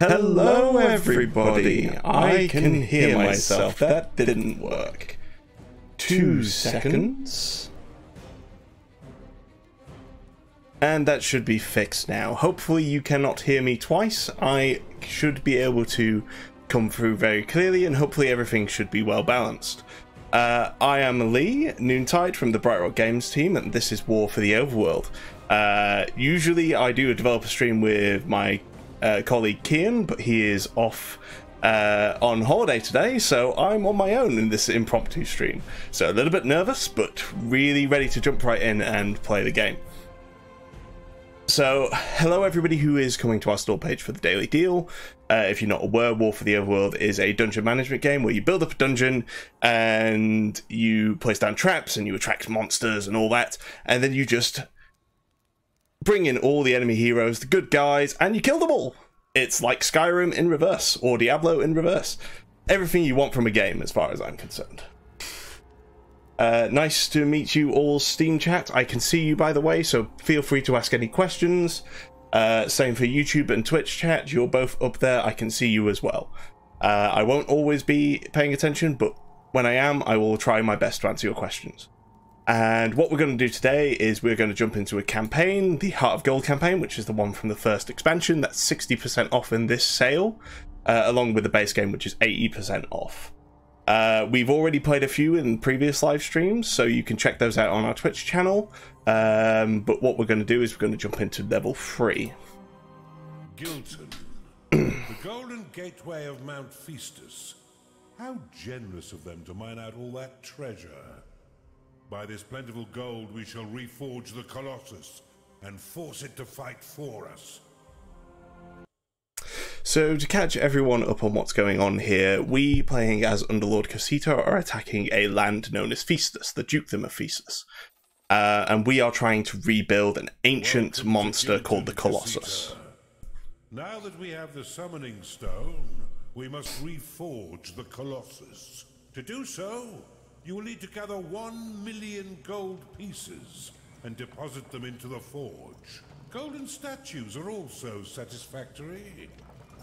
Hello everybody, I can hear myself, that didn't work. 2 seconds. And that should be fixed now. Hopefully you cannot hear me twice. I should be able to come through very clearly and hopefully everything should be well balanced. I am Lee, Noontide from the Bright Rock Games team, and this is War for the Overworld. Usually I do a developer stream with my colleague Kian, but he is off on holiday today, so I'm on my own in this impromptu stream. So a little bit nervous, but really ready to jump right in and play the game. So hello everybody who is coming to our store page for the daily deal. If you're not aware, War for the Overworld is a dungeon management game where you build up a dungeon and you place down traps and you attract monsters and all that, and then you just bring in all the enemy heroes, the good guys, and you kill them all. It's like Skyrim in reverse, or Diablo in reverse. Everything you want from a game, as far as I'm concerned. Nice to meet you all, Steam chat. I can see you, by the way, so feel free to ask any questions. Same for YouTube and Twitch chat. You're both up there. I can see you as well. I won't always be paying attention, but when I am, I will try my best to answer your questions. And what we're going to do today is we're going to jump into a campaign, the Heart of Gold campaign, which is the one from the first expansion. That's 60% off in this sale, along with the base game, which is 80% off. We've already played a few in previous live streams, so you can check those out on our Twitch channel. But what we're going to do is we're going to jump into level 3. Gilton, the golden gateway of Mount Festus. How generous of them to mine out all that treasure. By this plentiful gold we shall reforge the Colossus and force it to fight for us. So to catch everyone up on what's going on here, we, playing as Underlord Cosito, are attacking a land known as Festus, the Dukedom of Festus. And we are trying to rebuild an ancient monster called the Colossus. Now that we have the summoning stone, we must reforge the Colossus. To do so, you will need to gather 1 million gold pieces and deposit them into the forge. Golden statues are also satisfactory,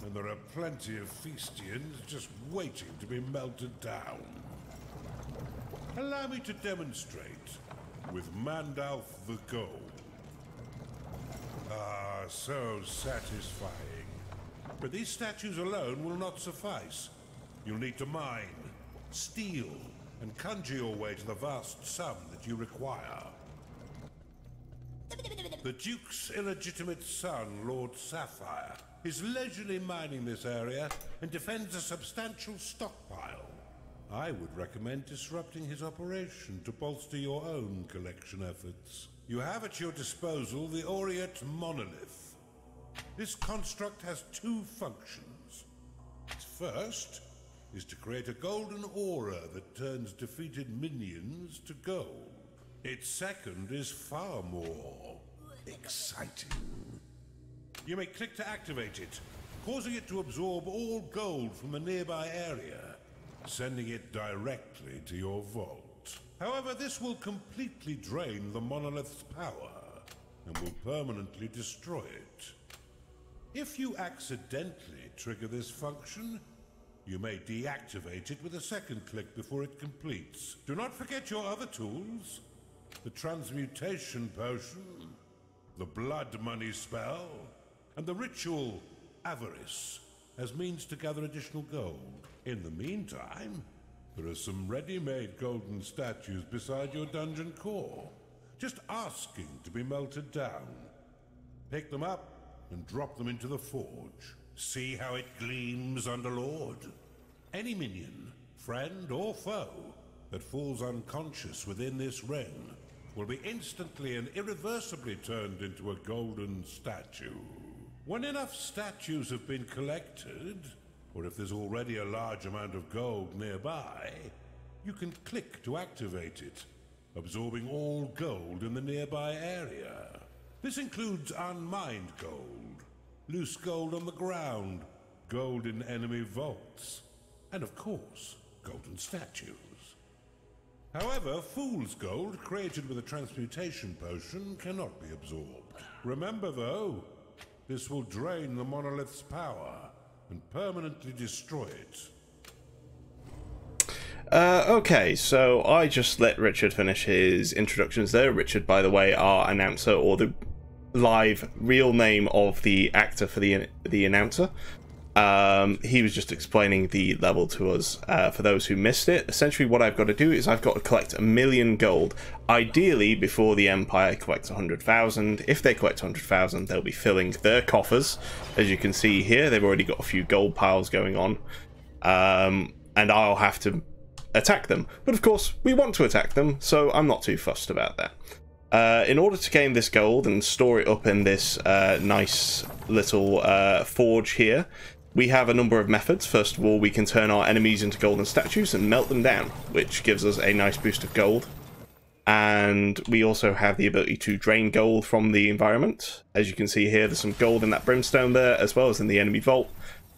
and there are plenty of Festians just waiting to be melted down. Allow me to demonstrate with Mandalf the Gold. Ah, so satisfying. But these statues alone will not suffice. You'll need to mine, steal, and conjure your way to the vast sum that you require. The Duke's illegitimate son, Lord Sapphire, is leisurely mining this area and defends a substantial stockpile. I would recommend disrupting his operation to bolster your own collection efforts. You have at your disposal the Aureate Monolith. This construct has 2 functions. Its first is to create a golden aura that turns defeated minions to gold. Its second is far more exciting. You may click to activate it, causing it to absorb all gold from the nearby area, sending it directly to your vault. However, this will completely drain the monolith's power and will permanently destroy it. If you accidentally trigger this function, you may deactivate it with a second click before it completes. Do not forget your other tools: the transmutation potion, the blood money spell, and the ritual avarice as means to gather additional gold. In the meantime, there are some ready-made golden statues beside your dungeon core, just asking to be melted down. Pick them up and drop them into the forge. See how it gleams, Underlord? Any minion, friend or foe, that falls unconscious within this ring will be instantly and irreversibly turned into a golden statue. When enough statues have been collected, or if there's already a large amount of gold nearby, you can click to activate it, absorbing all gold in the nearby area. This includes unmined gold, loose gold on the ground, gold in enemy vaults, and of course, golden statues. However, fool's gold created with a transmutation potion cannot be absorbed. Remember though, this will drain the monolith's power and permanently destroy it. Okay, so I just let Richard finish his introductions there. Richard, by the way, our announcer, or the live real name of the actor for the announcer. He was just explaining the level to us. For those who missed it, essentially what I've got to do is I've got to collect 1 million gold. Ideally, before the Empire collects 100,000. If they collect 100,000, they'll be filling their coffers. As you can see here, they've already got a few gold piles going on. And I'll have to attack them. But of course, we want to attack them, so I'm not too fussed about that. In order to gain this gold and store it up in this nice little forge here, we have a number of methods. First of all, we can turn our enemies into golden statues and melt them down, which gives us a nice boost of gold. And we also have the ability to drain gold from the environment. As you can see here, there's some gold in that brimstone there, as well as in the enemy vault.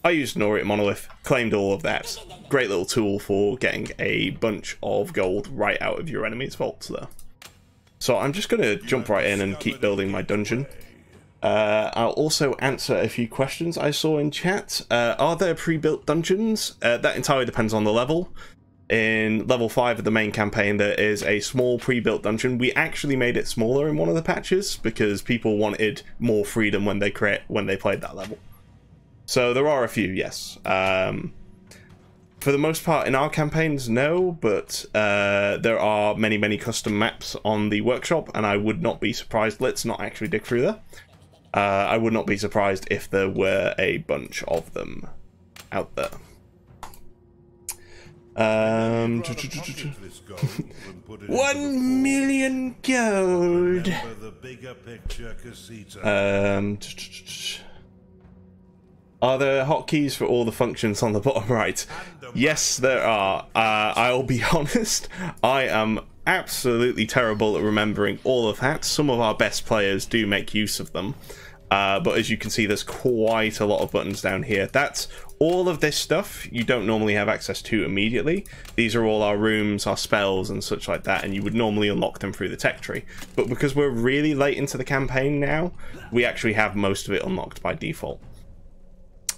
I used an Auric monolith, claimed all of that. Great little tool for getting a bunch of gold right out of your enemy's vaults there. So I'm just going to jump right in and keep building my dungeon. I'll also answer a few questions I saw in chat. Are there pre-built dungeons? That entirely depends on the level. In level 5 of the main campaign, there is a small pre-built dungeon. We actually made it smaller in one of the patches because people wanted more freedom when they played that level. So there are a few, yes. For the most part in our campaigns, no, but there are many custom maps on the workshop, and I would not be surprised. Let's not actually dig through there. I would not be surprised if there were a bunch of them out there. 1 million gold. Are there hotkeys for all the functions on the bottom right? Yes, there are. I'll be honest, I am absolutely terrible at remembering all of that. Some of our best players do make use of them. But as you can see, there's quite a lot of buttons down here. That's all of this stuff you don't normally have access to immediately. These are all our rooms, our spells, and such like that, and you would normally unlock them through the tech tree. But because we're really late into the campaign now, we actually have most of it unlocked by default.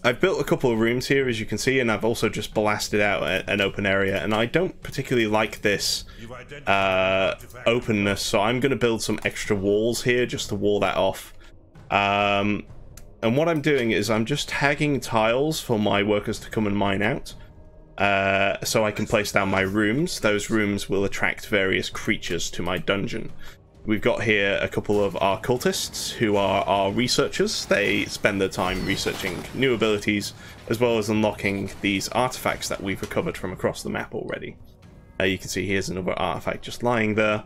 I've built a couple of rooms here, as you can see, and I've also just blasted out an open area, and I don't particularly like this openness, so I'm going to build some extra walls here just to wall that off. And what I'm doing is I'm just tagging tiles for my workers to come and mine out, so I can place down my rooms. Those rooms will attract various creatures to my dungeon. We've got here a couple of our cultists who are our researchers. They spend their time researching new abilities as well as unlocking these artifacts that we've recovered from across the map already. You can see here's another artifact just lying there.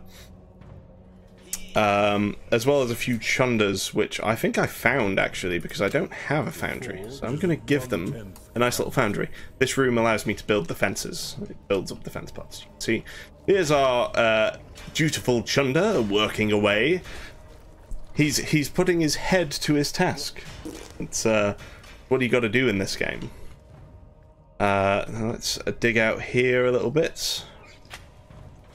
As well as a few chundas, which I think I found actually because I don't have a foundry. So I'm going to give them a nice little foundry. This room allows me to build the fences. It builds up the fence parts. You can see here's our dutiful chunda working away. He's putting his head to his task. It's what you got to do in this game. Let's dig out here a little bit.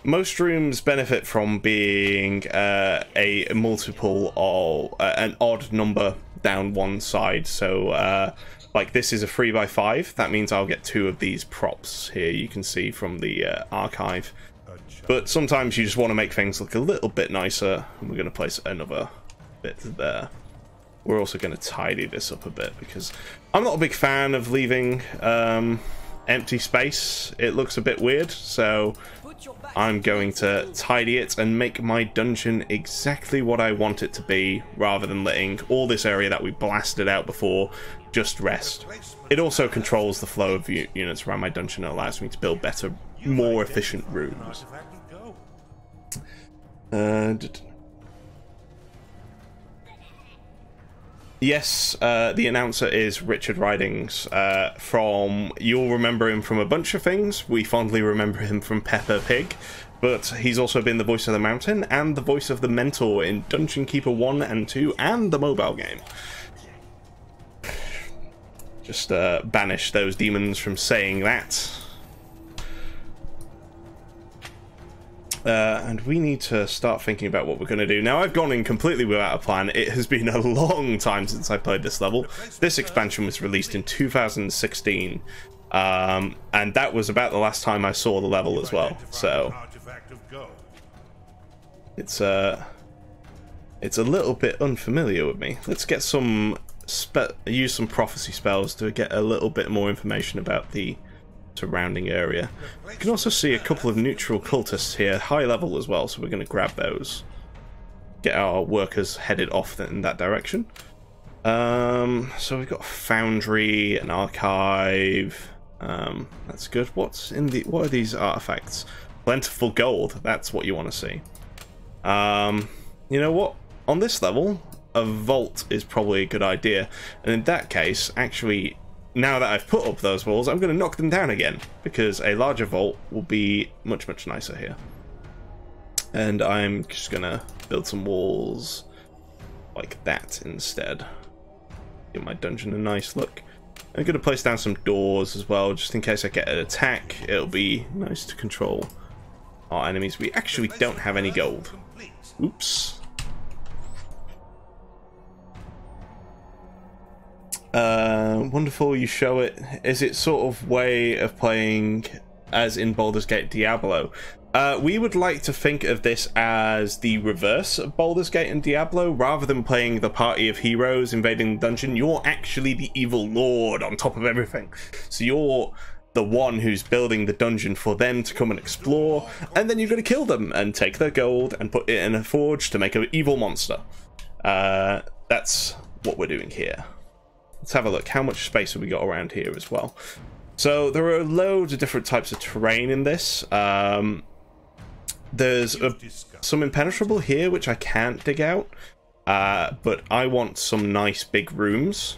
Most rooms benefit from being a multiple of an odd number down one side. So like this is a 3x5. That means I'll get 2 of these props here. You can see from the archive. But sometimes you just want to make things look a little bit nicer. And we're going to place another bit there. We're also going to tidy this up a bit because I'm not a big fan of leaving empty space. It looks a bit weird, so I'm going to tidy it and make my dungeon exactly what I want it to be, rather than letting all this area that we blasted out before just rest. It also controls the flow of units around my dungeon. It allows me to build better, more efficient rooms. Yes, the announcer is Richard Ridings. You'll remember him from a bunch of things. We fondly remember him from Peppa Pig, but he's also been the voice of the Mountain and the voice of the Mentor in Dungeon Keeper 1 and 2 and the mobile game. Just banish those demons from saying that. And we need to start thinking about what we're going to do. Now, I've gone in completely without a plan. It has been a long time since I played this level. This expansion was released in 2016. And that was about the last time I saw the level as well. So it's a little bit unfamiliar with me. Let's get some use some prophecy spells to get a little bit more information about the surrounding area. You can also see a couple of neutral cultists here, high level as well, so we're going to grab those. Get our workers headed off in that direction. So we've got a foundry, an archive. That's good. What are these artifacts? Plentiful gold. That's what you want to see. You know what? On this level, a vault is probably a good idea. And in that case, actually, now that I've put up those walls, I'm going to knock them down again, because a larger vault will be much, much nicer here. And I'm just going to build some walls like that instead. Give my dungeon a nice look. I'm going to place down some doors as well, just in case I get an attack. It'll be nice to control our enemies. We actually don't have any gold. Oops. Wonderful, you show it. Is it sort of way of playing as in Baldur's Gate Diablo? We would like to think of this as the reverse of Baldur's Gate and Diablo. Rather than playing the party of heroes invading the dungeon, you're actually the evil lord on top of everything. So you're the one who's building the dungeon for them to come and explore, and then you're going to kill them and take their gold and put it in a forge to make an evil monster. That's what we're doing here. Let's have a look. How much space have we got around here as well? So there are loads of different types of terrain in this. There's some impenetrable here, which I can't dig out. But I want some nice big rooms.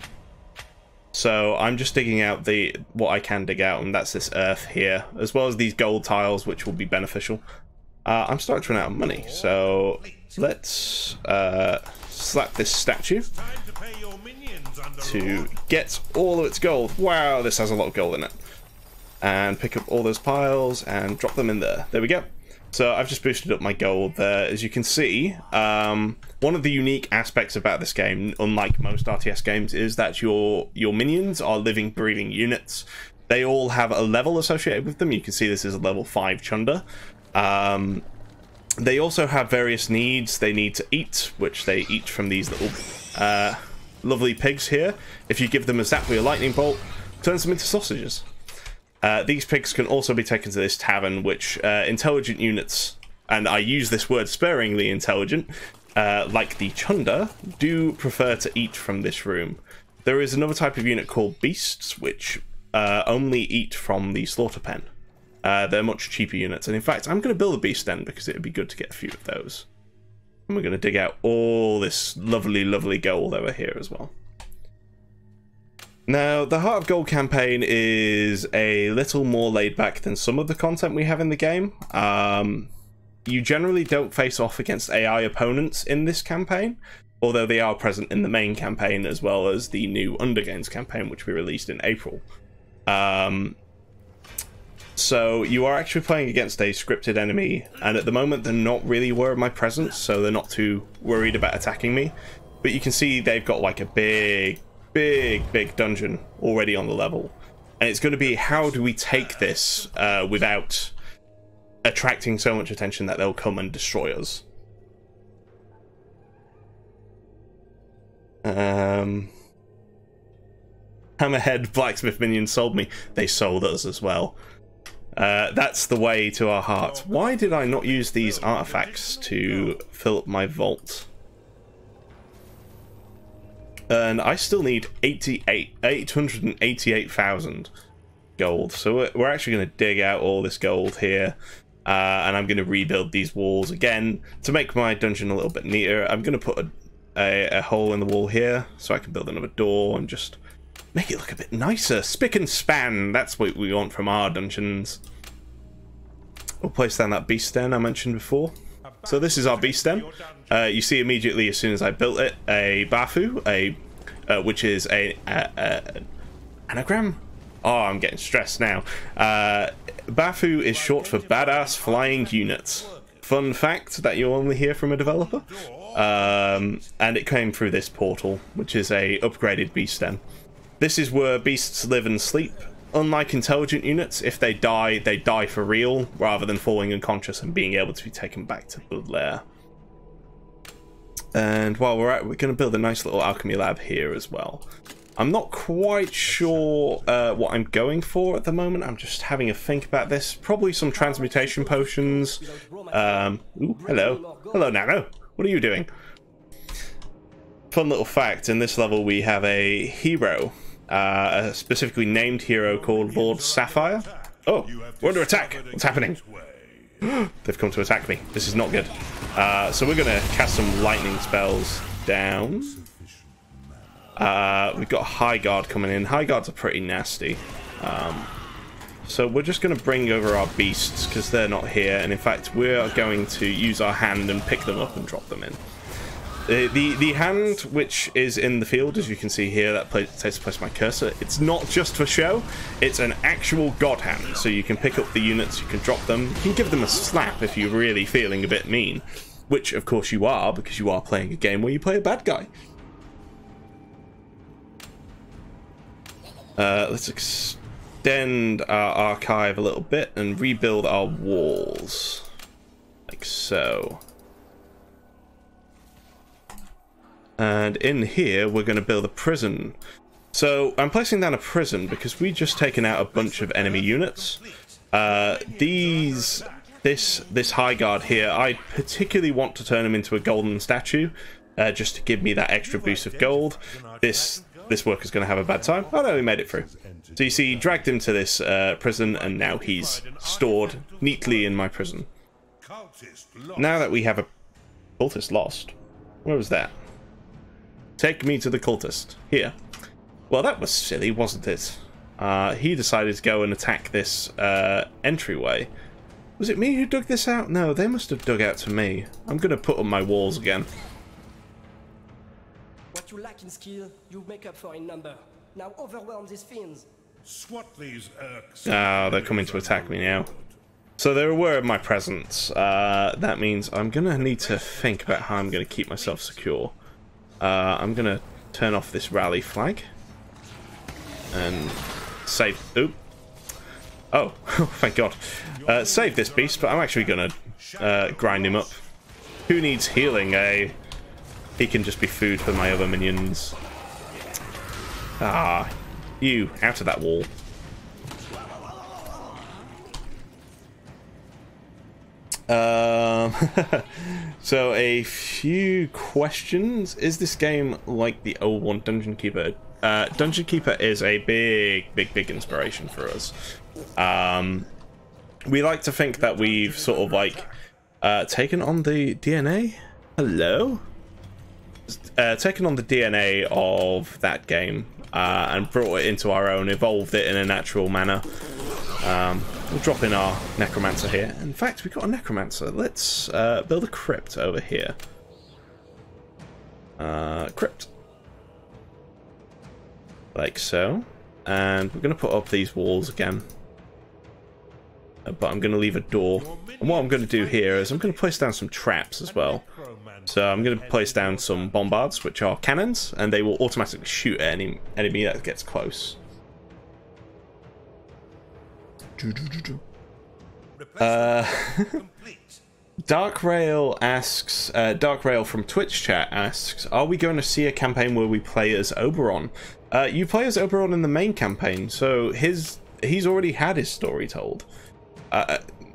So I'm just digging out what I can dig out, and that's this earth here, as well as these gold tiles, which will be beneficial. I'm starting to run out of money, so let's slap this statue to get all of its gold. Wow, this has a lot of gold in it. And pick up all those piles and drop them in there. There we go. So I've just boosted up my gold there. As you can see, one of the unique aspects about this game, unlike most RTS games, is that your minions are living, breathing units. They all have a level associated with them. You can see this is a level 5 Chunder. They also have various needs. They need to eat, which they eat from these little lovely pigs here. If you give them a zap with a lightning bolt, turns them into sausages. These pigs can also be taken to this tavern, which intelligent units, and I use this word sparingly, intelligent, like the Chunder, do prefer to eat from this room. There is another type of unit called beasts, which only eat from the slaughter pen. They're much cheaper units, and in fact, I'm going to build a beast den because it would be good to get a few of those. And we're going to dig out all this lovely, lovely gold over here as well. Now, the Heart of Gold campaign is a little more laid back than some of the content we have in the game. You generally don't face off against AI opponents in this campaign, although they are present in the main campaign as well as the new Undergames campaign, which we released in April. So you are actually playing against a scripted enemy, and at the moment they're not really aware of my presence, so they're not too worried about attacking me. But you can see they've got like a big dungeon already on the level, and it's going to be, how do we take this without attracting so much attention that they'll come and destroy us. Hammerhead blacksmith minions sold me. They sold us as well. That's the way to our heart. Why did I not use these artifacts to fill up my vault? And I still need 888,000 gold. So we're actually going to dig out all this gold here. And I'm going to rebuild these walls again to make my dungeon a little bit neater. I'm going to put a hole in the wall here so I can build another door and just make it look a bit nicer. Spick and span. That's what we want from our dungeons. We'll place down that beast den I mentioned before. So this is our beast den. You see immediately as soon as I built it, a Bafu, which is a anagram. Oh, I'm getting stressed now. Bafu is short for badass flying units. Fun fact that you'll only hear from a developer. And it came through this portal, which is a upgraded beast den. This is where beasts live and sleep. Unlike intelligent units, if they die for real, rather than falling unconscious and being able to be taken back to the lair. And while we're at it, we're going to build a nice little alchemy lab here as well. I'm not quite sure what I'm going for at the moment. I'm just having a think about this. Probably some transmutation potions. Ooh, hello. Hello, Nano. What are you doing? Fun little fact, in this level we have a hero. A specifically named hero called Lord Sapphire. Oh, we're under attack. What's happening? They've come to attack me. This is not good. So we're going to cast some lightning spells down. We've got High Guard coming in. High Guards are pretty nasty. So we're just going to bring over our beasts because they're not here. And in fact, we're going to use our hand and pick them up and drop them in. The hand which is in the field, as you can see here, that takes place my cursor. It's not just for show, it's an actual god hand. So you can pick up the units, you can drop them, you can give them a slap if you're really feeling a bit mean. Which, of course, you are, because you are playing a game where you play a bad guy. Let's extend our archive a little bit and rebuild our walls. Like so. And in here, we're going to build a prison. So I'm placing down a prison because we've just taken out a bunch of enemy units. This High Guard here, I particularly want to turn him into a golden statue, just to give me that extra boost of gold. This worker's going to have a bad time. Oh no, he made it through. So you see, dragged him to this prison, and now he's stored neatly in my prison. Now that we have a cultist lost, where was that? Take me to the cultist. Here. Well, that was silly, wasn't it? He decided to go and attack this entryway. Was it me who dug this out? No, they must have dug out to me. I'm going to put up my walls again. What you lack in skill, you make up for in number. Now overwhelm these fiends. Swat these irks. Ah, they're coming to attack me now. So they're aware of my presence. That means I'm going to need to think about how I'm going to keep myself secure. I'm going to turn off this rally flag and save. Oop. Oh, thank God. Save this beast, but I'm actually going to grind him up. Who needs healing, eh? He can just be food for my other minions. Ah, you, out of that wall. So a few questions. Is this game like the old one, Dungeon Keeper? Dungeon Keeper is a big inspiration for us. We like to think that we've sort of like taken on the DNA. Hello? Taken on the DNA of that game and brought it into our own, evolved it in a natural manner. We'll drop in our necromancer here. In fact, we've got a necromancer. Let's build a crypt over here. Crypt. Like so. And we're going to put up these walls again. But I'm going to leave a door. And what I'm going to do here is I'm going to place down some traps as well. So I'm going to place down some bombards, which are cannons, and they will automatically shoot at any enemy that gets close. Dark Rail asks, Dark Rail from Twitch chat asks, are we going to see a campaign where we play as Oberon? You play as Oberon in the main campaign, so he's already had his story told.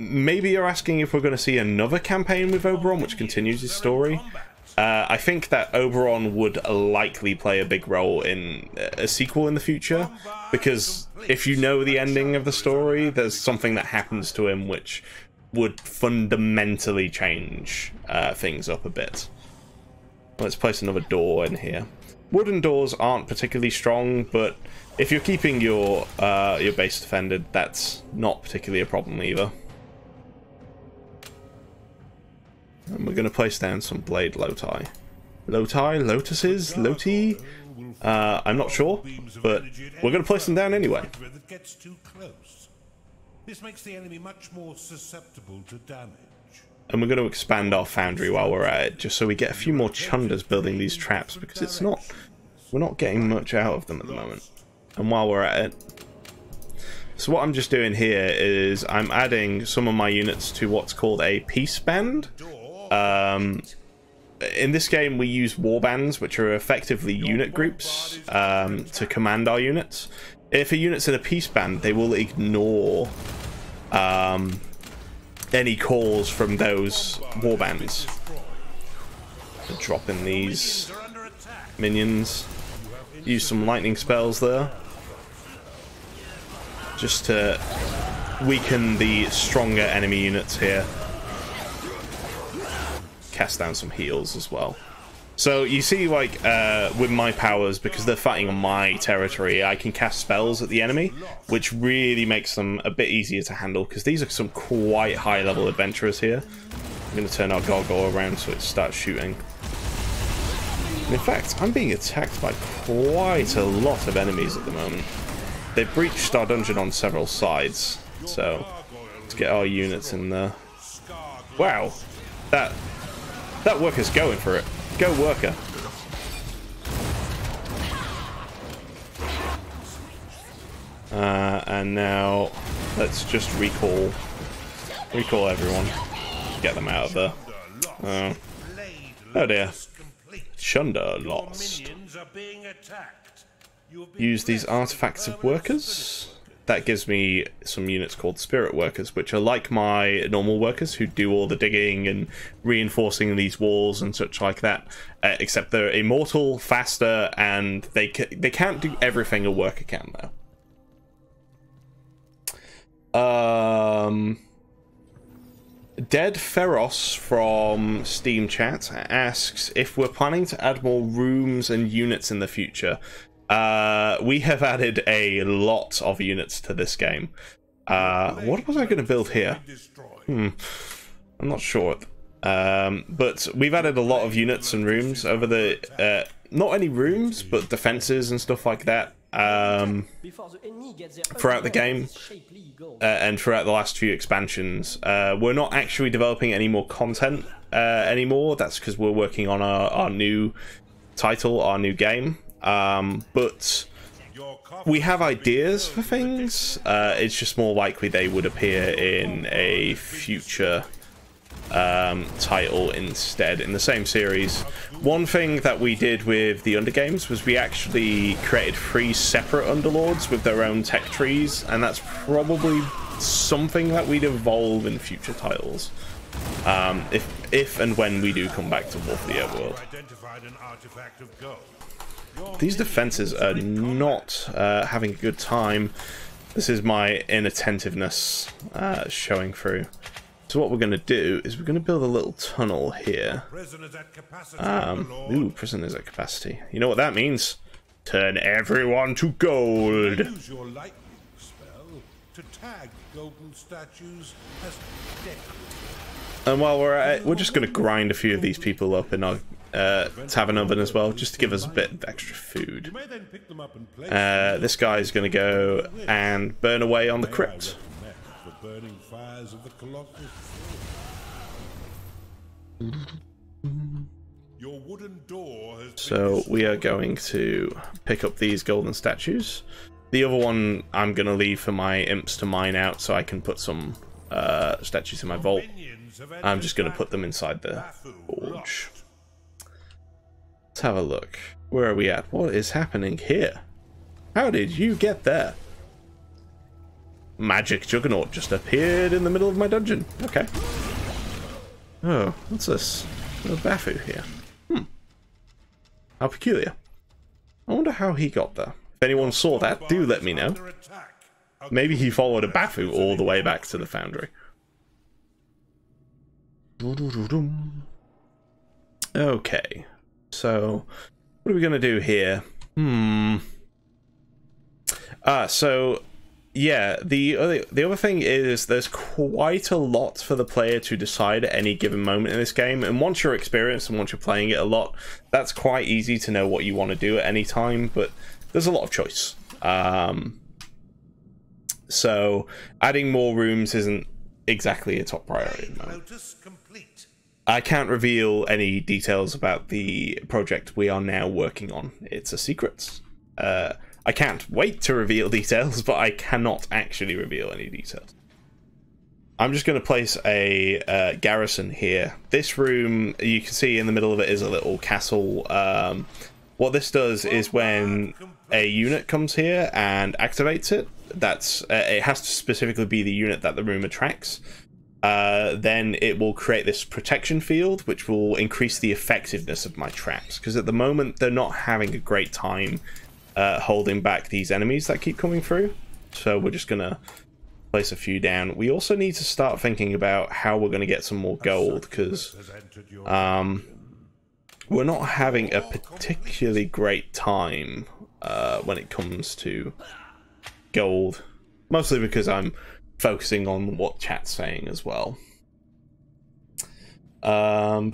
Maybe you're asking if we're going to see another campaign with Oberon, which continues his story. I think that Oberon would likely play a big role in a sequel in the future, because if you know the ending of the story, there's something that happens to him which would fundamentally change things up a bit. Let's place another door in here. Wooden doors aren't particularly strong, but if you're keeping your base defended, that's not particularly a problem either. And we're going to place down some blade loti. Lotuses? Loti? I'm not sure, but we're going to place them down anyway. This makes the enemy much more susceptible to damage. and we're going to expand our foundry while we're at it, just so we get a few more chunders building these traps, because we're not getting much out of them at the moment. And while we're at it, so what I'm just doing here is I'm adding some of my units to what's called a peace band. In this game we use warbands, which are effectively unit groups to command our units. If a unit's in a peace band, they will ignore any calls from those warbands. Drop in these minions. Use some lightning spells there, just to weaken the stronger enemy units here. Cast down some heals as well. So you see, like, with my powers, because they're fighting on my territory, I can cast spells at the enemy, which really makes them a bit easier to handle, because these are some quite high-level adventurers here. I'm going to turn our gargoyle around so it starts shooting. And in fact, I'm being attacked by quite a lot of enemies at the moment. They've breached our dungeon on several sides, so let's get our units in there. Wow, that worker's going for it. Go, worker. And now let's just recall everyone. Get them out of there. Oh dear. Chunder lost. Use these artifacts of workers. That gives me some units called spirit workers, which are like my normal workers who do all the digging and reinforcing these walls and such like that, except they're immortal, faster, and they can't do everything a worker can, though. Dead Feroz from Steam Chat asks if we're planning to add more rooms and units in the future. We have added a lot of units to this game. What was I going to build here? I'm not sure. But we've added a lot of units and rooms over the... not any rooms, but defenses and stuff like that. Throughout the game and throughout the last few expansions. We're not actually developing any more content anymore. That's because we're working on our new title, our new game. But we have ideas for things. It's just more likely they would appear in a future title instead in the same series. One thing that we did with the Undergames was we actually created 3 separate Underlords with their own tech trees, and that's probably something that we'd evolve in future titles. If and when we do come back to War for the Overworld. These defenses are not having a good time. This is my inattentiveness showing through. So what we're going to do is we're going to build a little tunnel here. Ooh, prisoners at capacity. You know what that means? Turn everyone to gold. Use your lightning spell to tag golden statues as dead. And while we're at it, we're just going to grind a few of these people up in our tavern oven as well, just to give us a bit of extra food. This guy's going to go and burn away on the crypt. So we are going to pick up these golden statues. The other one I'm going to leave for my imps to mine out so I can put some statues in my vault. I'm just going to put them inside the forge. Let's have a look. Where are we at? What is happening here? How did you get there? Magic Juggernaut just appeared in the middle of my dungeon. Okay. Oh, what's this? A Bafu here. How peculiar. I wonder how he got there. If anyone saw that, do let me know. Maybe he followed a Bafu all the way back to the foundry. Okay. So, what are we going to do here? So... yeah, the other thing is there's quite a lot for the player to decide at any given moment in this game, and once you're experienced and once you're playing it a lot, that's quite easy to know what you want to do at any time, but there's a lot of choice. So adding more rooms isn't exactly a top priority at the moment. Lotus complete. I can't reveal any details about the project we are now working on. It's a secret. I can't wait to reveal details, but I cannot actually reveal any details. I'm just going to place a garrison here. This room, you can see in the middle of it is a little castle. What this does is when a unit comes here and activates it, it has to specifically be the unit that the room attracts. Then it will create this protection field, which will increase the effectiveness of my traps. Because at the moment, they're not having a great time holding back these enemies that keep coming through. So we're just going to place a few down. We also need to start thinking about how we're going to get some more gold, because we're not having a particularly great time when it comes to gold. Mostly because I'm focusing on what chat's saying as well. Didn't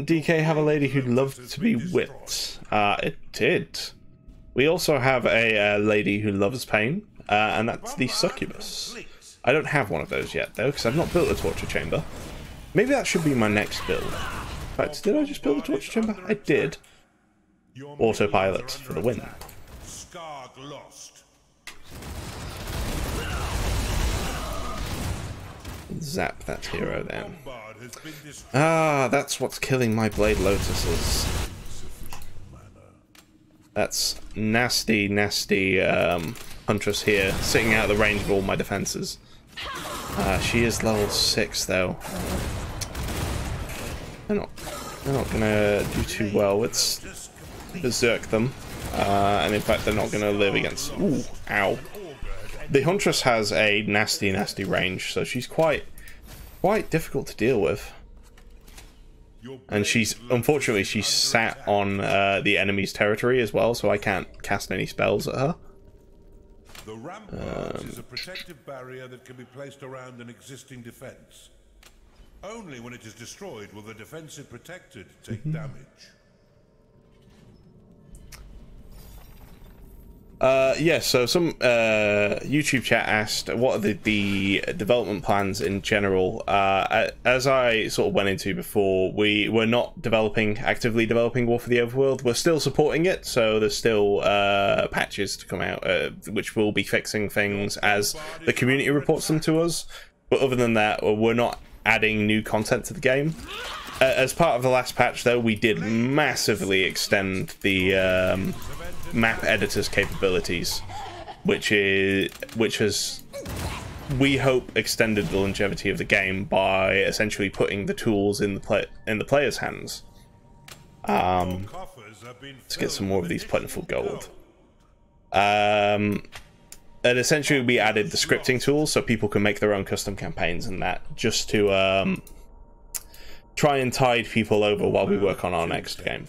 DK have a lady who loved to be whipped? It did. We also have a lady who loves pain, and that's the succubus. I don't have one of those yet, though, because I've not built a torture chamber. Maybe that should be my next build. In fact, did I just build a torture chamber? I did. Autopilot for the win. Zap that hero then. Ah, that's what's killing my Blade Lotuses. That's nasty, nasty Huntress here, sitting out of the range of all my defenses. She is level 6 though. They're not gonna do too well. Let's berserk them. And in fact, they're not gonna live against. Ooh, ow. The Huntress has a nasty, nasty range, so she's quite difficult to deal with. And unfortunately she's sat on the enemy's territory as well, so I can't cast any spells at her. The rampart is a protective barrier that can be placed around an existing defense. Only when it is destroyed will the defensive protected take damage. Yeah, so some YouTube chat asked what are the development plans in general. As I sort of went into before, we're not actively developing War for the Overworld. We're still supporting it, so there's still patches to come out, which will be fixing things as the community reports them to us. But other than that, we're not adding new content to the game. As part of the last patch, though, we did massively extend the map editor's capabilities, which has, we hope, extended the longevity of the game by essentially putting the tools in the player's hands. Let's get some more of these plentiful gold. And essentially, we added the scripting tools so people can make their own custom campaigns and that, just to try and tide people over while we work on our next game.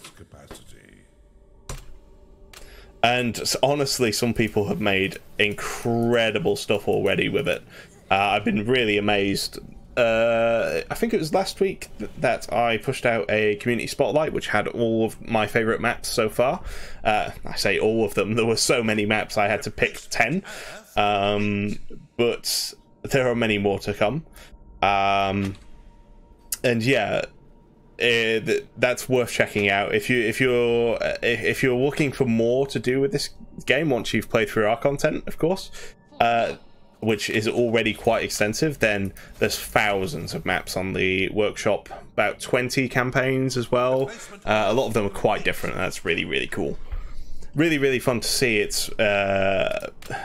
And honestly, some people have made incredible stuff already with it. I've been really amazed. I think it was last week that I pushed out a community spotlight, which had all of my favorite maps so far. I say all of them. There were so many maps I had to pick 10. But there are many more to come. And yeah, that's worth checking out if you're looking for more to do with this game once you've played through our content, of course, which is already quite extensive. Then there's thousands of maps on the workshop, about 20 campaigns as well. A lot of them are quite different, and that's really, really cool. Really, really fun to see. It's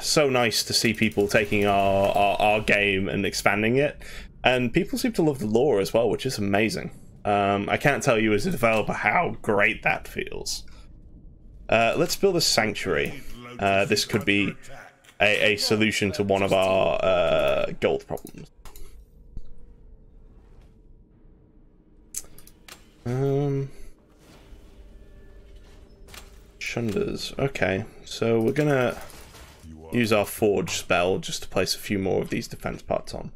so nice to see people taking our game and expanding it, and people seem to love the lore as well, which is amazing. I can't tell you as a developer how great that feels. Let's build a sanctuary. This could be a solution to one of our gold problems. Shunders. Okay, so we're gonna use our forge spell just to place a few more of these defense parts on.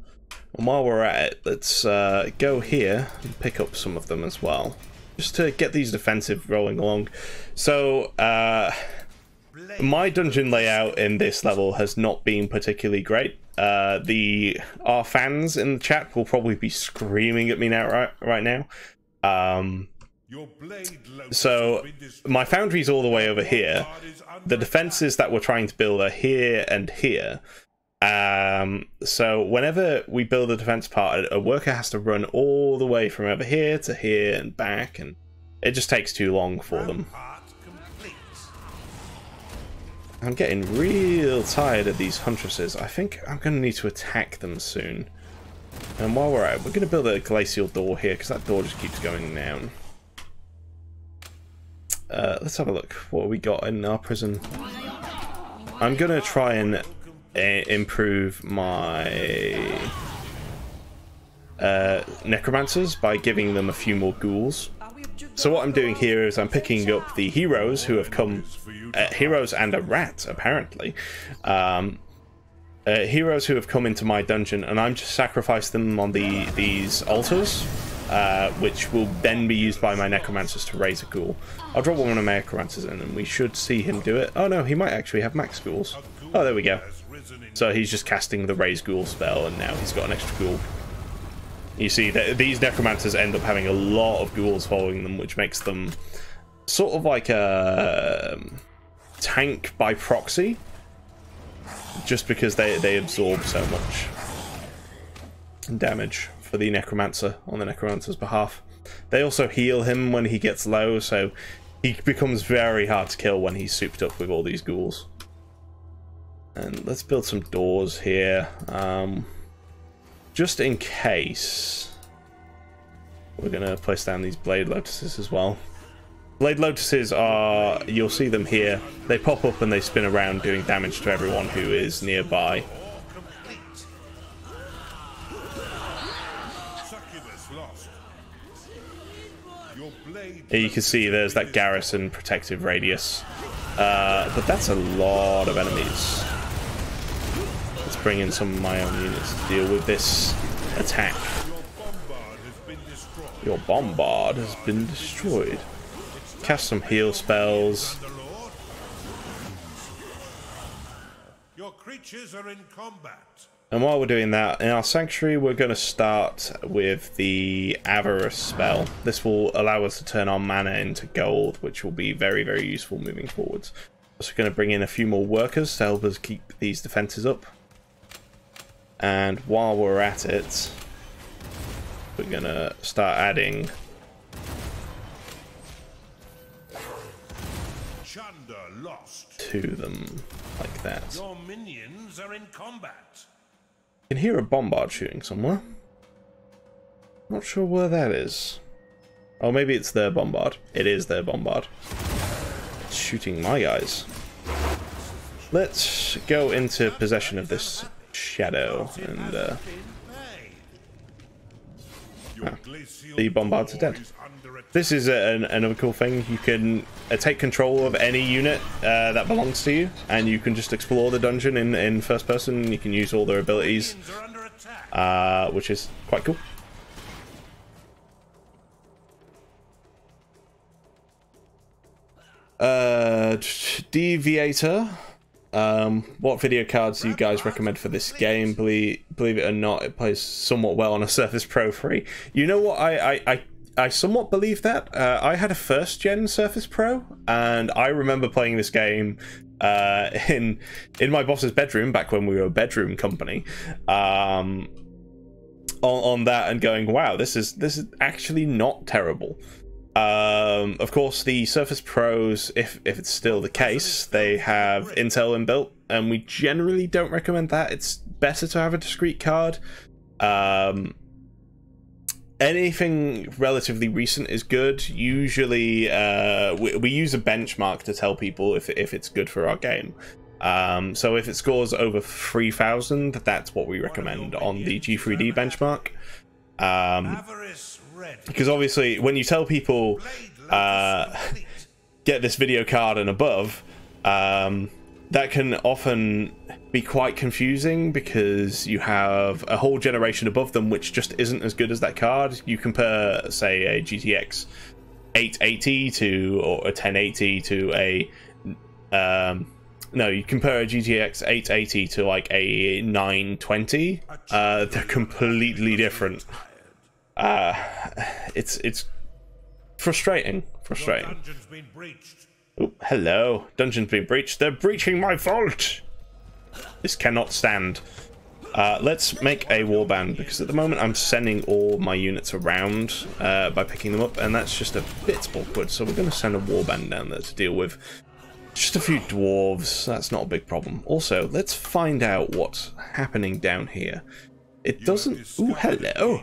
And while we're at it, let's go here and pick up some of them as well, just to get these defensive rolling along. So my dungeon layout in this level has not been particularly great. Our fans in the chat will probably be screaming at me now right now. So my foundry's all the way over here. The defenses that we're trying to build are here and here. So whenever we build a defense part, a worker has to run all the way from over here to here and back, and it just takes too long for them. I'm getting real tired of these huntresses. I think I'm going to need to attack them soon. And while we're at it, we're going to build a glacial door here, because that door just keeps going down. Let's have a look what we got in our prison. I'm going to try and improve my necromancers by giving them a few more ghouls. So what I'm doing here is I'm picking up the heroes who have come, heroes and a rat apparently, heroes who have come into my dungeon, and I'm just sacrificing them on these altars, which will then be used by my necromancers to raise a ghoul. I'll drop one of my necromancers in and we should see him do it. Oh no, he might actually have max ghouls. Oh, there we go. So he's just casting the raise ghoul spell and now he's got an extra ghoul. You see that these necromancers end up having a lot of ghouls following them, which makes them sort of like a tank by proxy, just because they absorb so much damage for the necromancer on the necromancer's behalf. They also heal him when he gets low, so he becomes very hard to kill when he's souped up with all these ghouls. And let's build some doors here. Just in case, we're going to place down these blade lotuses as well. Blade lotuses are, you'll see them here, they pop up and they spin around doing damage to everyone who is nearby. Here you can see there's that garrison protective radius, but that's a lot of enemies. Let's bring in some of my own units to deal with this attack. Your bombard has been destroyed. Cast some heal spells. Your creatures are in combat. And while we're doing that, in our sanctuary, we're going to start with the Avarice spell. This will allow us to turn our mana into gold, which will be very, very useful moving forwards. Also going to bring in a few more workers to help us keep these defenses up. And while we're at it, we're going to start adding to them like that. Your minions are in combat. I can hear a bombard shooting somewhere. Not sure where that is. Oh, maybe it's their bombard. It is their bombard. It's shooting my guys. Let's go into possession of this shadow and the bombards are dead. This is another cool thing. You can take control of any unit that belongs to you, and you can just explore the dungeon in first person. You can use all their abilities, which is quite cool. Deviator. What video cards do you guys recommend for this game? Believe it or not, it plays somewhat well on a Surface Pro 3. You know what? I somewhat believe that. I had a first gen Surface Pro, and I remember playing this game in my boss's bedroom back when we were a bedroom company. On that, and going, wow, this is actually not terrible. Of course, the Surface Pros, if it's still the case, they have Intel inbuilt, and we generally don't recommend that. It's better to have a discrete card. Anything relatively recent is good. Usually, we use a benchmark to tell people if it's good for our game. So if it scores over 3,000, that's what we recommend on the G3D benchmark. Because obviously, when you tell people get this video card and above, that can often be quite confusing because you have a whole generation above them which just isn't as good as that card. You compare, say, a GTX 880 to or a 1080 to a No, you compare a GTX 880 to like a 920. They're completely different. It's frustrating. Dungeon's been breached. Oh, hello. Dungeon's been breached. They're breaching my vault. This cannot stand. Let's make a warband, because at the moment I'm sending all my units around by picking them up, and that's just a bit awkward. So we're going to send a warband down there to deal with just a few dwarves. That's not a big problem. Also, let's find out what's happening down here. It doesn't... Ooh, hello.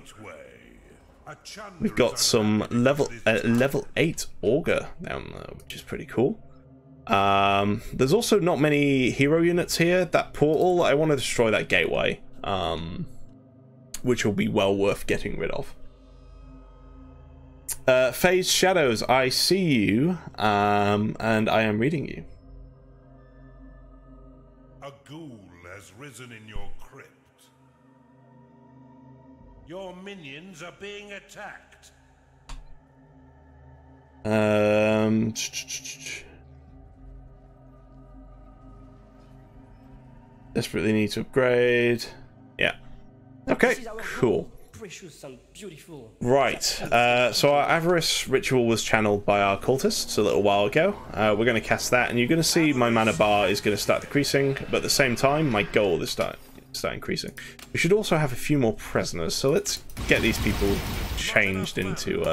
We've got some level 8 augur down there, which is pretty cool. There's also not many hero units here. That portal, I want to destroy that gateway, which will be well worth getting rid of. Phase Shadows, I see you, and I am reading you. A ghoul has risen in your crypt. Your minions are being attacked. Desperately need to upgrade. Yeah. Okay, cool. Precious and beautiful. Right, so our Avarice ritual was channeled by our cultists a little while ago. We're going to cast that, and you're going to see my mana bar is going to start decreasing, but at the same time, my gold is start increasing. We should also have a few more prisoners, so let's get these people changed into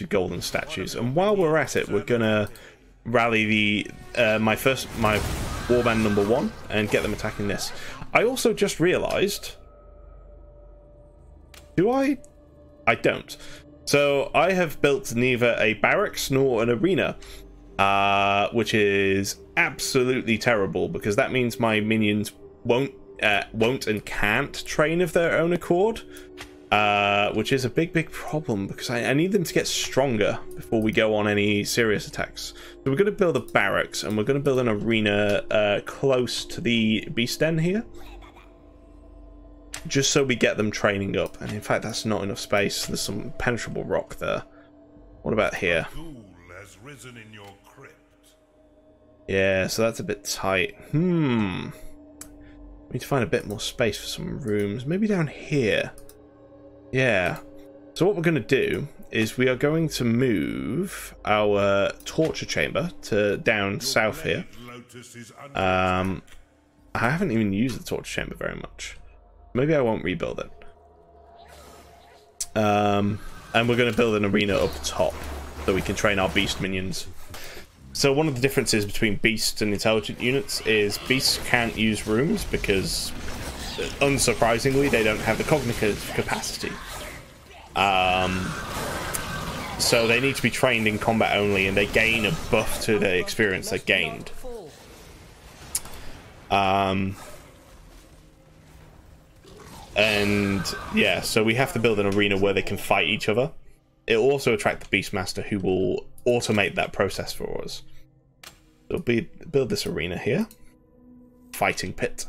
golden statues. And while we're at it, we're going to rally the my warband number 1 and get them attacking this. I also just realized, I don't. So I have built neither a barracks nor an arena, which is absolutely terrible, because that means my minions won't and can't train of their own accord, which is a big problem, because I need them to get stronger before we go on any serious attacks. So we're going to build a barracks, and we're going to build an arena close to the beast den here, just so we get them training up. And in fact, that's not enough space. There's some penetrable rock there. What about here? A ghoul has risen in your crypt. Yeah, so that's a bit tight. We need to find a bit more space for some rooms. Maybe down here. Yeah. So what we're going to do is we are going to move our torture chamber to down south here. I haven't even used the torture chamber very much. Maybe I won't rebuild it. And we're going to build an arena up top so we can train our beast minions. So one of the differences between beasts and intelligent units is beasts can't use rooms because, unsurprisingly, they don't have the cognitive capacity. So they need to be trained in combat only, and they gain a buff to the experience they gained. And yeah, so we have to build an arena where they can fight each other. It'll also attract the Beastmaster, who will automate that process for us. So build this arena here. Fighting pit.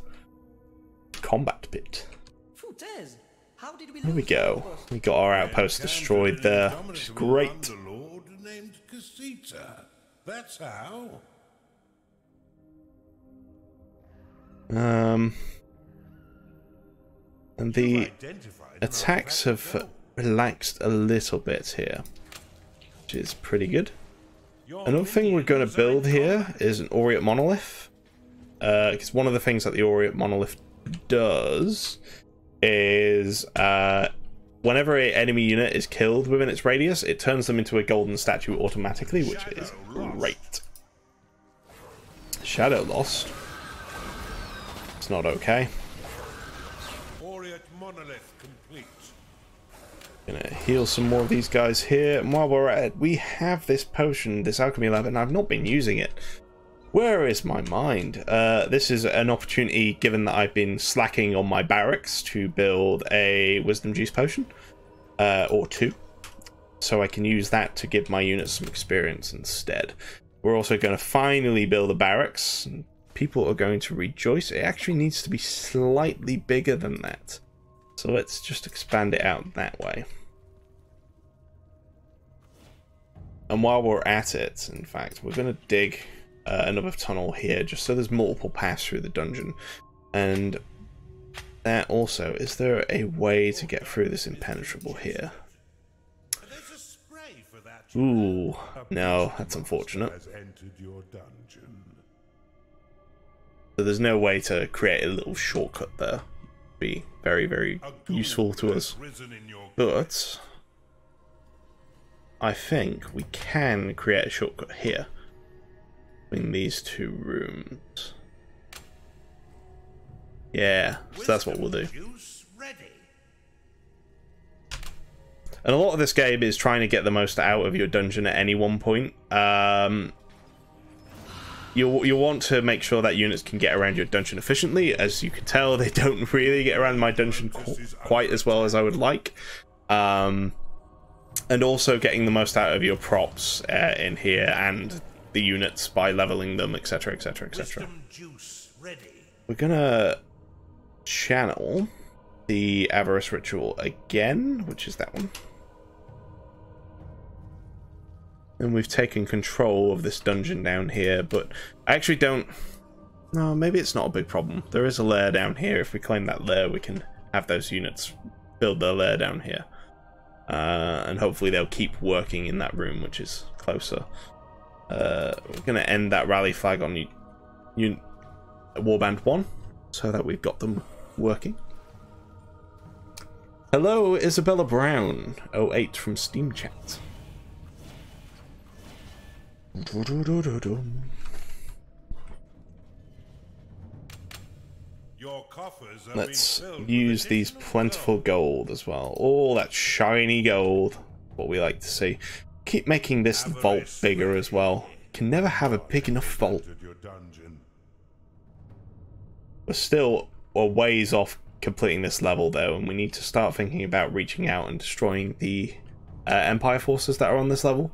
Combat pit. There we go. We got our outpost destroyed there, which is great. That's how. And the attacks have relaxed a little bit here, which is pretty good. Another thing we're going to build here is an Aureate Monolith. Because one of the things that the Aureate Monolith does is whenever an enemy unit is killed within its radius, it turns them into a golden statue automatically, which is great. Shadow lost. It's not okay. Monolith complete. Gonna heal some more of these guys here, and while we're at it, we have this potion, this alchemy lab, and I've not been using it. Where is my mind? This is an opportunity, given that I've been slacking on my barracks, to build a wisdom juice potion, or 2, so I can use that to give my units some experience instead. We're also going to finally build a barracks, and people are going to rejoice. It actually needs to be slightly bigger than that. So let's just expand it out that way. And while we're at it, in fact, we're going to dig another tunnel here, just so there's multiple paths through the dungeon. And there also, is there a way to get through this impenetrable here? Ooh, no, that's unfortunate. So there's no way to create a little shortcut there. Be very, very useful to us. But I think we can create a shortcut here between these two rooms. Yeah, so that's what we'll do. And a lot of this game is trying to get the most out of your dungeon at any one point. You'll want to make sure that units can get around your dungeon efficiently. As you can tell, they don't really get around my dungeon quite as well as I would like. And also getting the most out of your props in here and the units by leveling them, etc, etc, etc. We're gonna channel the Avarice Ritual again, which is that one. And we've taken control of this dungeon down here, but I actually don't... No, maybe it's not a big problem. There is a lair down here. If we claim that lair, we can have those units build their lair down here. And hopefully they'll keep working in that room, which is closer. We're going to end that rally flag on Warband 1, so that we've got them working. Hello, Isabella Brown, 08 from Steam Chat. Let's use these plentiful gold as well. All that shiny gold, what we like to see. Keep making this vault bigger as well. Can never have a big enough vault. We're still a ways off completing this level though, and we need to start thinking about reaching out and destroying the Empire forces that are on this level.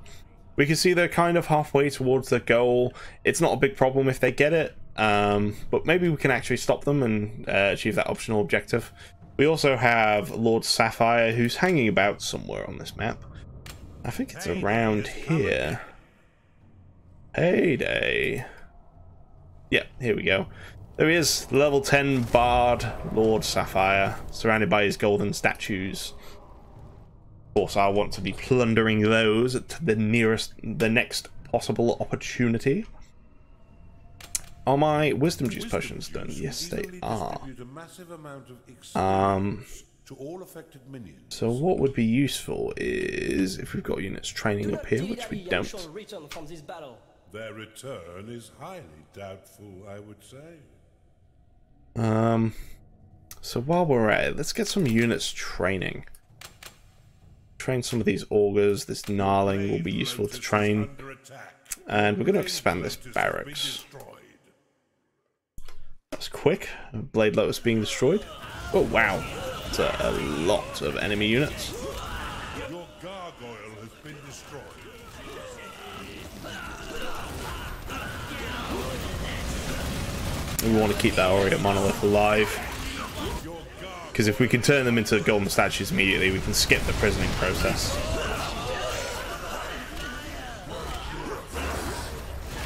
We can see they're kind of halfway towards the goal. It's not a big problem if they get it, but maybe we can actually stop them and achieve that optional objective. We also have Lord Sapphire, who's hanging about somewhere on this map. I think it's around here. Heyday. Yeah, here we go. There he is, level 10 Bard Lord Sapphire, surrounded by his golden statues. Of course, I want to be plundering those at the next possible opportunity. Are my wisdom juice potions done? Yes, they are. So what would be useful is if we've got units training up here, which we don't. Their return is highly doubtful, I would say. So while we're at it, let's get some units training. Train some of these augurs. This gnarling will be useful to train. And we're going to expand this barracks. That's quick. Blade Lotus being destroyed. Oh wow, that's a lot of enemy units. Your gargoyle has been destroyed. We want to keep that Aureate Monolith alive. Because if we can turn them into golden statues immediately, we can skip the prisoning process.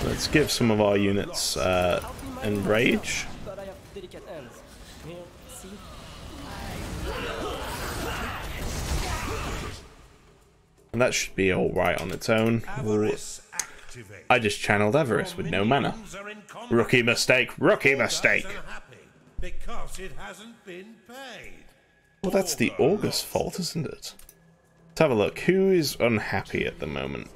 Let's give some of our units Enrage. And that should be alright on its own. I just channeled Avarice with no mana. Rookie mistake, rookie mistake! Because it hasn't been paid. Well, that's the Augur's fault, isn't it? Let's have a look. Who is unhappy at the moment?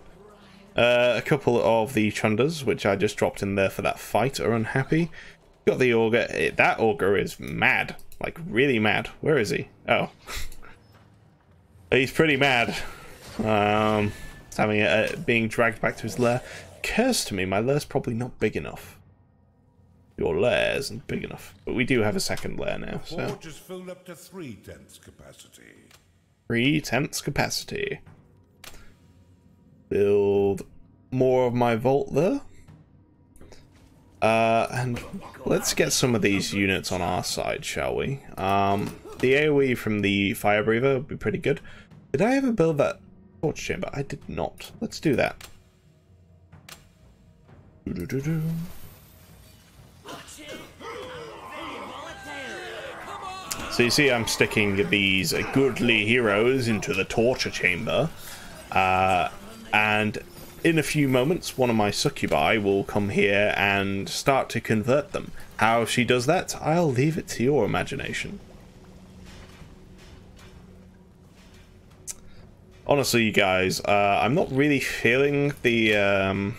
A couple of the Chundas, which I just dropped in there for that fight, are unhappy. Got the Augur. That Augur is mad. Like, really mad. Where is he? Oh. He's pretty mad. He's having being dragged back to his lair. Occurs to me, my lair's probably not big enough. Your lair isn't big enough, but we do have a second lair now. So Forge is filled up to 3/10 capacity. 3/10 capacity. Build more of my vault there. And let's get some of these units on our side, shall we? The AoE from the Fire Breather would be pretty good. Did I ever build that torch chamber. I did not. Let's do that. Doo-doo-doo-doo. So you see I'm sticking these goodly heroes into the torture chamber, and in a few moments one of my succubi will come here and start to convert them. How she does that, I'll leave it to your imagination. Honestly, you guys, I'm not really feeling the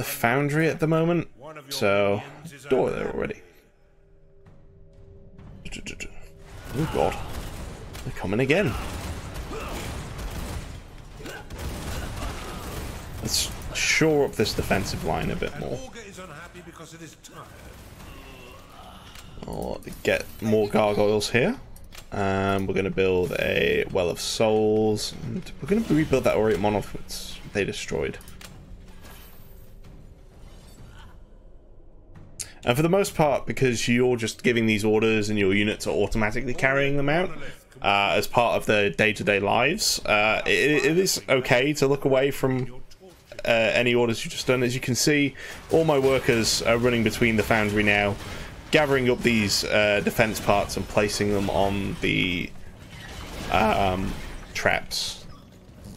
foundry at the moment, so door there already. Oh god, they're coming again. Let's shore up this defensive line a bit more. Or get more gargoyles here. We're going to build a Well of Souls, and we're going to rebuild that Orient Monolith which they destroyed. And for the most part, because you're just giving these orders and your units are automatically carrying them out as part of their day-to-day lives, it is okay to look away from any orders you've just done. As you can see, all my workers are running between the foundry now, gathering up these defense parts and placing them on the traps.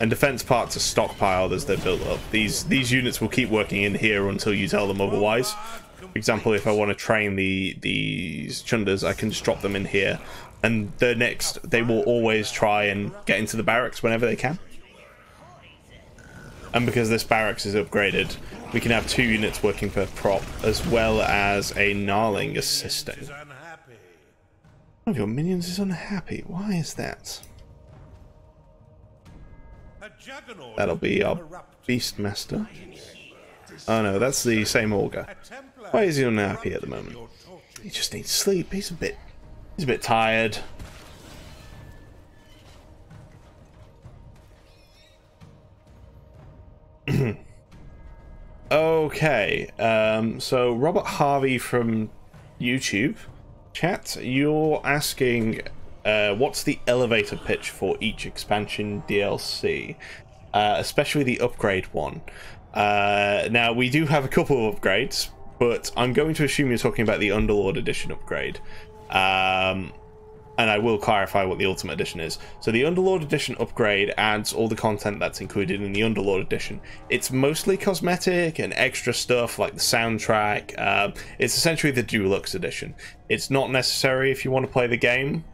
And defense parts are stockpiled as they're built up. These units will keep working in here until you tell them otherwise. For example, if I want to train these chunders, I can just drop them in here, and they will always try and get into the barracks whenever they can. And because this barracks is upgraded, we can have 2 units working per prop, as well as a gnarling assisting. One of your minions is unhappy. Why is that? That'll be our Beastmaster. Oh no, that's the same Augur. Why is he unhappy at the moment? He just needs sleep. He's a bit tired. Okay, so Robert Harvey from YouTube chat, you're asking what's the elevator pitch for each expansion DLC, especially the upgrade one. Now we do have a couple of upgrades, but I'm going to assume you're talking about the Underlord Edition upgrade. And I will clarify what the Ultimate Edition is. So the Underlord Edition upgrade adds all the content that's included in the Underlord Edition. It's mostly cosmetic and extra stuff like the soundtrack. It's essentially the Deluxe Edition. It's not necessary if you want to play the game,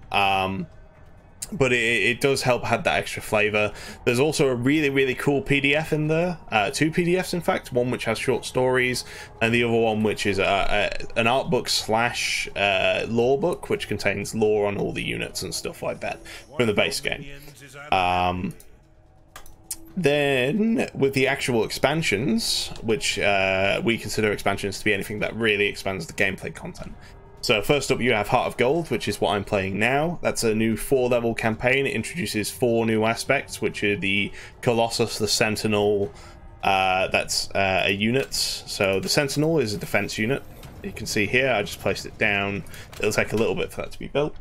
but it does help add that extra flavor. There's also a really cool PDF in there, 2 PDFs in fact, one which has short stories and the other one which is an art book slash lore book which contains lore on all the units and stuff like that from the base game. Then with the actual expansions, which we consider expansions to be anything that really expands the gameplay content. So first up you have Heart of Gold, which is what I'm playing now. That's a new 4-level campaign. It introduces 4 new aspects, which are the Colossus, the Sentinel, that's a unit. So the Sentinel is a defense unit. You can see here, I just placed it down. It'll take a little bit for that to be built.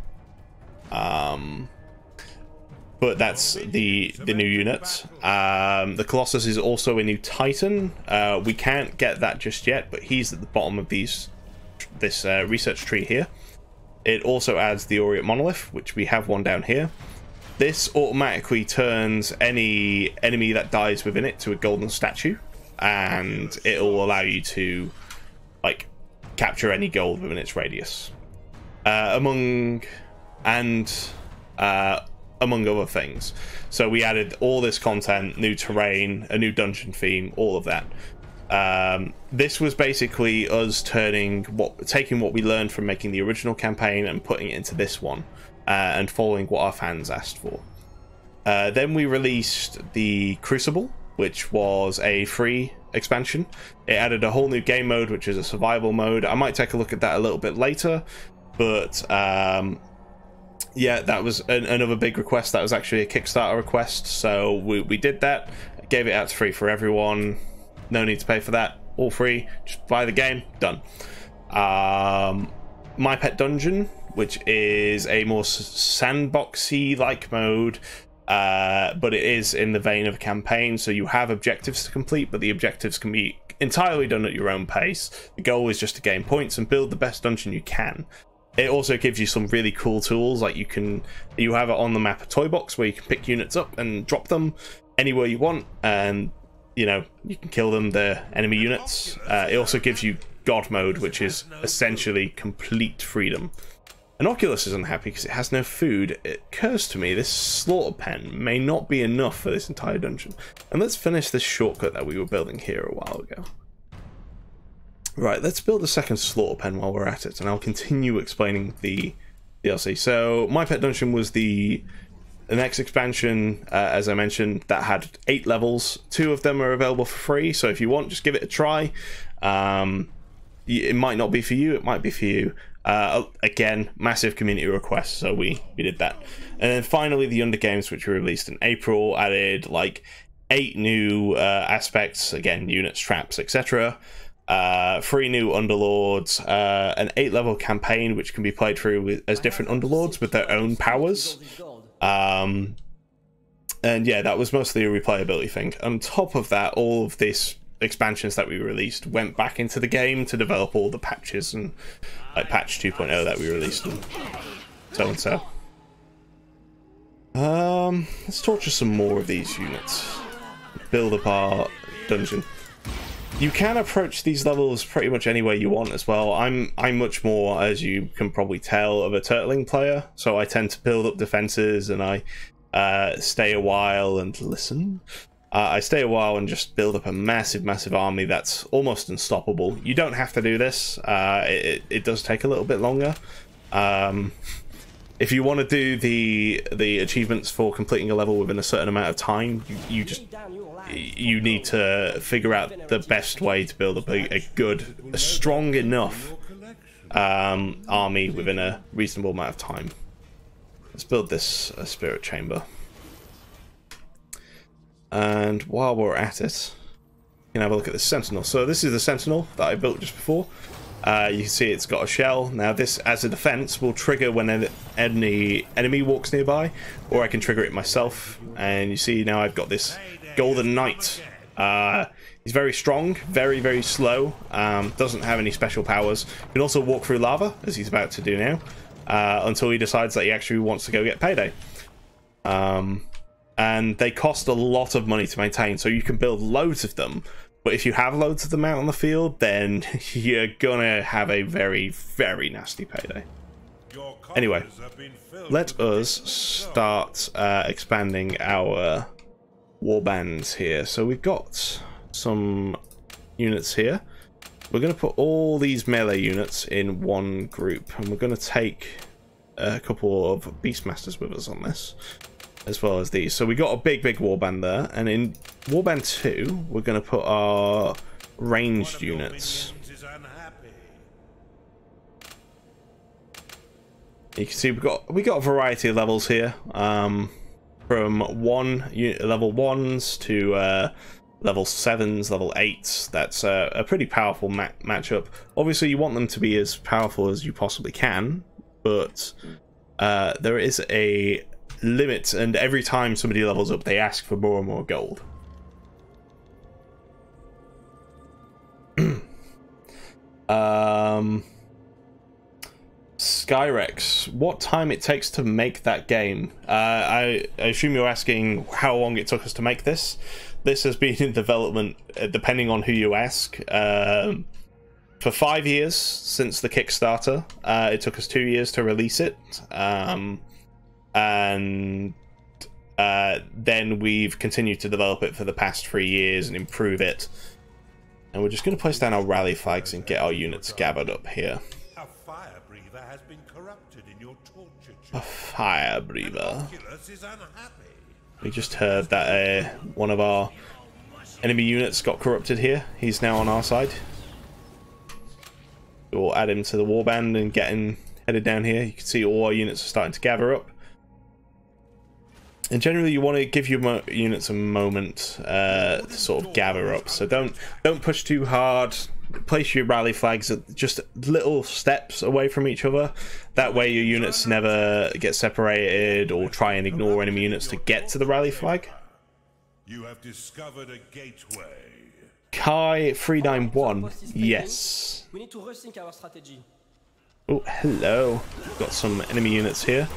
But that's the new unit. The Colossus is also a new Titan. We can't get that just yet, but he's at the bottom of this research tree here. It also adds the Orient Monolith, which we have one down here. This automatically turns any enemy that dies within it to a golden statue, and it'll allow you to like capture any gold within its radius, among other things. So we added all this content, new terrain, a new dungeon theme, all of that. This was basically us taking what we learned from making the original campaign and putting it into this one, and following what our fans asked for. Then we released the Crucible, which was a free expansion. It added a whole new game mode, which is a survival mode. I might take a look at that a little bit later, but yeah, that was another big request. That was actually a Kickstarter request, so we did that, gave it out free for everyone. No need to pay for that, all free, just buy the game, done. My Pet Dungeon, which is a more sandboxy like mode, but it is in the vein of a campaign, so you have objectives to complete, but the objectives can be entirely done at your own pace. The goal is just to gain points and build the best dungeon you can. It also gives you some really cool tools, like you have it on the map a toy box where you can pick units up and drop them anywhere you want, and you know, you can kill them, the enemy units. It also gives you God mode, which is essentially complete freedom. And Oculus is unhappy because it has no food. It occurs to me this slaughter pen may not be enough for this entire dungeon. And let's finish this shortcut that we were building here a while ago. Right, let's build a second slaughter pen while we're at it, and I'll continue explaining the DLC. So, My Pet Dungeon was the next expansion, as I mentioned, that had 8 levels. 2 of them are available for free, so if you want, just give it a try. It might not be for you, it might be for you. Again, massive community request, so we did that. And then finally, the Undergames, which were released in April, added like 8 new aspects, again, units, traps, etc. 3 new underlords, an 8-level campaign which can be played through as different underlords with their own powers. And yeah, that was mostly a replayability thing. On top of that, all of these expansions that we released went back into the game to develop all the patches, and like patch 2.0 that we released, and so. Let's torture some more of these units. Build up our dungeon. You can approach these levels pretty much any way you want as well. I'm much more, as you can probably tell, of a turtling player, so I tend to build up defenses, and I stay a while and listen. I stay a while and just build up a massive army that's almost unstoppable. You don't have to do this. It does take a little bit longer. If you want to do the achievements for completing a level within a certain amount of time, you need to figure out the best way to build up a strong enough army within a reasonable amount of time. Let's build this spirit chamber. And while we're at it, you can have a look at the sentinel. So this is the sentinel that I built just before. You can see it's got a shell. Now this, as a defense, will trigger when any enemy walks nearby, or I can trigger it myself. And you see now I've got this golden knight. He's very strong, very slow, doesn't have any special powers. He can also walk through lava, as he's about to do now, until he decides that he actually wants to go get payday. And they cost a lot of money to maintain, so you can build loads of them, but if you have loads of them out on the field, then you're gonna have a very nasty payday. Anyway, let us start expanding our warbands here. So we've got some units here. We're going to put all these melee units in one group, and we're going to take a couple of Beastmasters with us on this, as well as these. So we got a big warband there, and in warband 2 we're going to put our ranged units. You can see we got a variety of levels here, from level 1s to level 7s, level 8s. That's a pretty powerful matchup. Obviously you want them to be as powerful as you possibly can, but there is a limit, and every time somebody levels up they ask for more and more gold. Skyrex, what time it takes to make that game? I assume you're asking how long it took us to make this. This has been in development, depending on who you ask, for 5 years since the Kickstarter. It took us 2 years to release it, and then we've continued to develop it for the past 3 years and improve it. And we're just going to place down our rally flags and get our units gathered up here. A fire breather has been corrupted in your torture chamber. A fire breather. Oculus is unhappy. We just heard that one of our enemy units got corrupted here. He's now on our side. We'll add him to the warband and get him headed down here. You can see all our units are starting to gather up. And generally you want to give your units a moment to sort of gather up. So don't push too hard. place your rally flags at just little steps away from each other. That way your units never get separated or try and ignore enemy units to get to the rally flag. You have discovered a gateway. Kai 391. Yes. We need to rethink our strategy. Oh, hello. Got some enemy units here.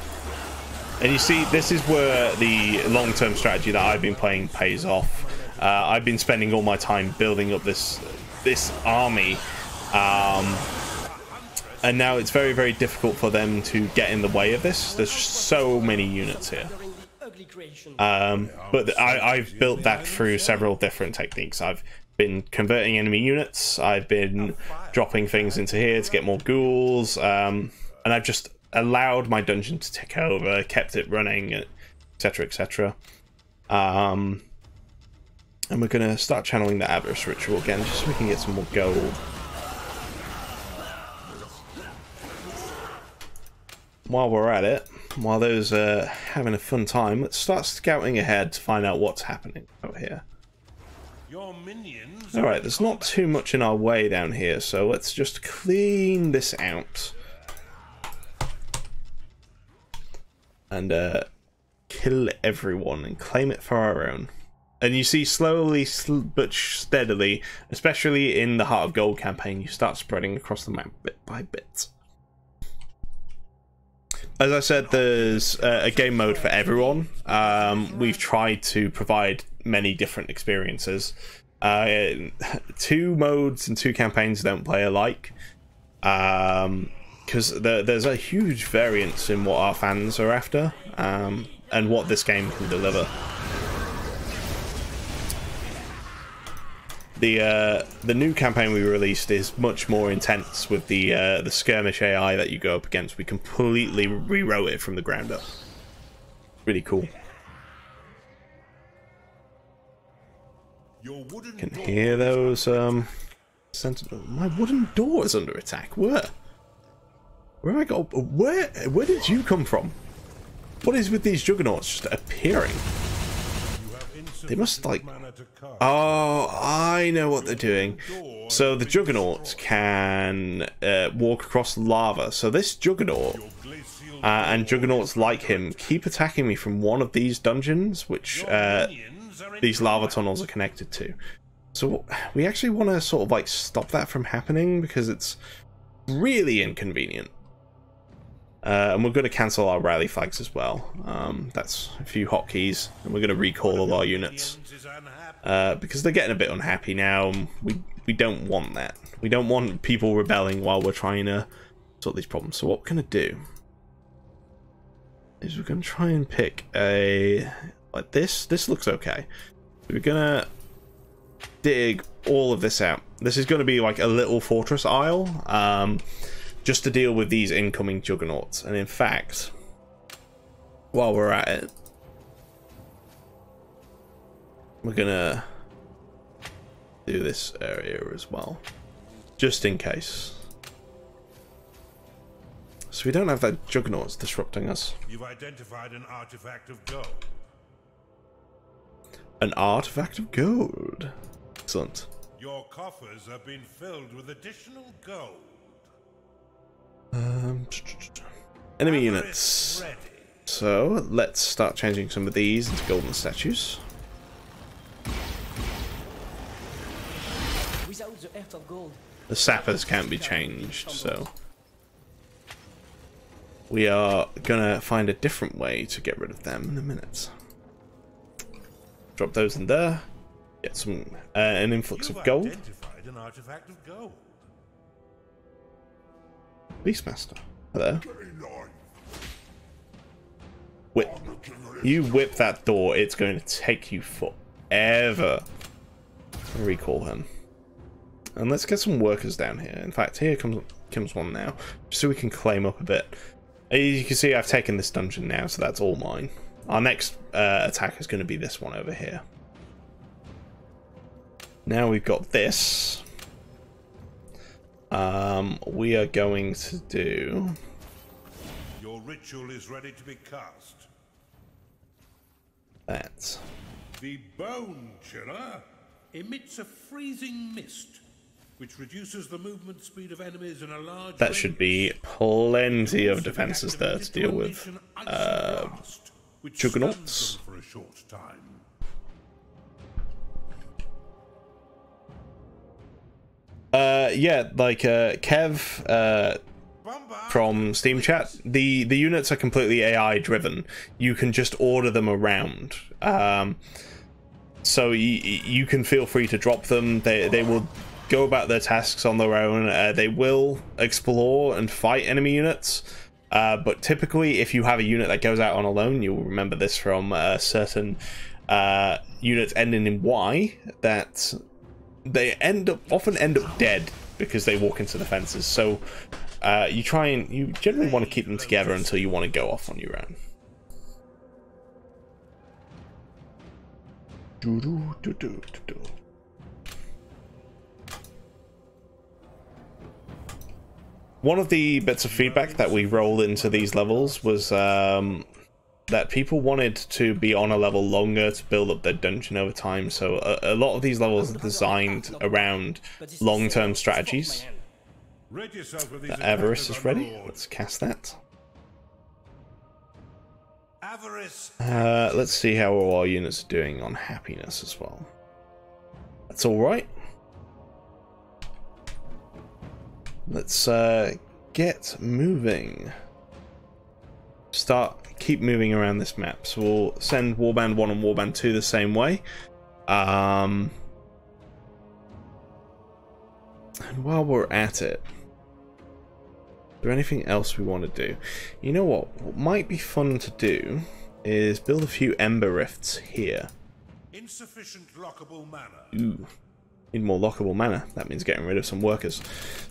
And you see, this is where the long-term strategy that I've been playing pays off. I've been spending all my time building up this army, and now it's very, very difficult for them to get in the way of this. There's so many units here. But I've built that through several different techniques. I've been converting enemy units. I've been dropping things into here to get more ghouls, and I've just allowed my dungeon to tick over, kept it running, etc., etc. And we're going to start channeling the Avarice Ritual again, just so we can get some more gold. While we're at it, while those are having a fun time, let's start scouting ahead to find out what's happening out here. Alright, there's not too much in our way down here, so let's just clean this out. And kill everyone and claim it for our own. And you see, slowly but steadily, especially in the Heart of Gold campaign, you start spreading across the map bit by bit. As I said, there's a game mode for everyone. We've tried to provide many different experiences. 2 modes and 2 campaigns don't play alike. Because there's a huge variance in what our fans are after, and what this game can deliver. The new campaign we released is much more intense with the skirmish AI that you go up against. We completely rewrote it from the ground up. Really cool. You can hear those sentinels. My wooden door is under attack. Where have I got? Where did you come from? What is with these juggernauts just appearing? They must, like... Oh, I know what they're doing. So the juggernauts can walk across lava. So this juggernaut and juggernauts like him keep attacking me from one of these dungeons, which these lava tunnels are connected to. So we actually want to sort of like stop that from happening, because it's really inconvenient. And we're going to cancel our rally flags as well. That's a few hotkeys, and we're going to recall all our units because they're getting a bit unhappy now. We don't want that. We don't want people rebelling while we're trying to sort these problems. So what we're going to do is we're going to try and pick a like this. This looks okay. We're going to dig all of this out. This is going to be like a little fortress isle. Just to deal with these incoming juggernauts. And in fact, while we're at it, we're gonna do this area as well, just in case. So we don't have that juggernauts disrupting us. You've identified an artifact of gold. An artifact of gold. Excellent. Your coffers have been filled with additional gold. Enemy units. So let's start changing some of these into golden statues. Without the Earth of Gold, The sappers can't be changed, so we are gonna find a different way to get rid of them in a minute. Drop those in there. Get some an influx of gold. Identified an artifact of gold. Beastmaster. Hello. You whip that door, it's going to take you forever to recall him. And let's get some workers down here. In fact, here comes one now, just so we can claim up a bit. As you can see, I've taken this dungeon now, so that's all mine. Our next attack is going to be this one over here. Now we've got this. We are going to do... Your ritual is ready to be cast. that. The Bone Chiller emits a freezing mist, which reduces the movement speed of enemies in a large That should be plenty of defenses there to deal with juggernauts. For a short time. Yeah, like Kev from Steam Chat, the units are completely AI driven. You can just order them around. So you can feel free to drop them. They will go about their tasks on their own. They will explore and fight enemy units. But typically, if you have a unit that goes out on alone, you'll remember this from certain units ending in Y, that they often end up dead because they walk into the fences. So you generally want to keep them together until you want to go off on your own. One of the bits of feedback that we rolled into these levels was that people wanted to be on a level longer to build up their dungeon over time. So a lot of these levels are designed around long-term strategies. Avarice is ready. Let's cast that. Let's see how all our units are doing on happiness as well. That's all right. Let's get moving. Keep moving around this map. So we'll send Warband 1 and Warband 2 the same way. And while we're at it, is there anything else we want to do? You know what might be fun to do is build a few Ember Rifts here. Insufficient lockable mana. Ooh. Need more lockable mana. That means getting rid of some workers.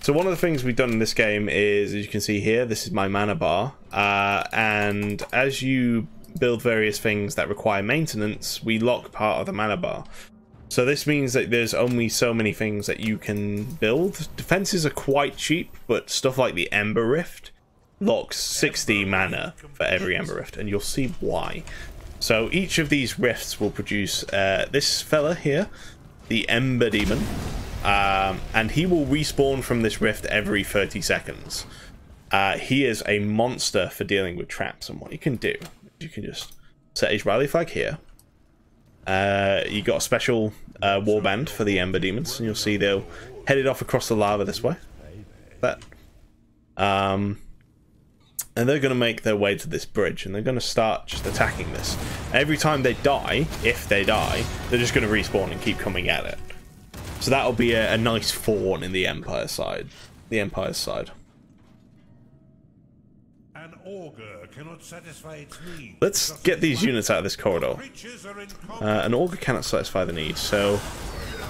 So one of the things we've done in this game is, as you can see here, this is my mana bar. And as you build various things that require maintenance, we lock part of the mana bar. So this means that there's only so many things that you can build. Defenses are quite cheap, but stuff like the Ember Rift locks 60 mana for every Ember Rift, and you'll see why. So each of these rifts will produce this fella here, the Ember Demon, and he will respawn from this rift every 30 seconds. He is a monster for dealing with traps, and what you can do, you can just set his rally flag here. You got a special warband for the Ember Demons, and you'll see they'll headed off across the lava this way. And they're going to make their way to this bridge, and they're going to start just attacking this. Every time they die, if they die, they're just going to respawn and keep coming at it. So that'll be a nice fawn in the Empire side. An augur cannot satisfy its needs. Let's get these units out of this corridor. An augur cannot satisfy the needs, so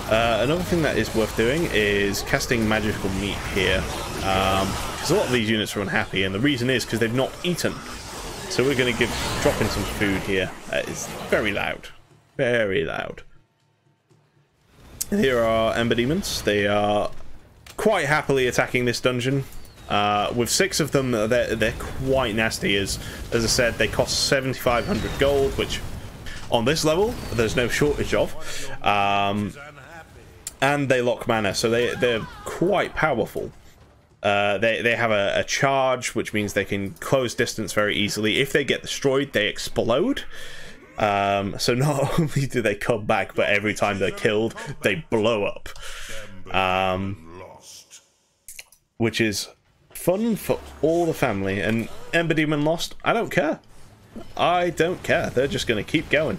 another thing that is worth doing is casting magical meat here. Because a lot of these units are unhappy, and the reason is because they've not eaten. So we're going to drop in some food here. It's very loud. Very loud. Here are Ember Demons. They are quite happily attacking this dungeon. With 6 of them, they're quite nasty. As I said, they cost 7,500 gold, which on this level, there's no shortage of. And they lock mana, so they're quite powerful. They have a charge, which means they can close distance very easily. If they get destroyed, they explode. So not only do they come back, but every time they're killed, they blow up. Which is fun for all the family. And Ember Demon lost, I don't care. I don't care. They're just going to keep going.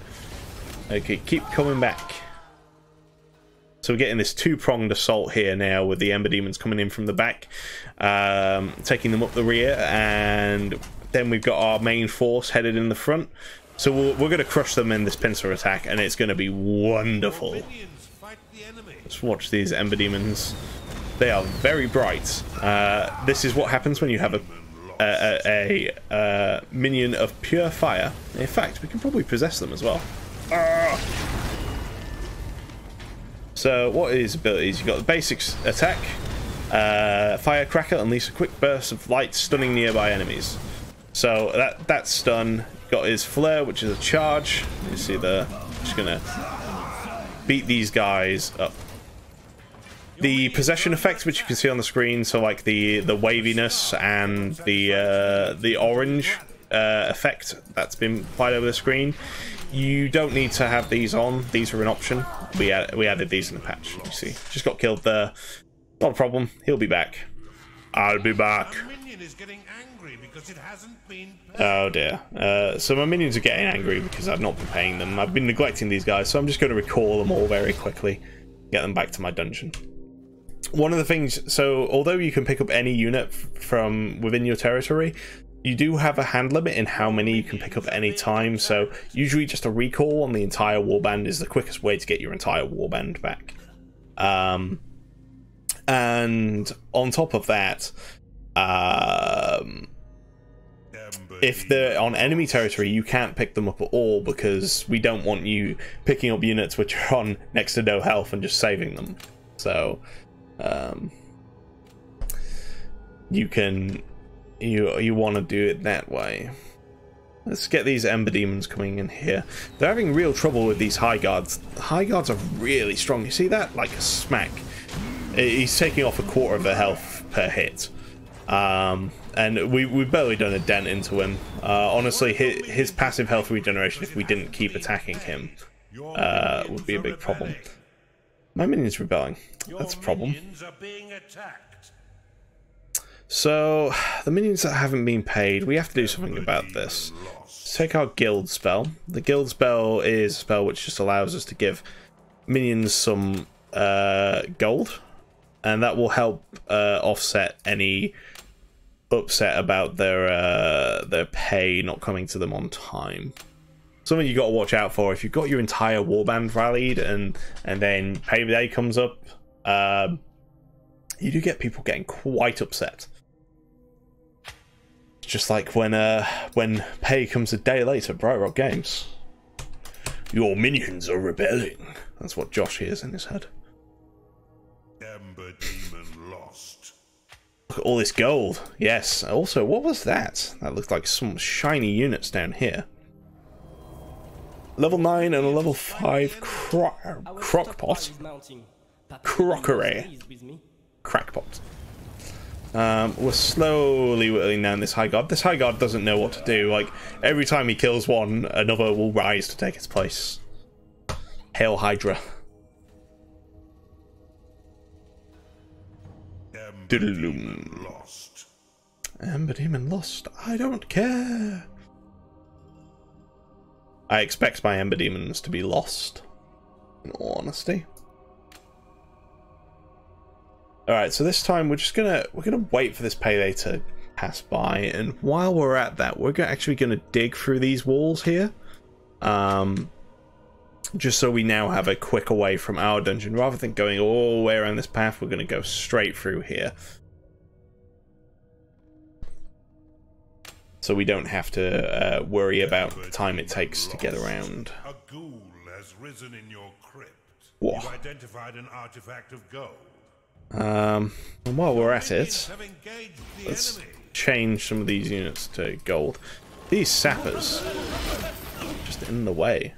Okay, keep coming back. So we're getting this 2-pronged assault here now, with the Ember Demons coming in from the back, taking them up the rear, and then we've got our main force headed in the front. So we're going to crush them in this pincer attack, and it's going to be wonderful. Let's watch these Ember Demons. They are very bright. This is what happens when you have a minion of pure fire. In fact, we can probably possess them as well. So what are his abilities? You've got the basics attack, Firecracker, unleash a quick burst of light, stunning nearby enemies. So that's stun. Got his flare, which is a charge. You see just gonna beat these guys up. the possession effects, which you can see on the screen, so like the waviness and the orange effect that's been applied over the screen, you don't need to have these on. These are an option. We added these in the patch. You see, just got killed there. Not a problem. He'll be back. I'll be back. Oh dear. So my minions are getting angry because I've not been paying them. I've been neglecting these guys, so I'm just going to recall them all very quickly. Get them back to my dungeon. One of the things, so although you can pick up any unit from within your territory, you do have a hand limit in how many you can pick up at any time. So usually just a recall on the entire warband is the quickest way to get your entire warband back. And on top of that, if they're on enemy territory, you can't pick them up at all, because we don't want you picking up units which are on next to no health and just saving them. So you want to do it that way. Let's get these Ember Demons coming in here. They're having real trouble with these High Guards. The High Guards are really strong. You see that? Like a smack. He's taking off a quarter of their health per hit. And we've barely done a dent into him. Honestly, his passive health regeneration, if we didn't keep attacking him, would be a big problem. My minion's rebelling. That's a problem. So, the minions that haven't been paid, we have to do something about this. Let's take our guild spell. The guild spell is a spell which just allows us to give minions some gold, and that will help offset any upset about their pay not coming to them on time. Something you got to watch out for if you've got your entire warband rallied and then payday comes up. You do get people getting quite upset. Just like when pay comes a day later, Bright Rock Games. Your minions are rebelling. That's what Josh hears in his head. Ember Demon lost. Look at all this gold. Yes. Also, what was that? That looked like some shiny units down here. Level 9 and a level 5 crockpot. Crockery. Crackpot. We're slowly whittling down this High Guard. This High Guard doesn't know what to do. Like, every time he kills one, another will rise to take its place. Hail Hydra. Demon lost. Ember Demon lost. I don't care. I expect my Ember Demons to be lost, in all honesty. Alright, so this time we're gonna wait for this payday to pass by, and while we're at that, we're actually gonna dig through these walls here. Just so we now have a quicker way from our dungeon. Rather than going all the way around this path, we're gonna go straight through here. So we don't have to worry about the time it takes to get around. A ghoul has risen in your crypt. Whoa. You've identified an artifact of gold. And while we're at it, let's change some of these units to gold. These sappers, just in the way.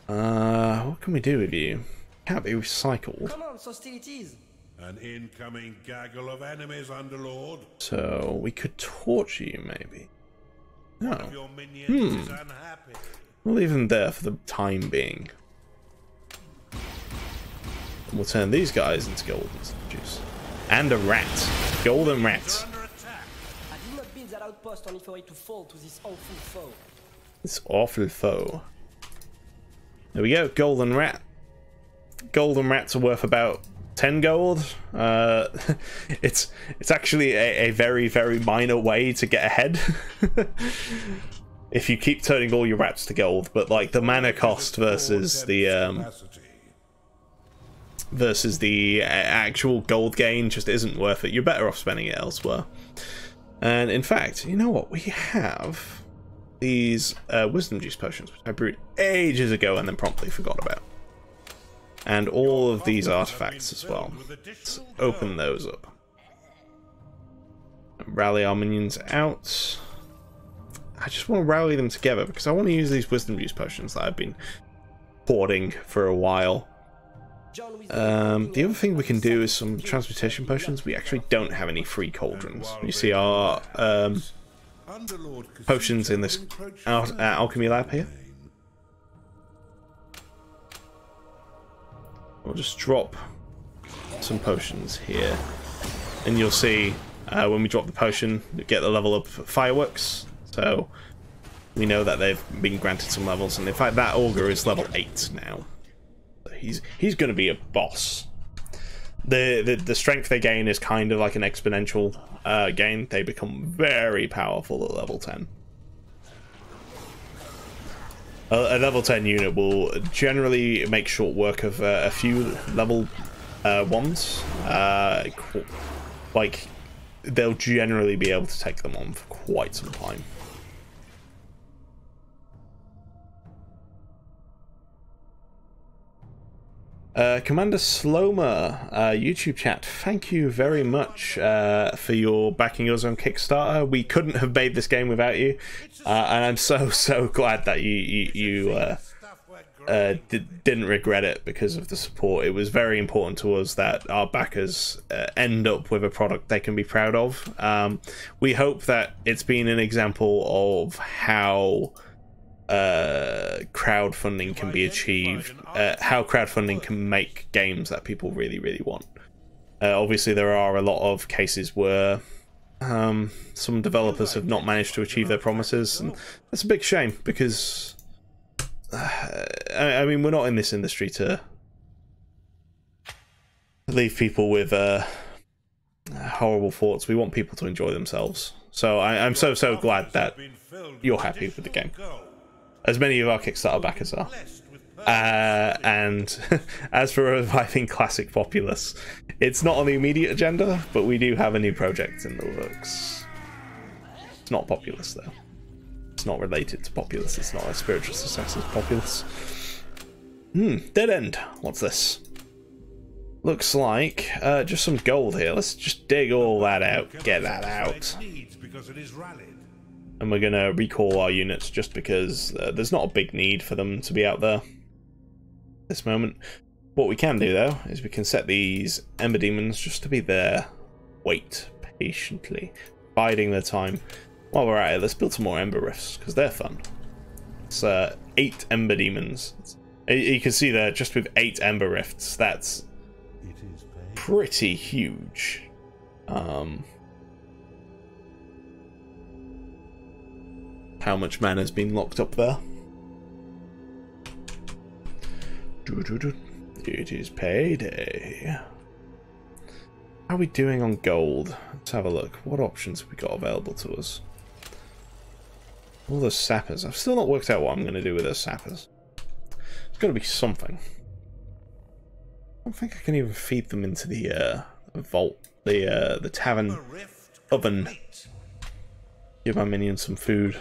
What can we do with you? Can't be recycled. Come on, hostilities. An incoming gaggle of enemies, Underlord. So we could torture you, maybe. No. One of your minions is unhappy. We'll leave them there for the time being. And we'll turn these guys into golden statues. And a rat. Golden rat. Under attack. I did not build that outpost only for it to fall to this awful foe. This awful foe. There we go, golden rat. Golden rats are worth about 10 gold. It's actually a very, very minor way to get ahead. If you keep turning all your rats to gold, but like the mana cost versus the actual gold gain just isn't worth it. You're better off spending it elsewhere. And in fact, you know what? We have these wisdom juice potions, which I brewed ages ago and then promptly forgot about. And all of these artifacts as well. Let's open those up. Rally our minions out. I just want to rally them together because I want to use these wisdom juice potions that I've been hoarding for a while. John with The other thing we can do is some transmutation potions. We actually don't have any free cauldrons. You see our potions in this alchemy lab here. We'll just drop some potions here, and you'll see when we drop the potion, we get the level up fireworks. So we know that they've been granted some levels, and in fact that augur is level 8 now. So he's going to be a boss. The strength they gain is kind of like an exponential gain. They become very powerful at level 10. A level 10 unit will generally make short work of a few level 1s. Like, they'll generally be able to take them on for quite some time. Commander Slomer, YouTube chat, thank you very much for your backing us on Kickstarter. We couldn't have made this game without you, and I'm so glad that you didn't regret it because of the support. It was very important to us that our backers end up with a product they can be proud of. We hope that it's been an example of how crowdfunding can be achieved, how crowdfunding can make games that people really want. Obviously there are a lot of cases where some developers have not managed to achieve their promises, and that's a big shame because I mean, we're not in this industry to leave people with horrible thoughts. We want people to enjoy themselves. So I'm so glad that you're happy with the game, as many of our Kickstarter backers are. And as for reviving classic Populous, it's not on the immediate agenda, but we do have a new project in the works. It's not Populous though. It's not related to Populous. It's not a spiritual successor to Populous. Dead end. What's this? Looks like just some gold here. Let's just dig all that out. Get that out. And we're going to recall our units just because there's not a big need for them to be out there at this moment. What we can do, though, is we can set these Ember Demons just to be there. Wait patiently, biding their time. While we're at it, let's build some more Ember Rifts, because they're fun. It's 8 Ember Demons. You can see there, just with 8 Ember Rifts, that's pretty huge. How much mana has been locked up there? It is payday. How are we doing on gold? Let's have a look. What options have we got available to us? All those sappers. I've still not worked out what I'm going to do with those sappers. There's got to be something. I don't think I can even feed them into the vault, the tavern oven. Give my minions some food.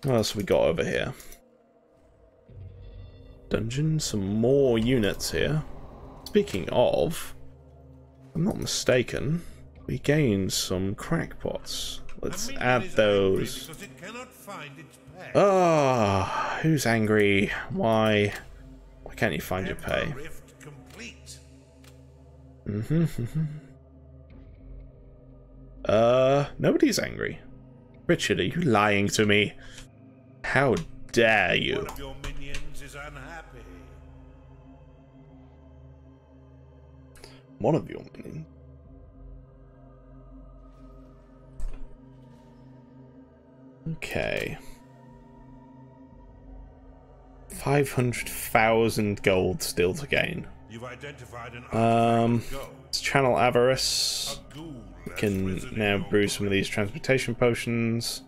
What else have we got over here? Dungeon, some more units here. Speaking of, if I'm not mistaken, we gained some crackpots. Let's add those. Ah, who's angry? Why can't you find your pay? Nobody's angry. Richard, are you lying to me? How dare you? One of your minions is unhappy. One of your minions? Okay. 500,000 gold still to gain. You've identified an let's channel Avarice. We can now brew some of these transportation potions.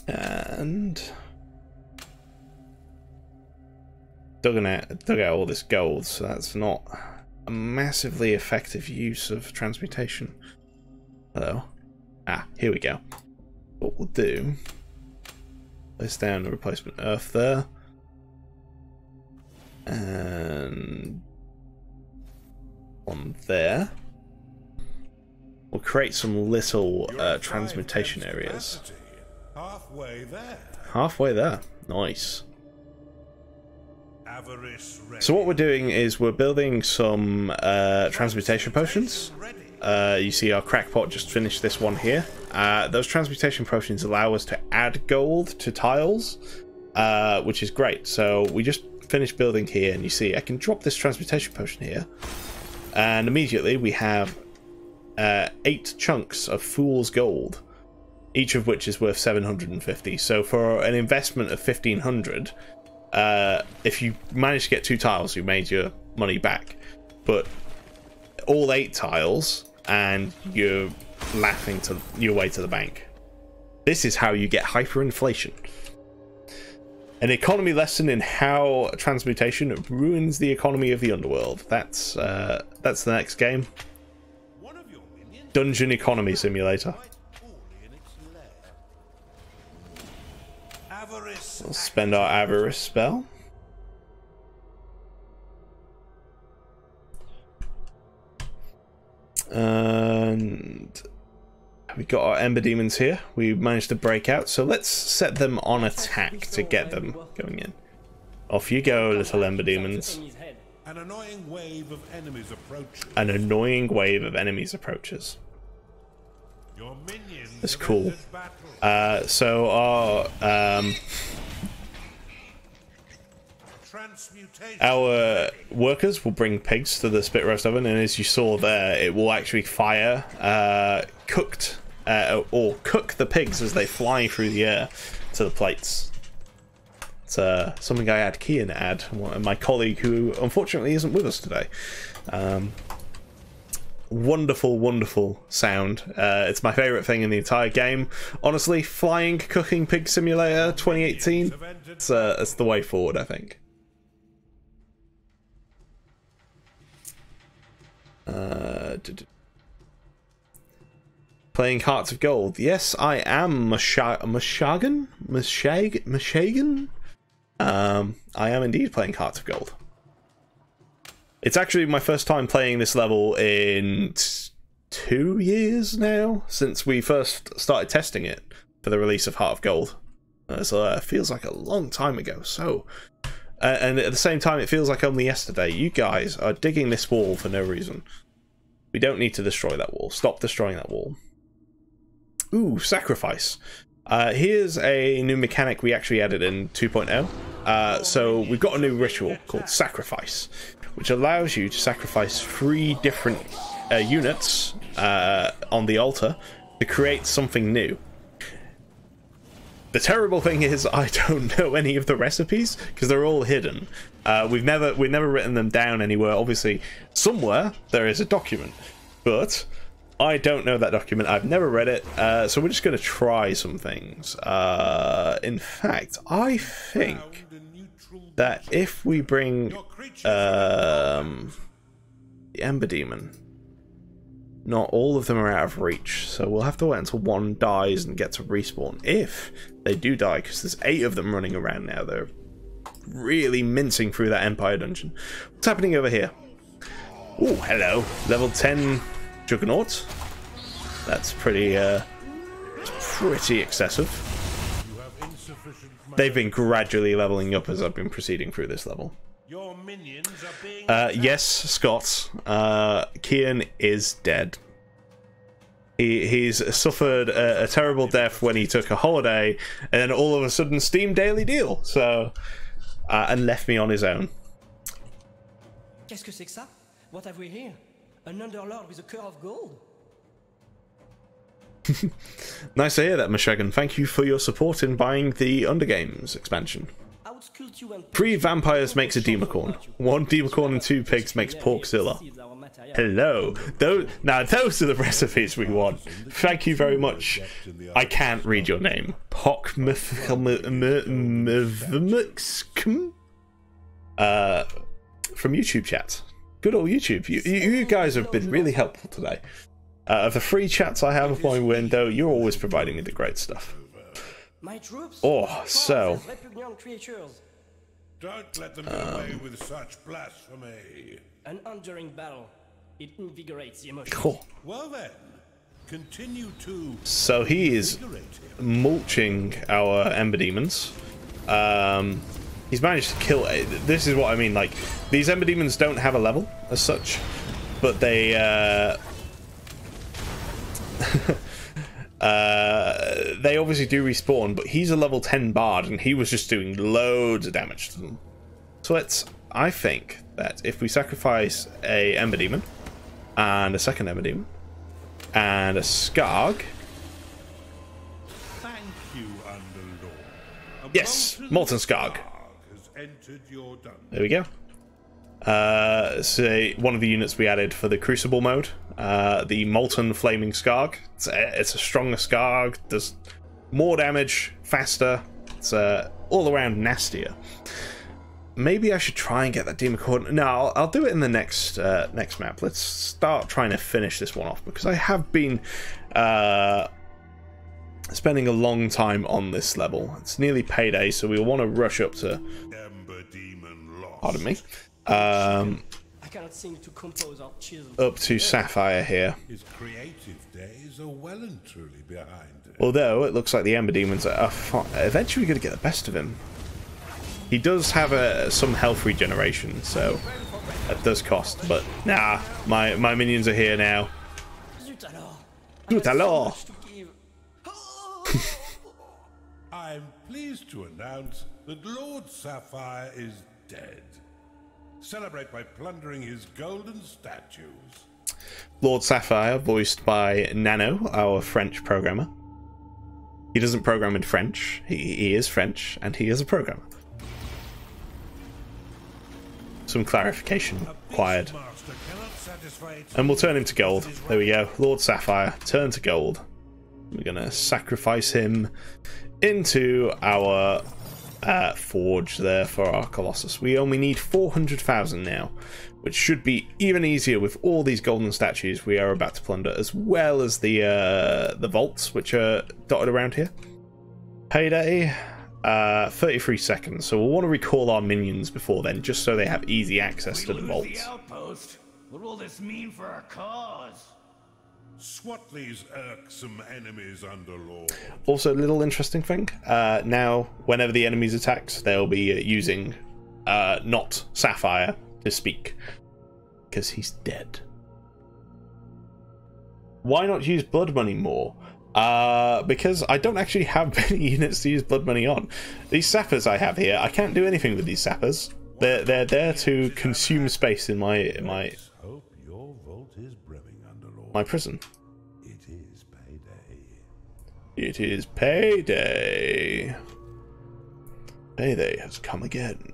And dug out all this gold, so that's not a massively effective use of transmutation. Hello. Ah, here we go. What we'll do, place down the replacement earth there, and one there. We'll create some little transmutation areas. Halfway there. Halfway there. Nice. So what we're doing is we're building some transmutation potions. You see our crackpot just finished this one here. Those transmutation potions allow us to add gold to tiles, which is great. So we just finished building here, and you see I can drop this transmutation potion here, and immediately we have 8 chunks of fool's gold, each of which is worth 750. So for an investment of 1500, if you manage to get 2 tiles, you made your money back. But all 8 tiles, and you're laughing to your way to the bank. This is how you get hyperinflation. An economy lesson in how transmutation ruins the economy of the underworld. That's the next game. Dungeon Economy Simulator. We'll spend our avarice spell. And we got our Ember Demons here. We managed to break out, so let's set them on attack to get them going in. Off you go, little Ember Demons. An annoying wave of enemies approaches. An annoying wave of enemies approaches. That's cool. So our workers will bring pigs to the spit roast oven, and as you saw there, it will actually fire cooked or cook the pigs as they fly through the air to the plates. It's something I had Kian add, my colleague who unfortunately isn't with us today. Wonderful, wonderful sound. It's my favourite thing in the entire game. Honestly, Flying Cooking Pig Simulator 2018, it's the way forward, I think. Playing Hearts of Gold. Yes, I am Meshagan? I am indeed playing Hearts of Gold. It's actually my first time playing this level in 2 years now, since we first started testing it for the release of Heart of Gold. So it feels like a long time ago. So, and at the same time, it feels like only yesterday. You guys are digging this wall for no reason. We don't need to destroy that wall. Stop destroying that wall. Ooh, sacrifice. Here's a new mechanic we actually added in 2.0. So we've got a new ritual called Sacrifice, which allows you to sacrifice 3 different units on the altar to create something new. The terrible thing is I don't know any of the recipes because they're all hidden. We've never written them down anywhere. Obviously, somewhere there is a document, but I don't know that document. I've never read it, so we're just going to try some things. In fact, I think that if we bring the Ember Demon, not all of them are out of reach, so we'll have to wait until one dies and get to respawn. If they do die, because there's 8 of them running around now. They're really mincing through that Empire dungeon. What's happening over here? Oh, hello. Level 10 Juggernaut. That's pretty excessive. They've been gradually leveling up as I've been proceeding through this level. Your minions are being yes, Scott. Kian is dead. He's suffered a terrible death when he took a holiday, and then all of a sudden Steam Daily Deal. So, and left me on his own. Qu'est-ce que c'est que ça? What have we here? An underlord with a core of gold? Nice to hear that, Meshagan. Thank you for your support in buying the Undergames expansion. 3 vampires makes a Democorn. 1 Democorn and 2 pigs makes Porkzilla. Hello. Now those are the recipes we want. Thank you very much. I can't read your name. From YouTube chat. Good old YouTube. You guys have been really helpful today. Of the 3 chats I have of my window, you're always providing me the great stuff. Oh, so. Don't let them get away with such blasphemy. An enduring battle. It invigorates the emotions. Cool. Well then, continue to. So he is mulching our Ember Demons. He's managed to kill it. This is what I mean, like, these Ember Demons don't have a level as such, but they they obviously do respawn, but he's a level 10 bard and he was just doing loads of damage to them. So I think that if we sacrifice a Ember Demon and a second Ember Demon and a Skarg. Thank you, Underlord. Yes, Molten Skarg. There we go. So one of the units we added for the Crucible mode, the Molten Flaming Skarg. It's a stronger Skarg, does more damage, faster. It's all around nastier. Maybe I should try and get that Demon Coordinate. No, I'll do it in the next next map. Let's start trying to finish this one off, because I have been spending a long time on this level. It's nearly payday, so we'll want to rush up to... Pardon me. I cannot seem to compose our chisel. Up to Sapphire here. His creative days are well and truly behind him. Although it looks like the Ember Demons are eventually going to get the best of him. He does have some health regeneration, so that does cost. But nah, my minions are here now. Zut alors! I'm pleased to announce that Lord Sapphire is dead. Celebrate by plundering his golden statues. Lord Sapphire, voiced by Nano, our French programmer. He doesn't program in French. He is French, and he is a programmer. Some clarification required. And we'll turn him to gold. There we go. Lord Sapphire, turn to gold. We're going to sacrifice him into our forge there for our Colossus. We only need 400,000 now, which should be even easier with all these golden statues we are about to plunder, as well as the vaults which are dotted around here. Payday, 33 seconds, so we'll want to recall our minions before then, just so they have easy access to the vaults. What will this mean for our cause? Swat these irksome enemies, Underlord. Also, a little interesting thing. Now, whenever the enemies attacks, they'll be using not Sapphire to speak, because he's dead. Why not use Blood Money more? Because I don't actually have many units to use Blood Money on. These sappers I have here, I can't do anything with these sappers. They're there to consume space in my Hope your vault is brimming, Underlord. my prison. It is payday. It is payday. Payday has come again.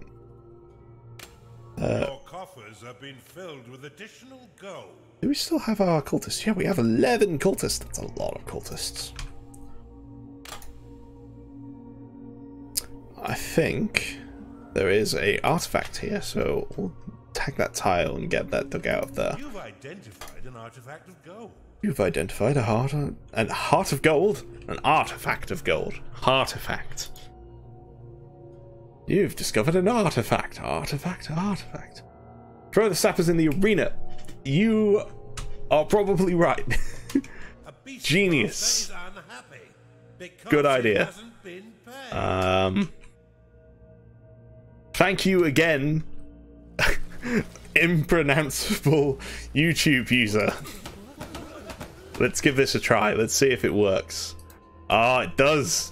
Your coffers have been filled with additional gold. Do we still have our cultists? Yeah, we have 11 cultists. That's a lot of cultists. I think there is a artifact here, so we'll tag that tile and get that dug out of there. You've identified an artifact of gold. You've identified a heart of gold? An artifact of gold. Artifact. You've discovered an artifact. Artifact. Throw the sappers in the arena. You are probably right. Genius. Good idea. Thank you again, impronounceable YouTube user. Let's give this a try. Let's see if it works. Ah, it does.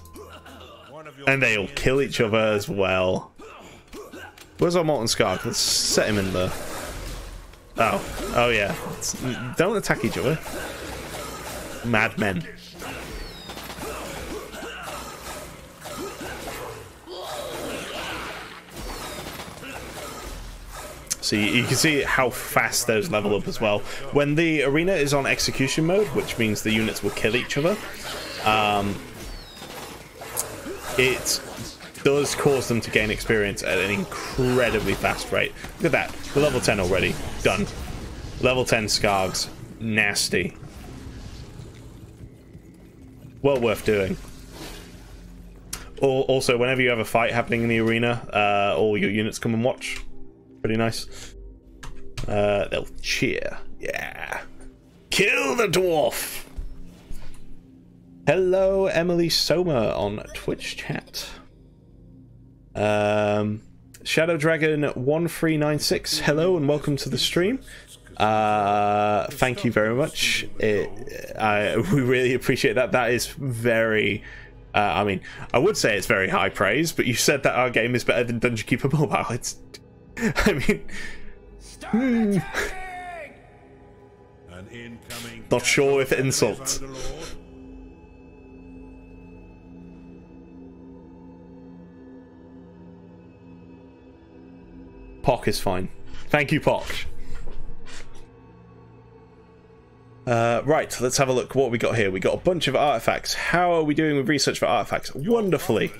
And they'll kill each other as well. Where's our Molten Skarg? Let's set him in there. Oh yeah. Don't attack each other. Madmen. So you can see how fast those level up as well. When the arena is on execution mode, which means the units will kill each other, it does cause them to gain experience at an incredibly fast rate. Look at that. We're level 10 already. Done. Level 10 Skargs. Nasty. Well worth doing. Also, whenever you have a fight happening in the arena, all your units come and watch. Pretty nice. They'll cheer. Yeah. Kill the dwarf! Hello, Emily Soma on Twitch chat. Shadow Dragon 1396, hello and welcome to the stream. Thank you very much. We really appreciate that. That is very I mean, I would say it's very high praise, but you said that our game is better than Dungeon Keeper Mobile. It's, I mean, not sure if it insults. Pock is fine. Thank you, Pock. Right, let's have a look what we got here. We got a bunch of artifacts. How are we doing with research for artifacts? Wonderfully.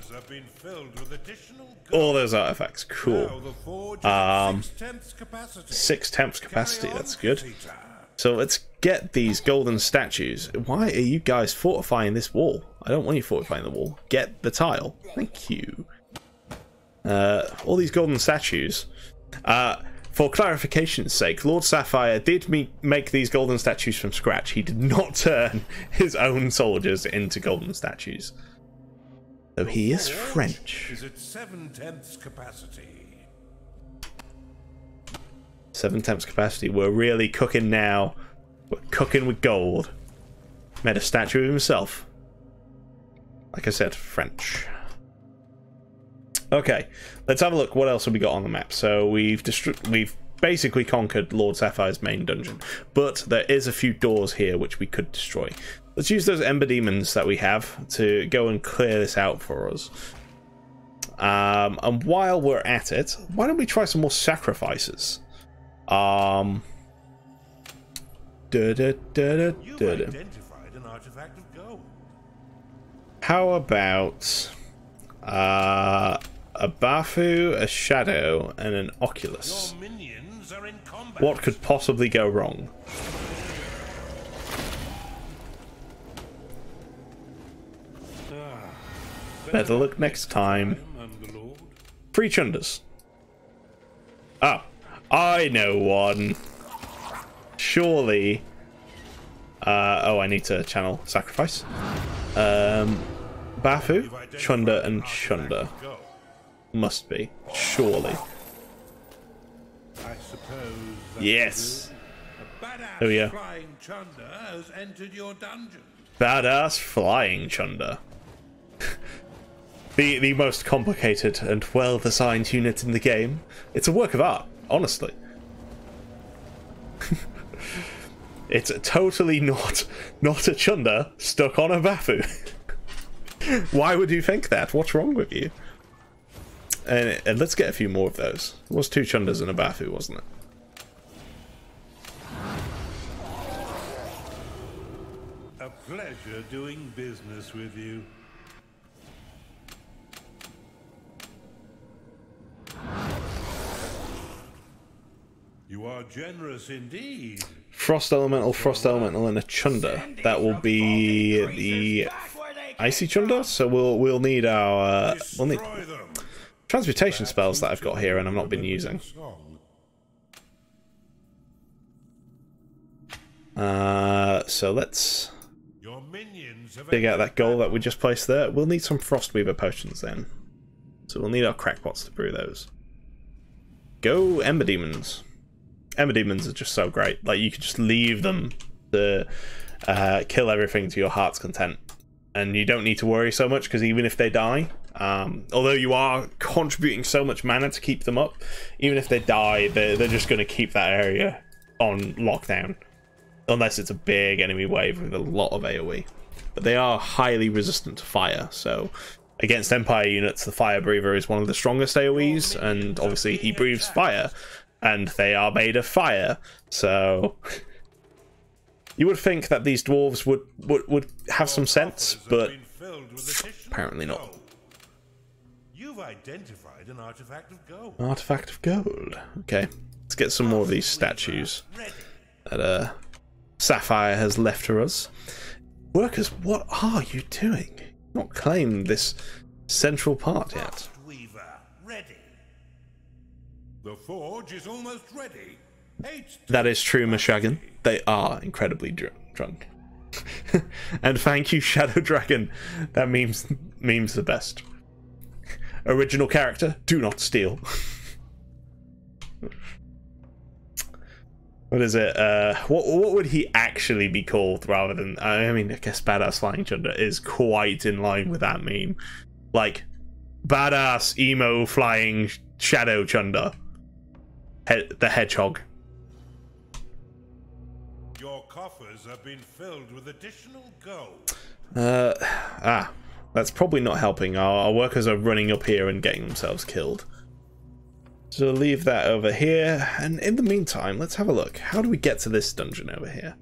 All those artifacts, cool. 6/10 capacity, that's good. So let's get these golden statues. Why are you guys fortifying this wall? I don't want you fortifying the wall. Get the tile. Thank you. All these golden statues. For clarification's sake, Lord Sapphire did make these golden statues from scratch. He did not turn his own soldiers into golden statues. Though he is French. Is at 7/10 capacity. 7/10 capacity. We're really cooking now. We're cooking with gold. Made a statue of himself. Like I said, French. Okay, let's have a look. What else have we got on the map? So we've basically conquered Lord Sapphire's main dungeon, but there is a few doors here which we could destroy. Let's use those Ember Demons that we have to go and clear this out for us. And while we're at it, why don't we try some more sacrifices? You've identified an artifact of gold. How about a Bafu, a Shadow, and an Oculus? Your minions are in combat. What could possibly go wrong? Better look next time. 3 Chunders. Ah, I know one. Surely. Oh, I need to channel sacrifice. Bafu, Chunder, and Chunder. Must be. Surely. I suppose yes. badass There we go. flying Chunder has entered your dungeon. Badass flying Chunder. the most complicated and well-designed unit in the game. It's a work of art, honestly. It's totally not a Chunder stuck on a Bafu. Why would you think that? What's wrong with you? And let's get a few more of those. It was 2 Chunders and a Bafu, wasn't it? A pleasure doing business with you. You are generous indeed. Frost Elemental, and a Chunder. That will be the Icy Chunder. So we'll need our transmutation spells that I've got here and I've not been using. So let's dig out that gold that we just placed there. We'll need some Frostweaver potions then. So we'll need our crackpots to brew those. Go Ember Demons. Ember Demons are just so great. Like, you could just leave them to kill everything to your heart's content. And you don't need to worry so much, because even if they die, although you are contributing so much mana to keep them up, even if they die, they're just going to keep that area on lockdown. Unless it's a big enemy wave with a lot of AoE. But they are highly resistant to fire, so against Empire units, the Fire Breather is one of the strongest AoEs, and obviously he breathes fire, and they are made of fire, so you would think that these dwarves would have some sense, but apparently not. You've identified an artifact of gold. Artifact of gold. Okay, let's get some more of these statues that Sapphire has left for us. Workers, what are you doing? Not claimed this central part yet. Weaver, ready. The forge is almost ready. That is true, Meshagan. They are incredibly drunk. And thank you, Shadow Dragon. That meme's the best. Original character, do not steal. What is it? What would he actually be called rather than... I mean, I guess Badass Flying Chunder is quite in line with that meme. Like, Badass Emo Flying Shadow Chunder. The Hedgehog. Your coffers have been filled with additional gold. That's probably not helping. Our workers are running up here and getting themselves killed. So leave that over here, and in the meantime, let's have a look. How do we get to this dungeon over here?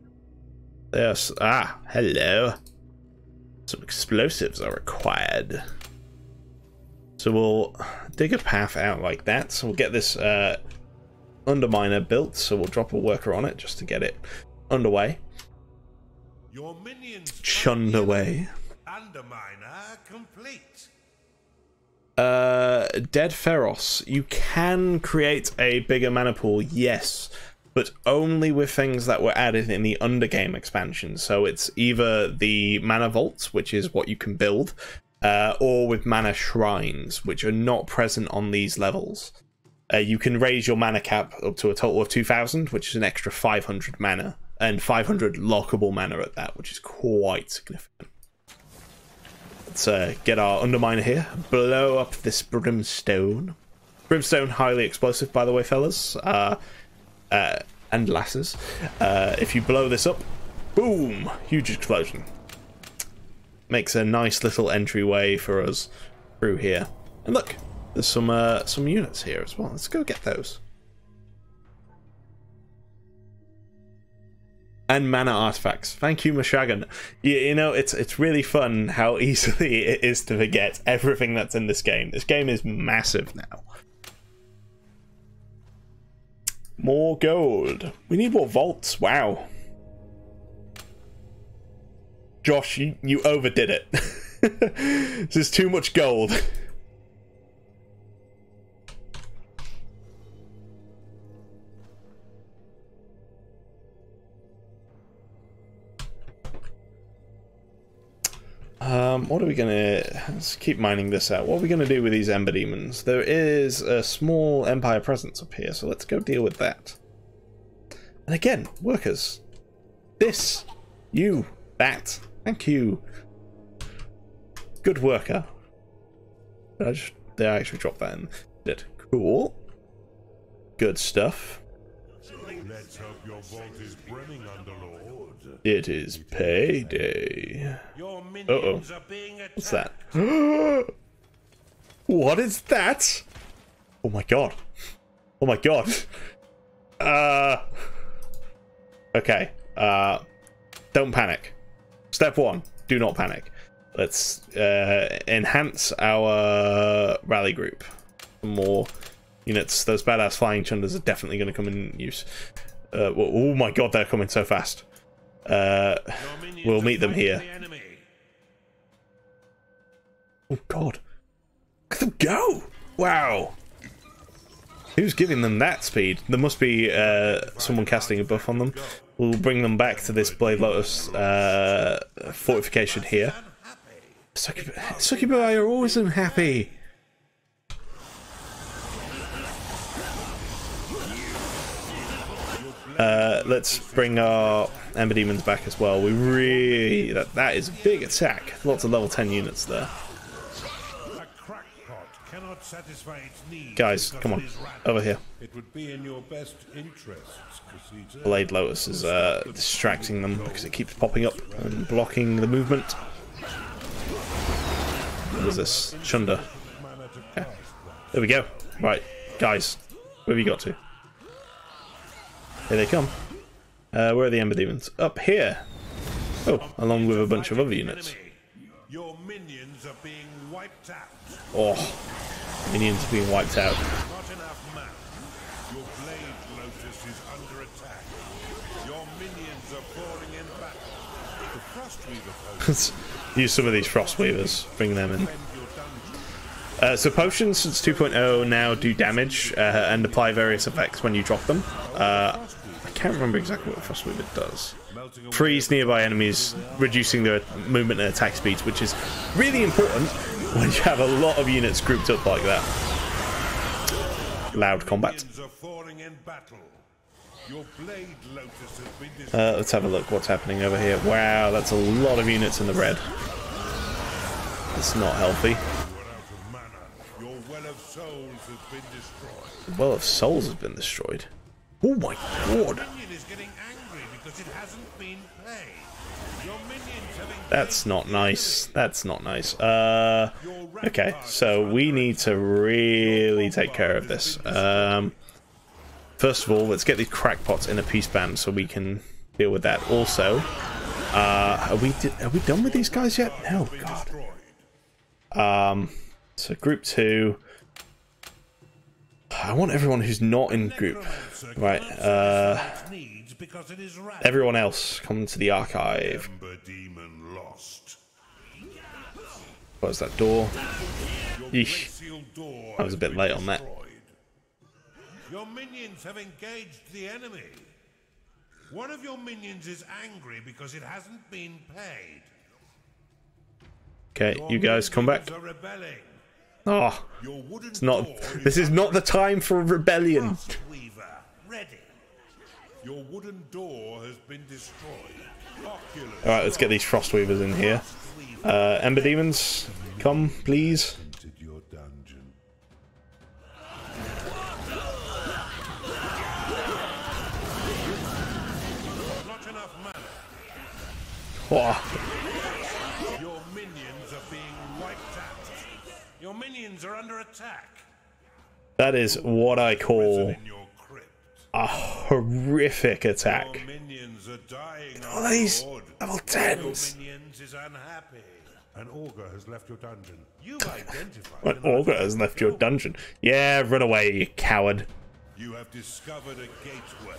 There's... hello. Some explosives are required. So we'll dig a path out like that. So we'll get this underminer built, so we'll drop a worker on it just to get it underway. Your minions Chunderway. Underminer complete. Dead Feroz. You can create a bigger mana pool, yes, but only with things that were added in the undergame expansion. So it's either the mana vaults, which is what you can build, or with mana shrines, which are not present on these levels. You can raise your mana cap up to a total of 2,000, which is an extra 500 mana, and 500 lockable mana at that, which is quite significant. Let's get our underminer here, blow up this brimstone. Brimstone, highly explosive, by the way, fellas, and lasses. If you blow this up, boom, huge explosion. Makes a nice little entryway for us through here. And look, there's some units here as well. Let's go get those. And mana artifacts. Thank you, Meshagan. You know, it's really fun how easily it is to forget everything that's in this game. This game is massive now. More gold. We need more vaults. Wow. Josh, you overdid it. This is too much gold. What are we gonna... Let's keep mining this out. What are we gonna do with these Ember Demons? There is a small Empire presence up here, so let's go deal with that. And again, workers. This. You. That. Thank you. Good worker. Did I actually drop that in? Did. Cool. Good stuff. Let's hope your vault is brimming, Underlord. It is payday. Your minions are being attacked. What's that? What is that? Oh my god. Oh my god. Okay. Don't panic. Step 1. Do not panic. Let's enhance our rally group. Some more units. Those badass flying chunders are definitely going to come in use. Oh my god, they're coming so fast. We'll meet them here. Oh god. Look at them go! Wow. Who's giving them that speed? There must be someone casting a buff on them. We'll bring them back to this Blade Lotus fortification here. Succubi are always unhappy. Let's bring our Ember Demons back as well. We really... That is a big attack. Lots of level 10 units there. Guys, come on. Over here. It would be in your best interests, Blade Lotus is distracting them because it keeps popping up and blocking the movement. What is this? Chunder. Yeah. There we go. Right, guys. Where have you got to? Here they come. Where are the Ember Demons? Up here. Oh, along with a bunch of other units. Your minions are being wiped out. Oh, minions are being wiped out. Not enough mana. Your Blade Lotus is under attack. Your minions are pouring in battle. The Frostweaver potions. Use some of these Frostweavers. Bring them in. So potions since 2.0 now do damage and apply various effects when you drop them. I can't remember exactly what Frostweaver does. Freeze nearby enemies, reducing their movement and attack speeds, which is really important when you have a lot of units grouped up like that. loud combat. Minions are falling in battle. Your blade lotus has been destroyed. Let's have a look what's happening over here. Wow, that's a lot of units in the red. It's not healthy. You are out of mana. Your well of souls has been destroyed. The well of souls has been destroyed. Oh my god. Minion is getting angry because it hasn't been played. Your minions have engaged. That's not nice. That's not nice. Okay, so we need to really take care of this. First of all, let's get these crackpots in a peace band so we can deal with that. Also, are we done with these guys yet? Oh god. So group 2. I want everyone who's not in group. Right. Everyone else come to the archive. Close that door. Yeesh. I was a bit late on that. Your minions have engaged the enemy. One of your minions is angry because it hasn't been paid. Okay, you guys come back. Oh, it's not. This is not the time for a rebellion. Ready. Your wooden door has been destroyed. All right, let's get these Frostweavers in here. Ember Demons, come, please. Not enough mana. Oh. Your minions are being wiped out. Your minions are under attack. That is what I call a horrific attack. Your minions are dying. All these level 10s. Your minions is unhappy. An augur has left your dungeon. You've An identified augur has left your dungeon. Yeah, run away, you coward. You have discovered a gateway.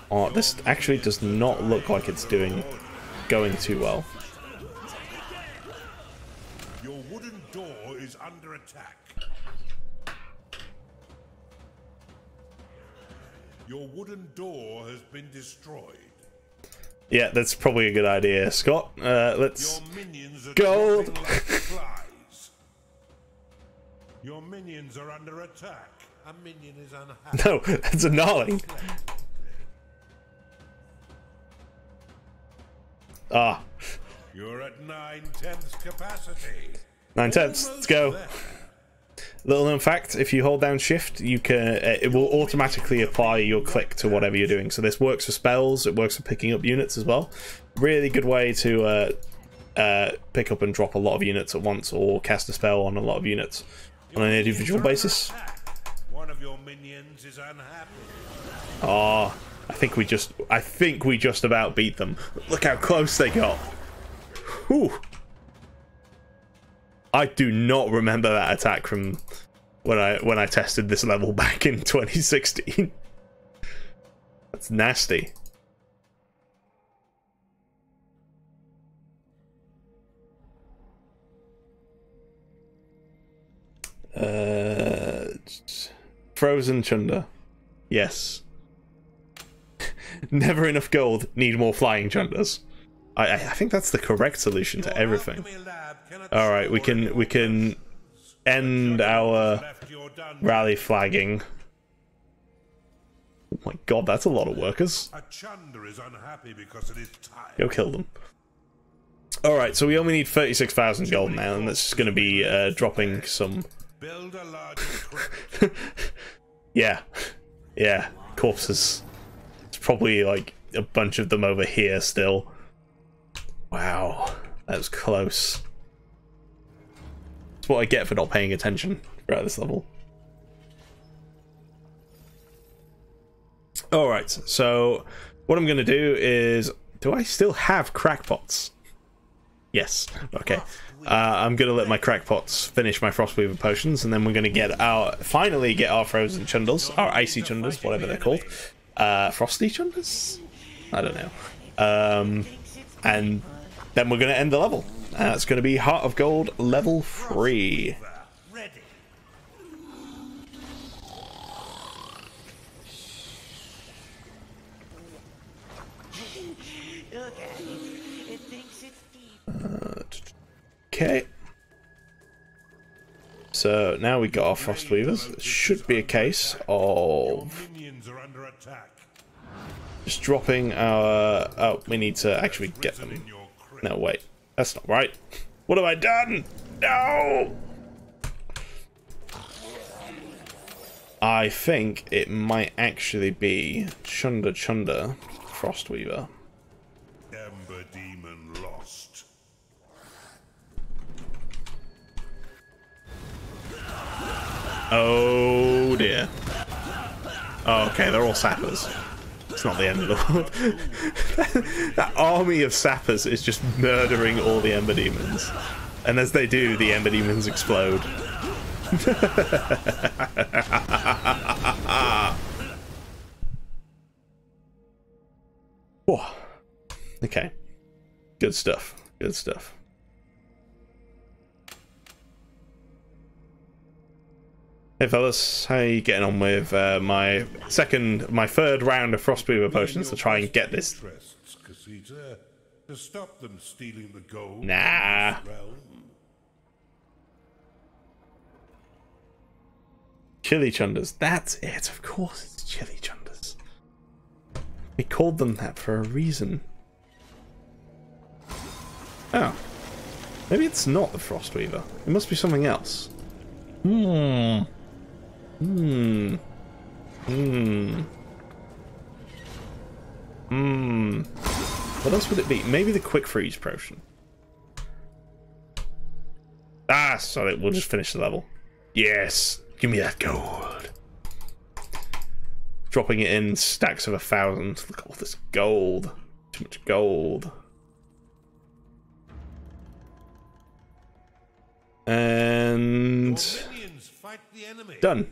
Oh, this actually does not look like it's going too well. Your wooden door is under attack. Your wooden door has been destroyed. Yeah, that's probably a good idea, Scott. Let's Your minions are gold. dropping like flies. Your minions are under attack. A minion is unhappy. No, that's a gnarling. Ah, You're at 9/10 capacity. 9/10. Let's go. There. Little known fact: if you hold down Shift, you can. It will automatically apply your click to whatever you're doing. So this works for spells. It works for picking up units as well. Really good way to pick up and drop a lot of units at once, or cast a spell on a lot of units on an individual basis. One of your minions is unhappy. Oh, I think we just about beat them. Look how close they got. Whew. I do not remember that attack from when I tested this level back in 2016. That's nasty. Frozen Chunder. Yes. Never enough gold. Need more flying Chunders. I think that's the correct solution to everything. Alright, we can end our rally flagging. Oh my god, that's a lot of workers. A Chunder is unhappy because it is tired. Go kill them. Alright, so we only need 36,000 gold now, and that's just going to be dropping some... Build a large crypt. Yeah. Yeah, corpses. It's probably like a bunch of them over here still. Wow, that was close. That's what I get for not paying attention throughout this level. Alright, so what I'm going to do is... Do I still have crackpots? Yes, okay. I'm going to let my crackpots finish my Frostweaver potions, and then we're going to finally get our Frozen Chunders, our Icy Chunders, whatever they're called. Frosty Chunders? I don't know. And then we're going to end the level. It's going to be Heart of Gold level 3. Okay. So now we got our Frostweavers. It should be a case of just dropping our... Oh, we need to actually get them. No, wait. That's not right. What have I done? No! I think it might actually be Chunda Chunda Frostweaver. Ember Demon lost. Oh dear. Oh, okay, they're all sappers. It's not the end of the world. That army of sappers is just murdering all the Ember Demons. And as they do, the Ember Demons explode. Whoa. Okay. Good stuff. Good stuff. Hey fellas, how are you getting on with my third round of Frostweaver potions to try and get this? To stop them stealing the gold. Nah. Chili Chundas. That's it. Of course it's Chili Chundas. We called them that for a reason. Oh. Maybe it's not the Frostweaver. It must be something else. What else would it be? Maybe the quick freeze potion. Ah, sorry, we'll just finish the level. Yes, give me that gold. Dropping it in stacks of 1,000. Look at all this gold. Too much gold. And done.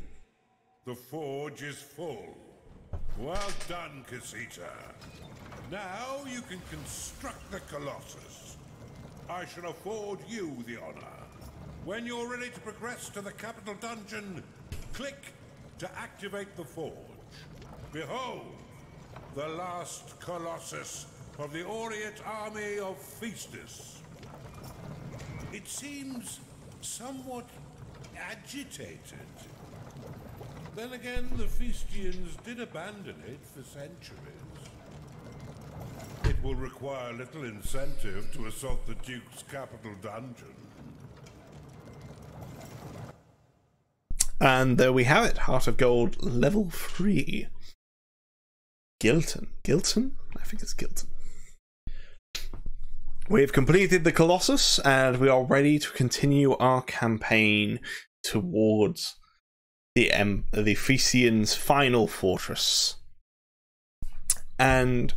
The forge is full. Well done, Casita. Now you can construct the Colossus. I shall afford you the honor. When you're ready to progress to the capital dungeon, click to activate the forge. Behold, the last Colossus of the Orient army of Feastus. It seems somewhat agitated. Then again, the Feastians did abandon it for centuries. It will require little incentive to assault the Duke's capital dungeon. And there we have it. Heart of Gold, level 3. Gilton. Gilton? I think it's Gilton. We've completed the Colossus, and we are ready to continue our campaign towards the Feastians' final fortress. And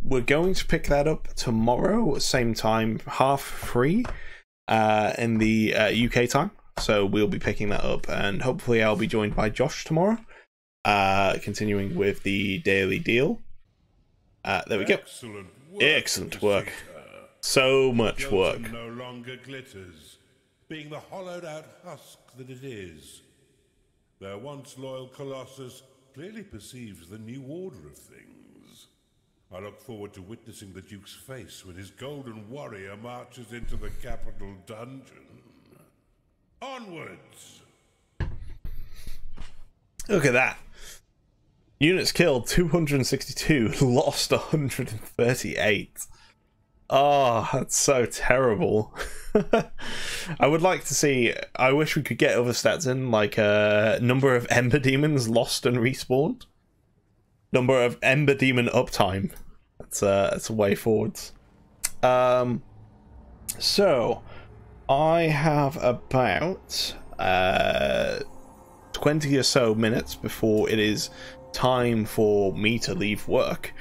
we're going to pick that up tomorrow, same time, 3:30 in the UK time. So we'll be picking that up, and hopefully I'll be joined by Josh tomorrow, continuing with the daily deal. There we go. Excellent work. So much work. No longer glitters, being the hollowed out husk that it is. Their once loyal Colossus clearly perceives the new order of things. I look forward to witnessing the Duke's face when his golden warrior marches into the capital dungeon. Onwards! Look at that. Units killed 262, lost 138. Oh, that's so terrible. I would like to see, I wish we could get other stats in, like number of Ember Demons lost and respawned. Number of Ember Demon uptime. That's a way forwards. So, I have about 20 or so minutes before it is time for me to leave work.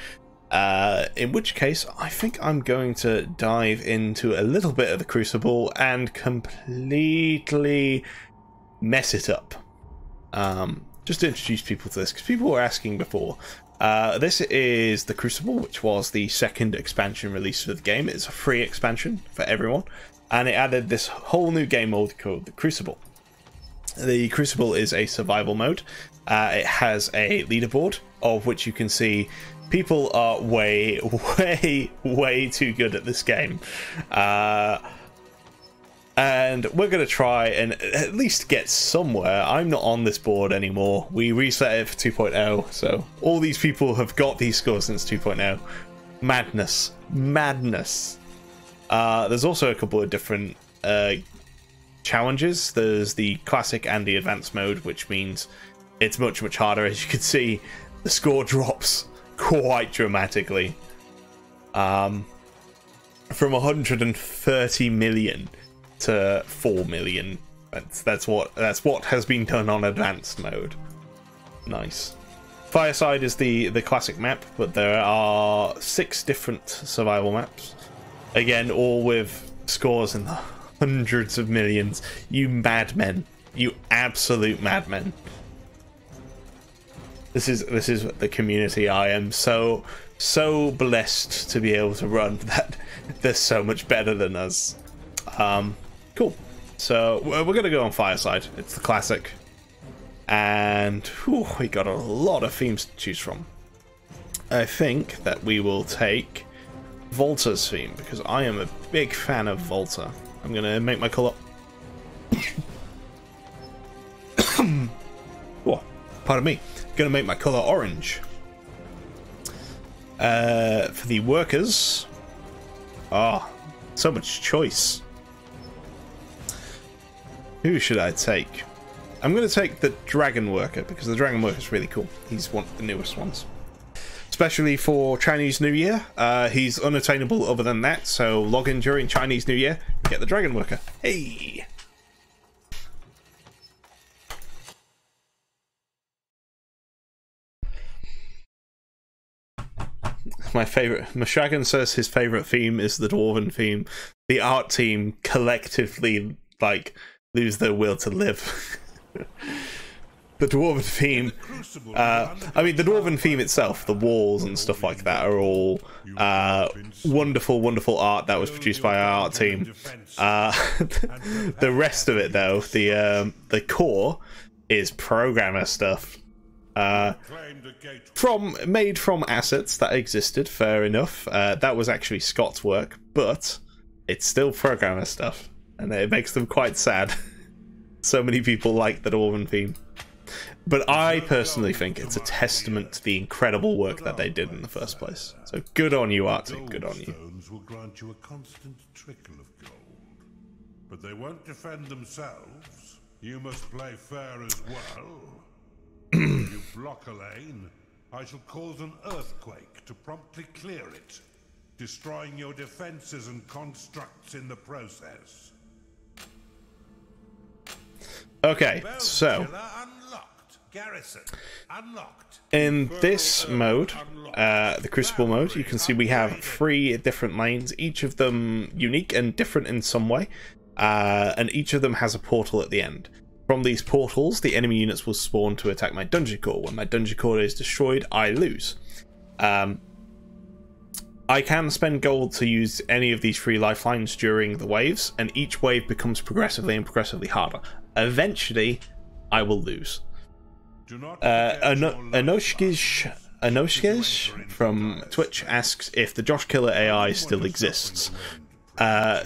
In which case, I think I'm going to dive into a little bit of the Crucible and completely mess it up. Just to introduce people to this, because people were asking before. This is the Crucible, which was the second expansion release for the game. It's a free expansion for everyone, and it added this whole new game mode called the Crucible. The Crucible is a survival mode. It has a leaderboard, of which you can see people are way too good at this game. And we're going to try and at least get somewhere. I'm not on this board anymore. We reset it for 2.0, so all these people have got these scores since 2.0. Madness. Madness. There's also a couple of different challenges. There's the classic and the advanced mode, which means it's much, much harder. As you can see, the score drops quite dramatically. From 130 million to 4 million. That's what has been done on advanced mode. Nice. Fireside is the classic map, but there are 6 different survival maps. Again, all with scores in the hundreds of millions. You madmen. You absolute madmen. This is the community. I am so blessed to be able to run that. They're so much better than us. Cool. So we're gonna go on Fireside. It's the classic, and whew, we got a lot of themes to choose from. I think that we will take Volta's theme because I am a big fan of Volta. I'm gonna make my colour. Oh, pardon me. Gonna make my colour orange. For the workers, so much choice. Who should I take? I'm going to take the Dragon Worker because the Dragon Worker is really cool. He's one of the newest ones, especially for Chinese New Year. He's unattainable other than that, so log in during Chinese New Year, get the Dragon Worker. Hey. My favorite. Mashagan says his favorite theme is the Dwarven theme. The art team collectively lose their will to live. The Dwarven theme. I mean, the Dwarven theme itself, the walls and stuff like that, are all wonderful, wonderful art that was produced by our art team. The rest of it, though, the core is programmer stuff. Made from assets that existed, fair enough. That was actually Scott's work, but it's still programmer stuff, and it makes them quite sad. So many people like the Dwarven theme, but I personally think it's a testament to the incredible work that they did in the first place. So good on you, art team. Good on you. Will grant you a constant trickle of gold, but they won't defend themselves. You must play fair as well. If you block a lane, I shall cause an earthquake to promptly clear it, destroying your defenses and constructs in the process. Okay, so in this mode, the Crucible mode, you can see we have 3 different lanes, each of them unique and different in some way, and each of them has a portal at the end. From these portals, the enemy units will spawn to attack my dungeon core. When my dungeon core is destroyed, I lose. I can spend gold to use any of these 3 lifelines during the waves, and each wave becomes progressively harder. Eventually, I will lose. Anoshkish from Twitch asks if the Josh Killer AI still exists.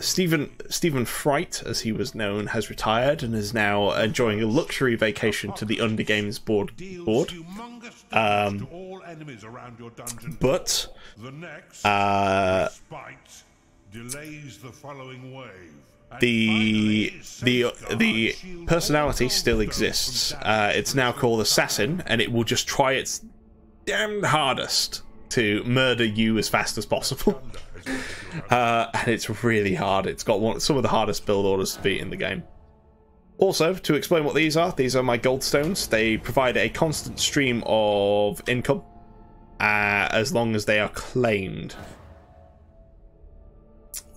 Stephen Fright, as he was known, has retired and is now enjoying a luxury vacation to the Undergames board. But the personality still exists. It's now called Assassin, and it will just try its damned hardest to murder you as fast as possible. And it's really hard. It's got some of the hardest build orders to beat in the game. Also, to explain what these are my goldstones. They provide a constant stream of income as long as they are claimed.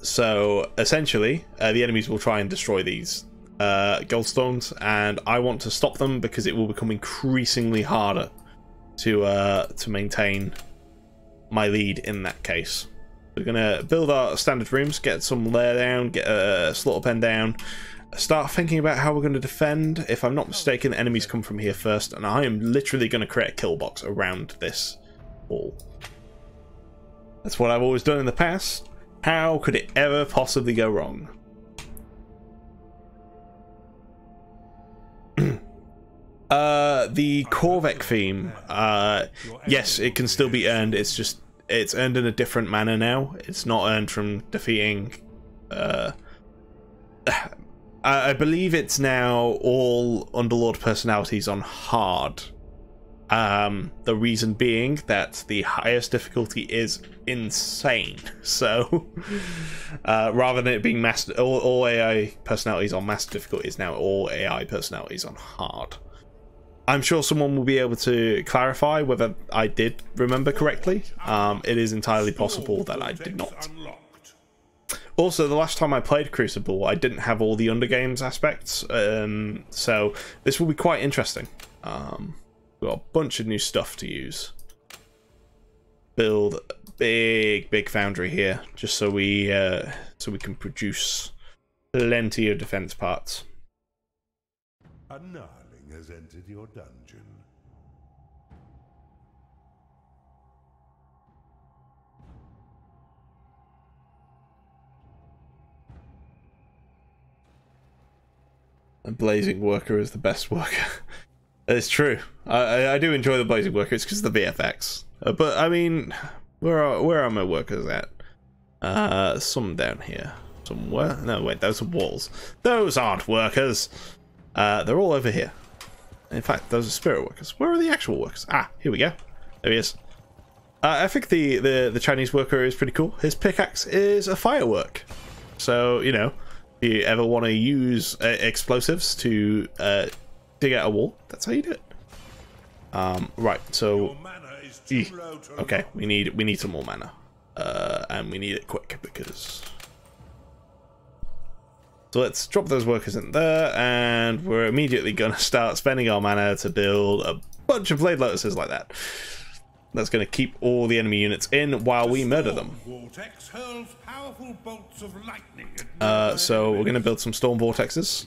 So essentially, the enemies will try and destroy these goldstones, and I want to stop them because it will become increasingly harder to maintain my lead in that case. We're gonna build our standard rooms, get some lair down, get a slaughter pen down, start thinking about how we're going to defend. If I'm not mistaken, the enemies come from here first, and I am literally going to create a kill box around this wall. That's what I've always done in the past. How could it ever possibly go wrong? The Korvek theme, yes, it can still be earned. It's just it's earned in a different manner now. It's not earned from defeating. I believe it's now all Underlord personalities on hard. The reason being that the highest difficulty is insane. So rather than it being all AI personalities on master difficulty, is now all AI personalities on hard. I'm sure someone will be able to clarify whether I did remember correctly. It is entirely possible that I did not. Also, the last time I played Crucible, I didn't have all the undergames aspects, so this will be quite interesting. We've got a bunch of new stuff to use. Build a big foundry here, just so we can produce plenty of defense parts. A gnarling has entered your dungeon. A blazing worker is the best worker. It's true. I do enjoy the blazing worker. It's because of the VFX. But I mean, where are my workers at? Some down here somewhere. No, wait, those are walls. Those aren't workers. They're all over here. In fact, those are spirit workers. Where are the actual workers? Ah, here we go. There he is. I think the Chinese worker is pretty cool. His pickaxe is a firework. So, you know, if you ever want to use explosives to dig out a wall, that's how you do it. Right, so okay, we need some more mana. And we need it quick because so let's drop those workers in there, and we're immediately gonna start spending our mana to build a bunch of Blade Lotuses like that. That's going to keep all the enemy units in while we murder them. So we're going to build some Storm Vortexes,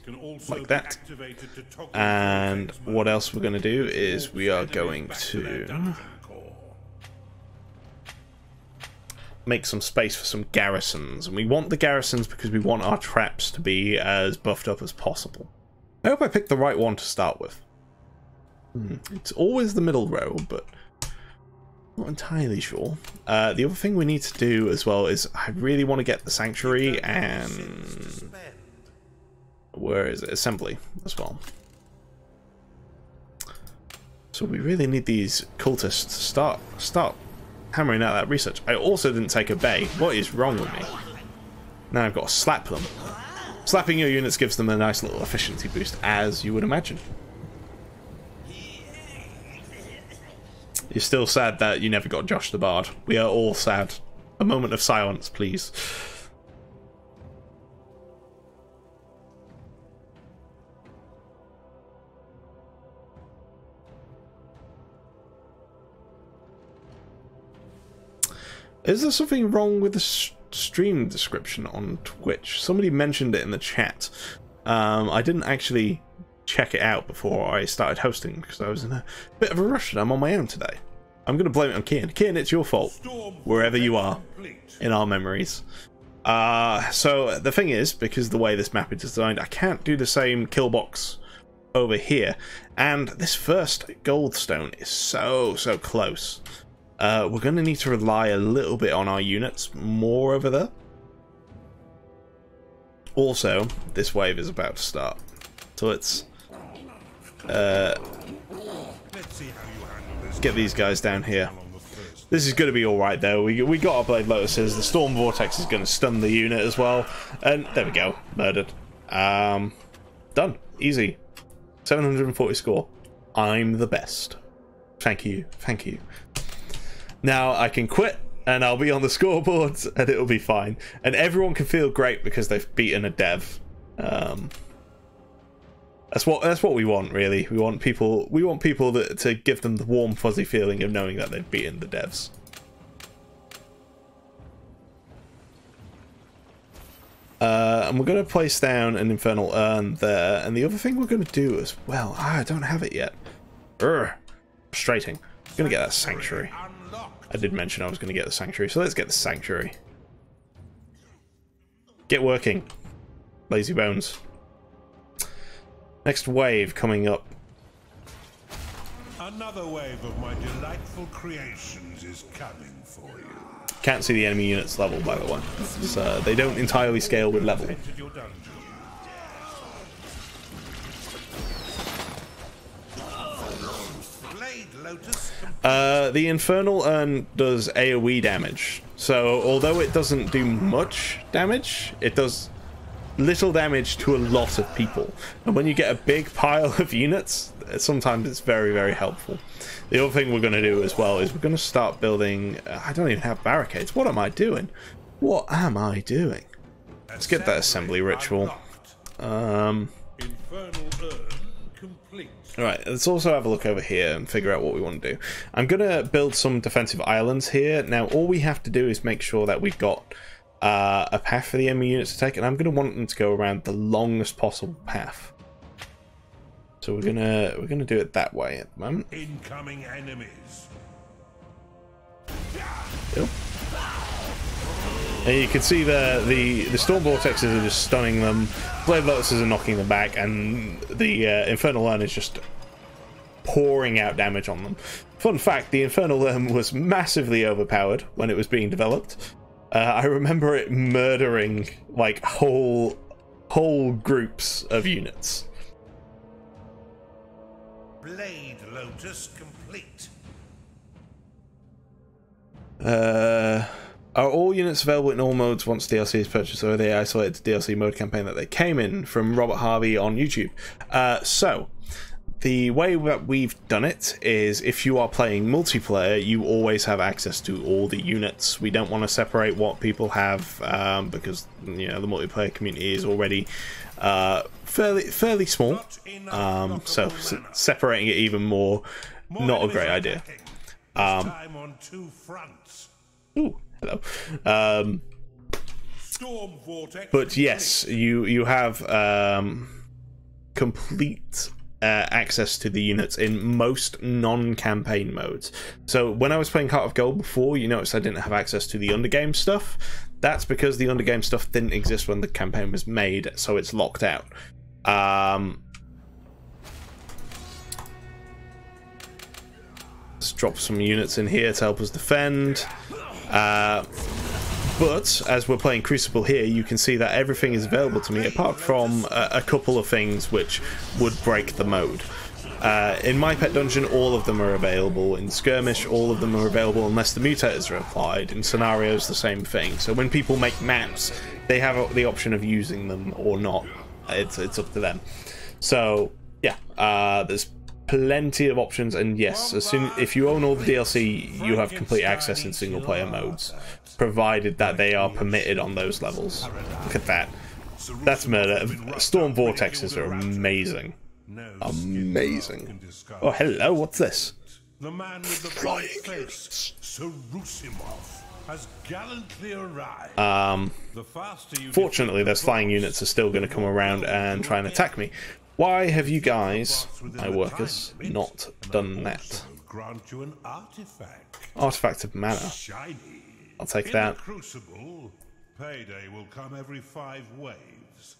like that. And what else we're going to do is we are going to make some space for some garrisons. And we want the garrisons because we want our traps to be as buffed up as possible. I hope I picked the right one to start with. It's always the middle row, but not entirely sure. The other thing we need to do as well is I really want to get the Sanctuary and where is it? Assembly as well. So we really need these cultists to start hammering out that research. I also didn't take a bay. What is wrong with me? Now I've got to slap them. Slapping your units gives them a nice little efficiency boost, as you would imagine. You're still sad that you never got Josh the Bard. We are all sad. A moment of silence, please. Is there something wrong with the stream description on Twitch? Somebody mentioned it in the chat. I didn't actually check it out before I started hosting because I was in a bit of a rush and I'm on my own today. I'm going to blame it on Kian. Kian, it's your fault, wherever you are in our memories. So the thing is, because the way this map is designed, I can't do the same kill box over here. And this first goldstone is so close. We're going to need to rely a little bit on our units more over there. Also, this wave is about to start. So let's get these guys down here. This is going to be alright though. We got our Blade Lotuses. The Storm Vortex is going to stun the unit as well. And there we go. Murdered. Done. Easy. 740 score. I'm the best. Thank you. Thank you. Now I can quit and I'll be on the scoreboards and it'll be fine. And everyone can feel great because they've beaten a dev. That's what we want, really. We want people to give them the warm, fuzzy feeling of knowing that they've beaten the devs. And we're going to place down an Infernal Urn there. And the other thing we're going to do as well... I don't have it yet. Frustrating. I'm going to get that Sanctuary. I did mention I was going to get the Sanctuary, so let's get the Sanctuary. Get working. Lazy Bones. Next wave coming up. Another wave of my delightful creations is coming for you. Can't see the enemy units level, by the way. So they don't entirely scale with level. Entered your dungeon. Blade Lotus. The Infernal Urn does AoE damage. So although it doesn't do much damage, it does little damage to a lot of people. And when you get a big pile of units, sometimes it's very, very helpful. The other thing we're going to do as well is we're going to start building... I don't even have barricades. What am I doing? What am I doing? Let's get that assembly ritual. Infernal Urn complete. Alright, let's also have a look over here and figure out what we want to do. I'm going to build some defensive islands here. Now, all we have to do is make sure that we've got a path for the enemy units to take, and I'm going to want them to go around the longest possible path. So we're gonna do it that way at the moment. Incoming enemies. Yep. And you can see the storm vortexes are just stunning them. Blade Lotuses are knocking them back, and the Infernal Urn is just pouring out damage on them. Fun fact: the Infernal Urn was massively overpowered when it was being developed. I remember it murdering like whole groups of units. Blade Lotus complete. Are all units available in all modes once DLC is purchased, or are they isolated to DLC mode campaign that they came in? From Robert Harvey on YouTube. So the way that we've done it is, if you are playing multiplayer, you always have access to all the units. We don't want to separate what people have, because you know the multiplayer community is already fairly small. So separating it even more, not a great idea. Time on two fronts. Ooh, hello. Storm vortex. But yes, you have complete access to the units in most non-campaign modes. So when I was playing Heart of Gold before, you noticed I didn't have access to the undergame stuff. That's because the undergame stuff didn't exist when the campaign was made, so it's locked out. Let's drop some units in here to help us defend. But as we're playing Crucible here, you can see that everything is available to me, apart from a couple of things which would break the mode. In My Pet Dungeon, all of them are available. In Skirmish, all of them are available unless the mutators are applied. In Scenarios, the same thing. So when people make maps, they have the option of using them or not. It's up to them. So yeah, there's plenty of options, and yes, if you own all the DLC, you have complete access in single player modes, provided that they are permitted on those levels. Look at that. That's murder. Storm vortexes are amazing. Amazing. Oh, hello, what's this? The man with the flying face, Sarusimov, has gallantly arrived. Fortunately, those flying units are still going to come around and try and attack me. Why have you guys, my workers, not done that? Grant you an artifact. Artifact of mana. Shiny. I'll take that. In the Crucible, payday will come every 5 waves.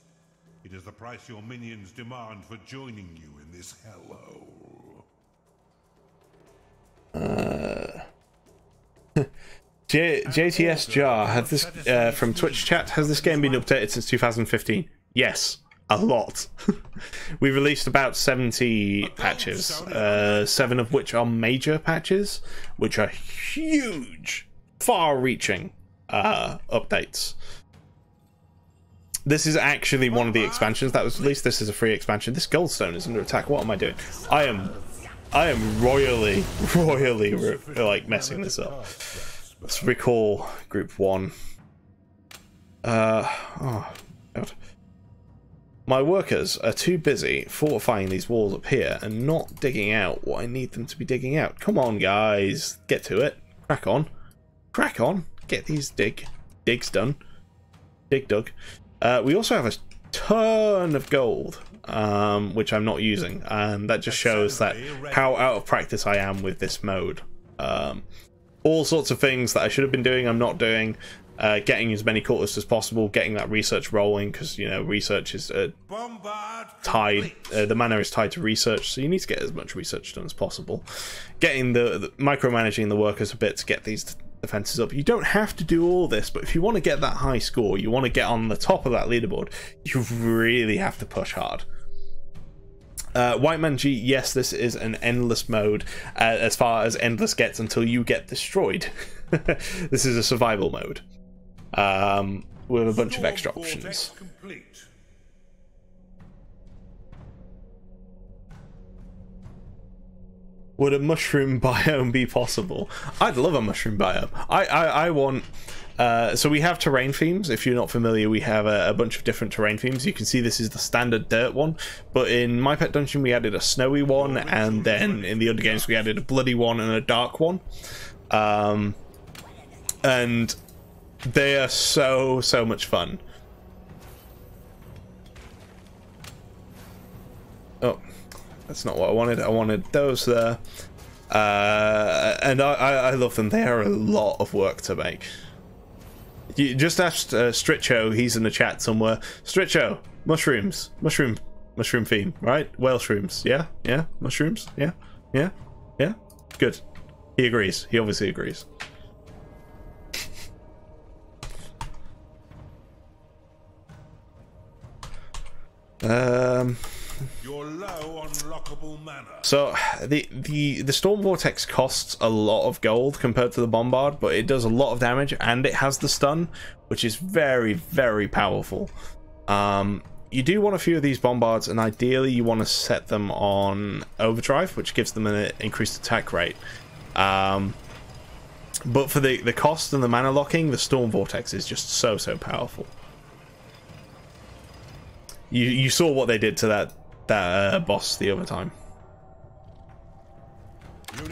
It is the price your minions demand for joining you in this hellhole. JTS Jar, had this from Twitch chat, has this game been updated since 2015? Yes, a lot. We released about 70 patches, 7 of which are major patches, which are huge, far-reaching updates. This is actually one of the expansions that was released. This is a free expansion. This Goldstone is under attack. What am I doing? I am royally like messing this up. Let's recall Group 1. Oh God. My workers are too busy fortifying these walls up here and not digging out what I need them to be digging out. Come on, guys, get to it. Crack on, crack on. Get these digs done. Dig dug. We also have a ton of gold, which I'm not using, and that just shows that how out of practice I am with this mode. All sorts of things that I should have been doing, I'm not doing. getting as many cultists as possible, getting that research rolling, because you know research is tied. The mana is tied to research, so you need to get as much research done as possible. Getting the micromanaging the workers a bit to get these defenses up. You don't have to do all this, but if you want to get that high score, you want to get on the top of that leaderboard, you really have to push hard. White Man G, yes, this is an endless mode, as far as endless gets until you get destroyed. This is a survival mode with a bunch of extra options. Would a mushroom biome be possible? I'd love a mushroom biome. I want... so we have terrain themes. If you're not familiar, we have a bunch of different terrain themes. You can see this is the standard dirt one, but in My Pet Dungeon we added a snowy one, and then in the other games we added a bloody one and a dark one. And they are so much fun. Oh, that's not what I wanted. I wanted those there. And I love them. They are a lot of work to make. You just asked Stricho, he's in the chat somewhere. Stricho, mushrooms. Mushroom theme, right? Whale shrooms, yeah? Yeah? Mushrooms? Yeah? Yeah? Yeah? Good. He agrees. He obviously agrees. You're low on lockable mana. So the Storm Vortex costs a lot of gold compared to the Bombard, but it does a lot of damage and it has the stun, which is very powerful. You do want a few of these Bombards, and ideally you want to set them on Overdrive, which gives them an increased attack rate. But for the cost and the mana locking, the Storm Vortex is just so powerful. You saw what they did to that boss the other time.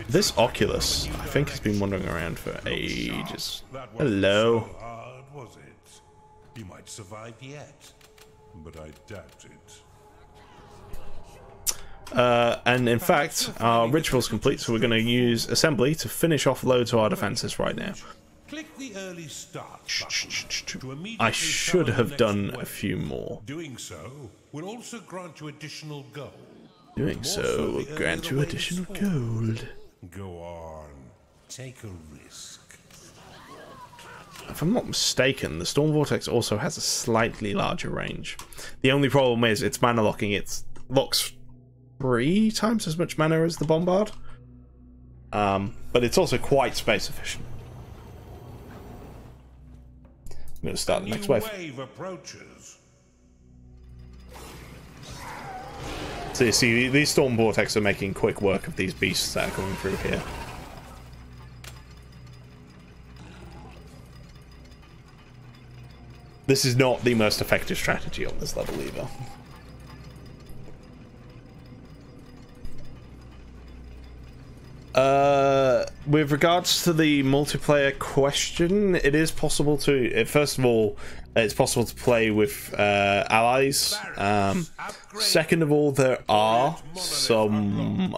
This Oculus, I think, has been wandering around for ages. Hello. So hard, was it? You might survive yet, but I doubt it. And in fact, our ritual's complete, so we're going to use Assembly to finish off loads of our defenses right now. Click the early start button to immediately I should summon have the done next a wave. few more. Doing so will also grant you additional gold. Doing More so the will earlier grant the you waves additional fall. gold. Go on, take a risk. If I'm not mistaken, the Storm Vortex also has a slightly larger range. The only problem is it's mana locking. It locks 3 times as much mana as the Bombard. But it's also quite space efficient. I'm going to start the next wave. Approaches. So you see, these Storm Vortex are making quick work of these beasts that are coming through here. This is not the most effective strategy on this level either. With regards to the multiplayer question, it is possible to... First of all, it's possible to play with allies. Second of all, there are some...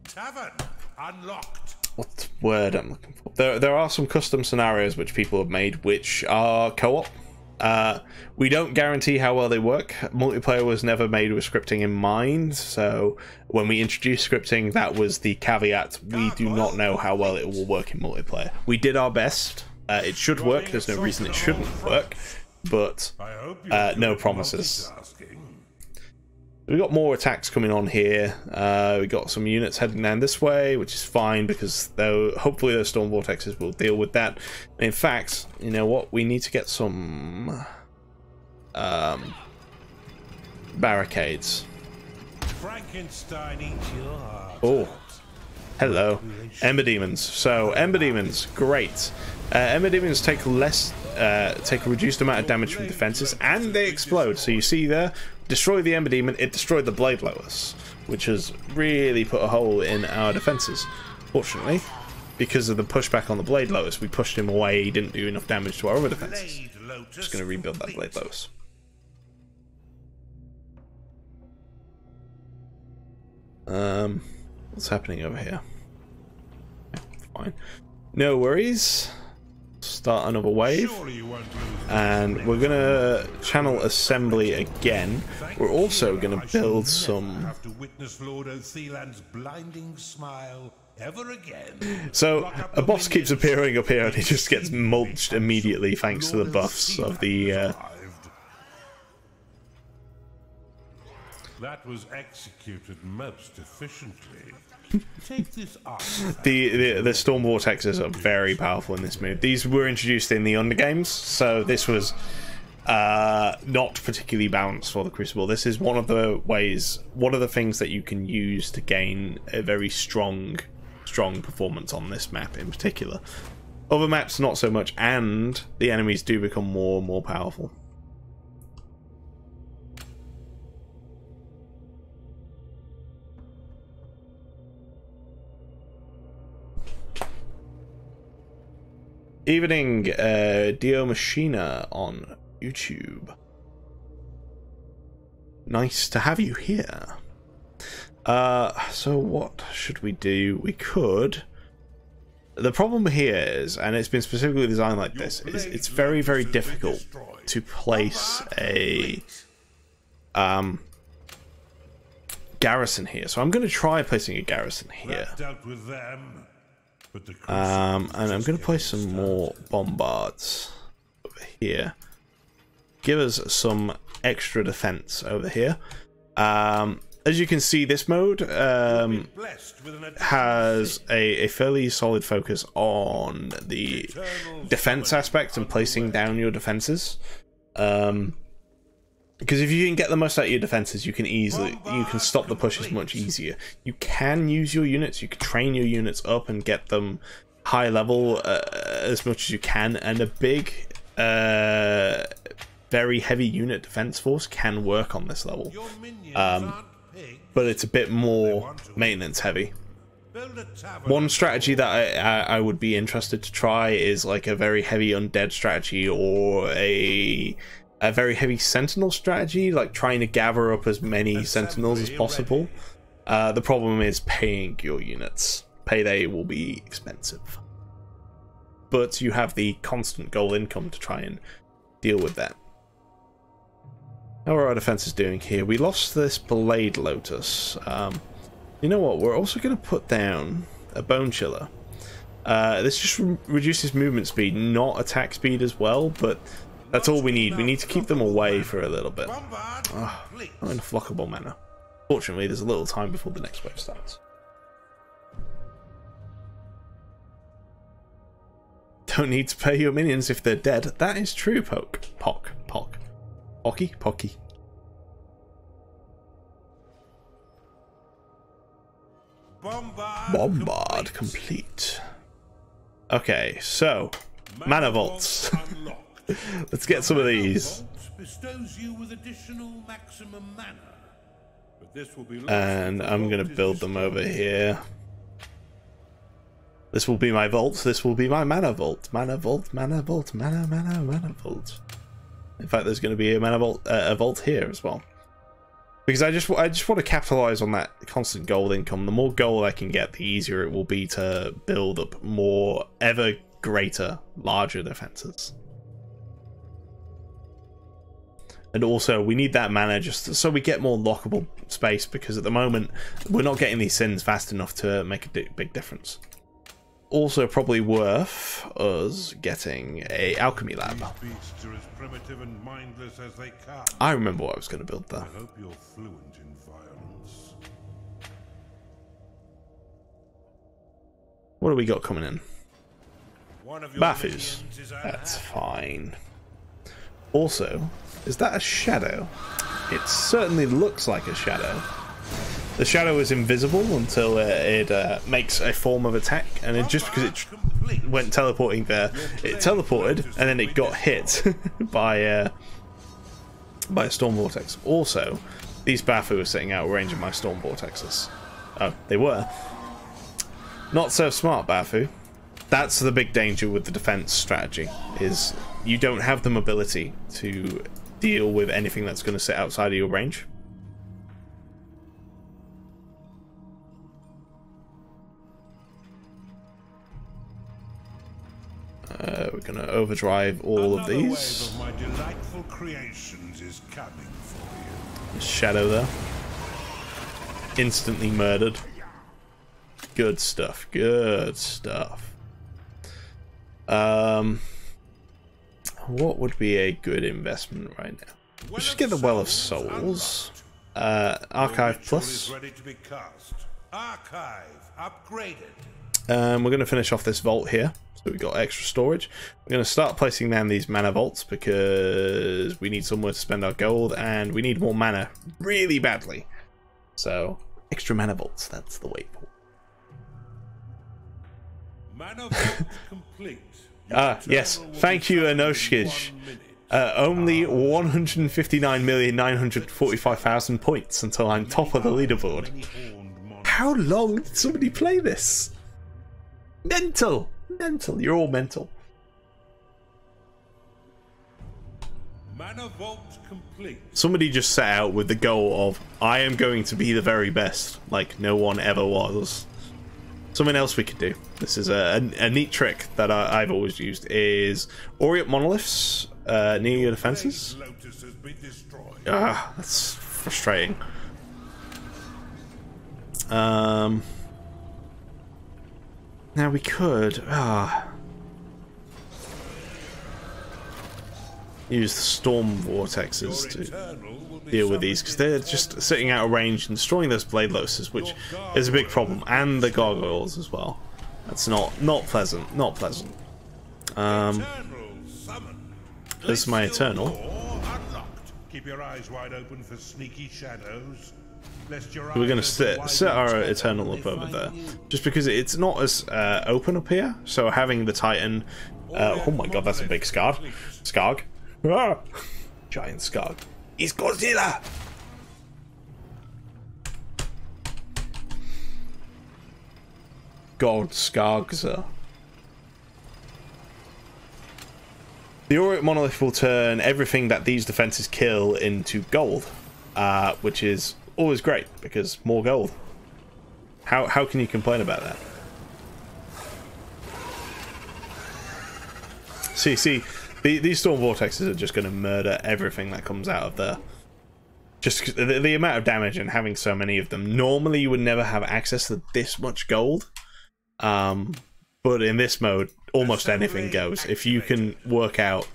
Tavern unlocked. What word I'm looking for? There are some custom scenarios which people have made which are co-op. We don't guarantee how well they work. Multiplayer was never made with scripting in mind, so when we introduced scripting, that was the caveat. We do not know how well it will work in multiplayer. We did our best. It should work. There's no reason it shouldn't work, but no promises. We got more attacks coming on here. We got some units heading down this way, which is fine because hopefully those Storm Vortexes will deal with that. In fact, you know what? We need to get some barricades. Frankenstein eats your heart. Oh, hello, Ember Demons. So Ember Demons, great. Ember Demons take take a reduced amount of damage from defenses, and they explode. So you see there, destroy the Ember Demon, it destroyed the Blade Blowers, which has really put a hole in our defenses. Fortunately, because of the pushback on the Blade Blowers, we pushed him away. He didn't do enough damage to our other defenses. Just going to rebuild that Blade Blowers. What's happening over here? Yeah, fine. No worries. start another wave, and we're gonna channel assembly again. We're also gonna build some. So a boss keeps appearing up here, and he just gets mulched immediately thanks to the buffs of the. That was executed most efficiently. Take this the storm vortexes are very powerful in this move. These were introduced in the undergames, so this was not particularly balanced for the Crucible. This is one of the things that you can use to gain a very strong performance on this map in particular. Other maps not so much, and the enemies do become more and more powerful. Evening, Dio Machina on YouTube. Nice to have you here. So what should we do? We could. The problem here is, and it's been specifically designed like this, is it's very, very difficult to place a garrison here. So I'm going to try placing a garrison here. And I'm going to place some more bombards over here. Give us some extra defense over here. As you can see, this mode has a fairly solid focus on the defense aspect and placing down your defenses. Because if you can get the most out of your defenses, you can stop the pushes much easier. You can use your units, you can train your units up and get them high level as much as you can, and a big, very heavy unit defense force can work on this level. But it's a bit more maintenance heavy. One strategy that I would be interested to try is like a very heavy undead strategy, or a very heavy sentinel strategy, like trying to gather up as many sentinels as possible. The problem is paying your units. Payday will be expensive, but you have the constant gold income to try and deal with that. How are our defenses doing here? We lost this Blade Lotus. You know what? We're also going to put down a Bone Chiller. This just reduces movement speed, not attack speed as well, but that's all we need. We need to keep them away for a little bit. Oh, not in a flockable manner. Fortunately, there's a little time before the next wave starts. Don't need to pay your minions if they're dead. That is true, Pocky. Bombard complete. Okay, so mana vaults. Let's get some of these. And I'm gonna build them over here. This will be my vault. This will be my mana vault. Mana vault. Mana vault. Mana vault. In fact, there's going to be a mana vault, a vault here as well, because I just want to capitalize on that constant gold income. The more gold I can get, the easier it will be to build up more, ever greater, larger defenses. And also, we need that mana just so we get more lockable space, because at the moment we're not getting these sins fast enough to make a big difference. Also, probably worth us getting a alchemy lab. I remember what I was going to build there. I hope you're fluent in violence. What do we got coming in? Bafus. That's fine. Also, is that a shadow? It certainly looks like a shadow. The shadow is invisible until it makes a form of attack, and it, just because it went teleporting there, it teleported and then it got hit by a storm vortex. Also, these Bafu are sitting out of range of my storm vortexes. Oh, they were. Not so smart, Bafu. That's the big danger with the defense strategy, is you don't have the mobility to deal with anything that's going to sit outside of your range. We're going to overdrive all of these. Another wave of my delightful creations is coming for you. Shadow there. Instantly murdered. Good stuff. Good stuff. What would be a good investment right now? Let's just get the Well of Souls. Archive Plus. Ready to be cast. Archive upgraded. We're going to finish off this vault here. So we've got extra storage. We're going to start placing down these mana vaults because we need somewhere to spend our gold and we need more mana really badly. So, extra mana vaults, that's the way forward. Mana vault complete. Yes. Thank you, Anoshkij. Only 159,945,000 points until I'm top of the leaderboard. How long did somebody play this? Mental! Mental. You're all mental. Mana vault complete. Somebody just set out with the goal of, I am going to be the very best, like no one ever was. Something else we could do. This is a neat trick that I've always used, is orient monoliths near your defenses. That's frustrating. Now we could use the storm vortexes to deal with these, because they're just sitting out of range and destroying those blade lotuses, which is a big problem, and the gargoyles as well. That's not pleasant. Not pleasant. This is my eternal. Keep your eyes wide open for sneaky shadows. We're going to set our eternal up over there, just because it's not as open up here. So having the Titan, oh my god, that's a big Skarg. Giant Skarg. It's Godzilla. God Skargza. The Orient Monolith will turn everything that these defenses kill into gold, which is always great because more gold. How can you complain about that? See, these storm vortexes are just going to murder everything that comes out of there. Just the amount of damage and having so many of them. Normally you would never have access to this much gold, but in this mode, almost anything goes. If you can work out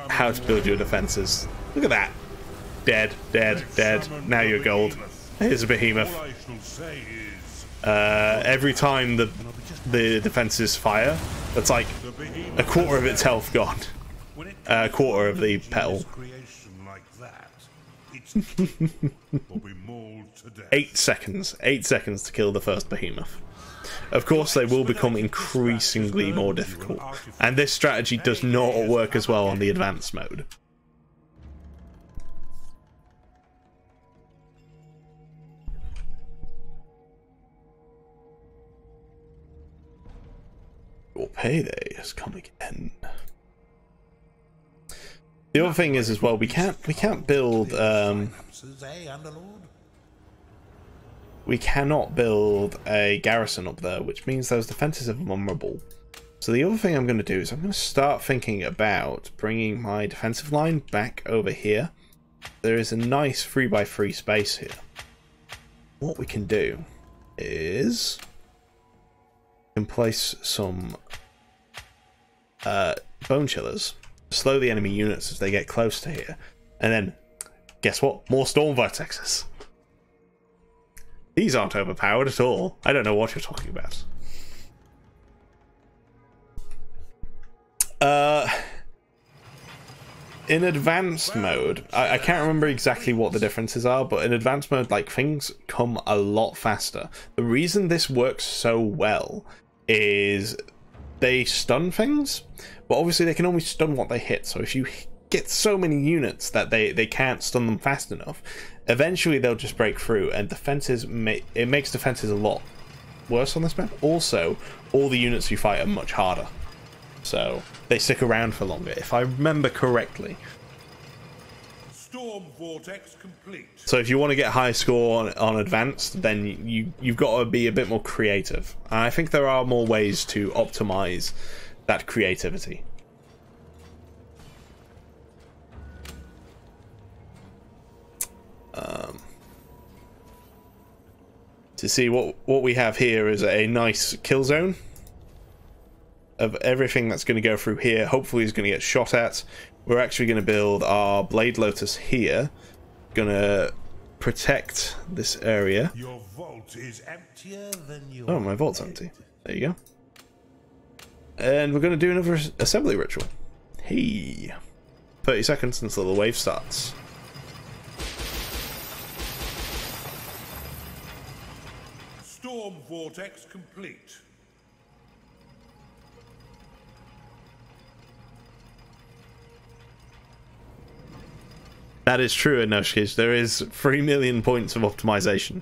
how to build your defenses. Look at that. Dead, dead, dead. Now you're gold. Here's a behemoth. Every time the defenses fire, that's like a quarter of its health gone. A quarter of the petal. 8 seconds. 8 seconds to kill the first behemoth. Of course, they will become increasingly more difficult, and this strategy does not work as well on the advanced mode. Your payday has come again. The other thing is as well, we can't build we cannot build a garrison up there, which means those defenses are vulnerable. So the other thing I'm going to do is I'm going to start thinking about bringing my defensive line back over here. There is a nice 3x3 space here. What we can do is we can place some bone chillers, slow the enemy units as they get close to here, and then guess what? More storm vortexes. These aren't overpowered at all. I don't know what you're talking about. In advanced mode, I can't remember exactly what the differences are, but in advanced mode, like, things come a lot faster. The reason this works so well is they stun things, but obviously they can only stun what they hit. So if you get so many units that they can't stun them fast enough, eventually they'll just break through, and defenses it makes defenses a lot worse on this map. Also, all the units you fight are much harder, so they stick around for longer, if I remember correctly. Storm vortex complete. So if you want to get high score on advanced, then you've got to be a bit more creative. I think there are more ways to optimize that creativity. To see what we have here is a nice kill zone of everything that's going to go through here. Hopefully is going to get shot at. We're actually going to build our Blade Lotus here. Going to protect this area. Your vault is emptier than your Oh, my vault's empty. There you go. And we're going to do another assembly ritual. Hey. 30 seconds until the wave starts. Storm vortex complete. That is true in Noshkish. There is 3 million points of optimization.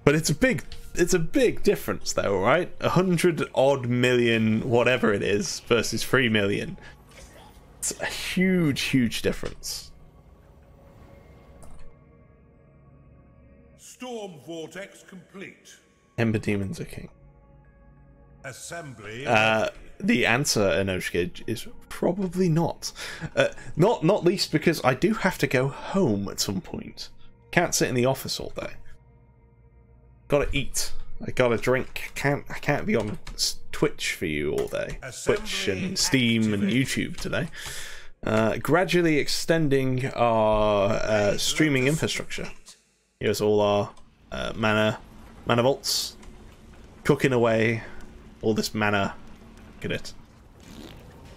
But it's a big difference though, right? 100 odd million whatever it is versus 3 million. It's a huge difference. Storm vortex complete. Ember demons are king. Assembly. The answer, Enoshkid, is probably not. Not least because I do have to go home at some point. Can't sit in the office all day. Gotta eat. I gotta drink. I can't be on Twitch for you all day. Twitch and Steam and YouTube today. Gradually extending our streaming infrastructure. Here's all our mana vaults. Cooking away all this mana. Look at it.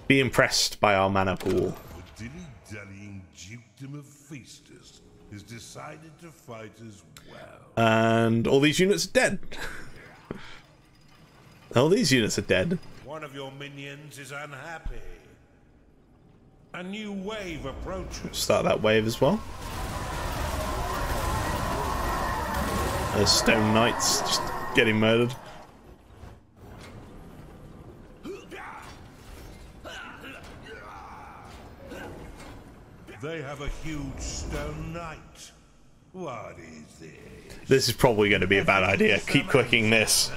Be impressed by our mana pool. The dilly-dallying dukedom of feasters has decided to fight as well. And all these units are dead. All these units are dead. One of your minions is unhappy. A new wave approaches. Start that wave as well. There's Stone Knights just getting murdered. They have a huge stone knight. What is this? This is probably going to be a bad idea. Keep clicking this.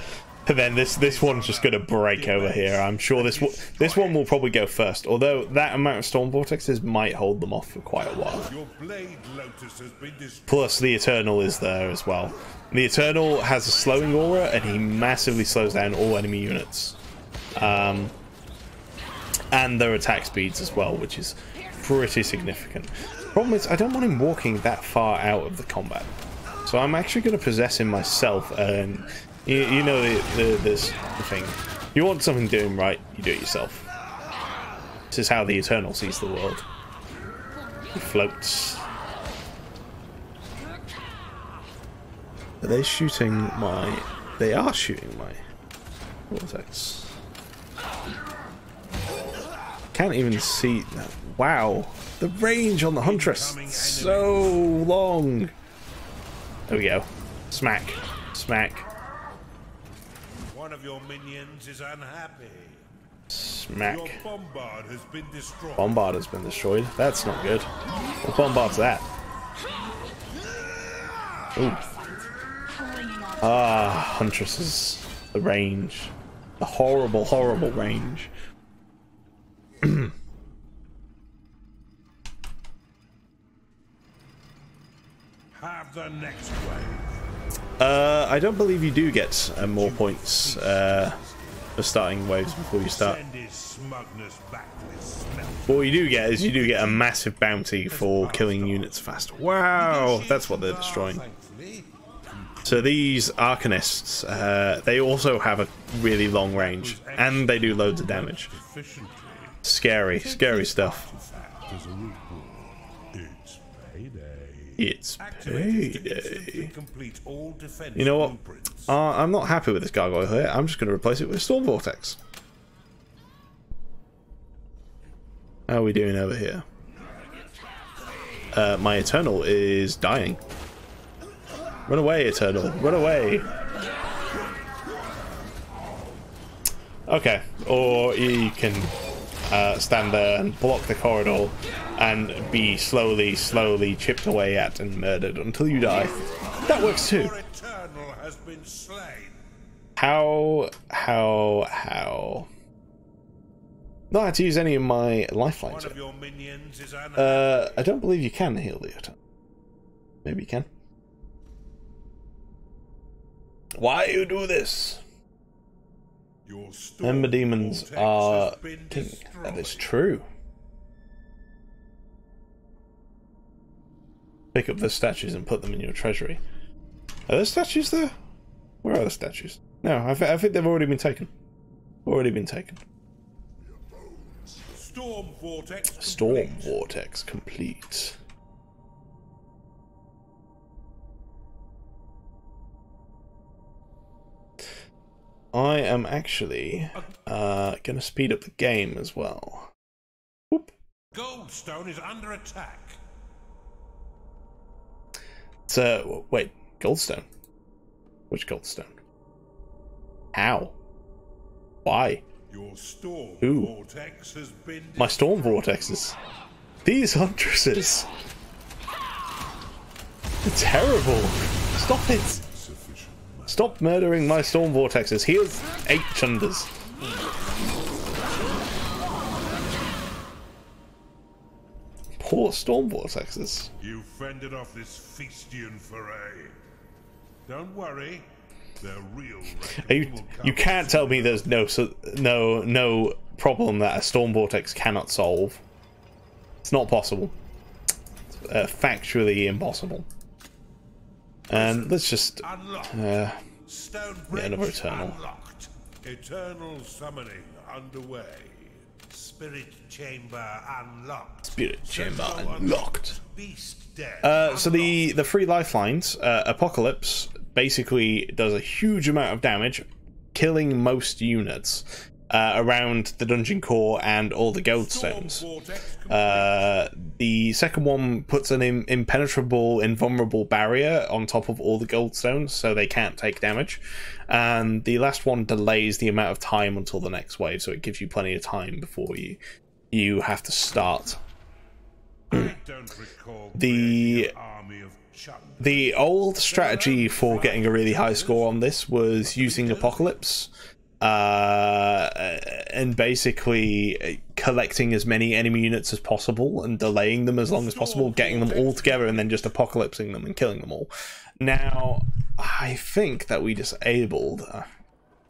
And then this one's just going to break over here. I'm sure this one will probably go first. Although that amount of storm vortexes might hold them off for quite a while. Your Blade Lotus has been destroyed. Plus the Eternal is there as well. The Eternal has a slowing aura and he massively slows down all enemy units. And their attack speeds as well, which is pretty significant. The problem is I don't want him walking that far out of the combat. So I'm actually going to possess him myself and... You know the thing. You want something doing right, you do it yourself. This is how the Eternal sees the world. He floats. Are they shooting my... They are shooting my vortex. Can't even see... Wow. The range on the Huntress. So long. There we go. Smack. Smack. One of your minions is unhappy. Smack. Your bombard has been destroyed. Bombard has been destroyed. That's not good. What bombard's that? Ooh. Ah, Huntresses. The range. The horrible, horrible range. Have the next wave. I don't believe you do get more points for starting waves before you start. What you do get is you do get a massive bounty for killing units fast. Wow, that's what they're destroying. So these Arcanists, they also have a really long range, and they do loads of damage. Scary, scary stuff. It's payday. You know what? I'm not happy with this gargoyle here. I'm just going to replace it with a Storm Vortex. How are we doing over here? My Eternal is dying. Run away, Eternal. Run away. Okay. Or you can stand there and block the corridor and be slowly chipped away at and murdered until you die. That works too. How? Not had to use any of my lifelines. One of your minions is unhappy. I don't believe you can heal the attack. Maybe you can. Why you do this? Your storm Ember demons vortex are has been king. destroyed. That is true. Pick up the statues and put them in your treasury. Are there statues there? Where are the statues? No, I think they've already been taken. Already been taken. Storm vortex Storm complete. vortex complete. I am actually gonna speed up the game as well. Whoop. Goldstone is under attack. So wait, Goldstone. Which Goldstone? How? Why? Your storm Who? vortex has been My storm vortexes. These huntresses. They're terrible. Stop it. sufficient. Stop murdering my storm vortexes. Here's 8 chunders. Poor storm vortexes. You fended off this Feastian foray. Don't worry, their real reckoning will come You can't tell me there's no problem that a storm vortex cannot solve. It's not possible. It's factually impossible. And let's just Stone yeah, another Bridge Eternal. unlocked. Eternal summoning underway. Spirit chamber unlocked. Spirit chamber Central unlocked. Beast den So the free lifelines, Apocalypse basically does a huge amount of damage, killing most units around the dungeon core and all the goldstones. The second one puts an impenetrable, invulnerable barrier on top of all the goldstones, so they can't take damage. And the last one delays the amount of time until the next wave, so it gives you plenty of time before you have to start. I don't recall The army of Chun. The old strategy for getting a really high score on this was using Apocalypse and basically collecting as many enemy units as possible and delaying them as long as possible, getting them all together and then just apocalypsing them and killing them all. Now, I think that we disabled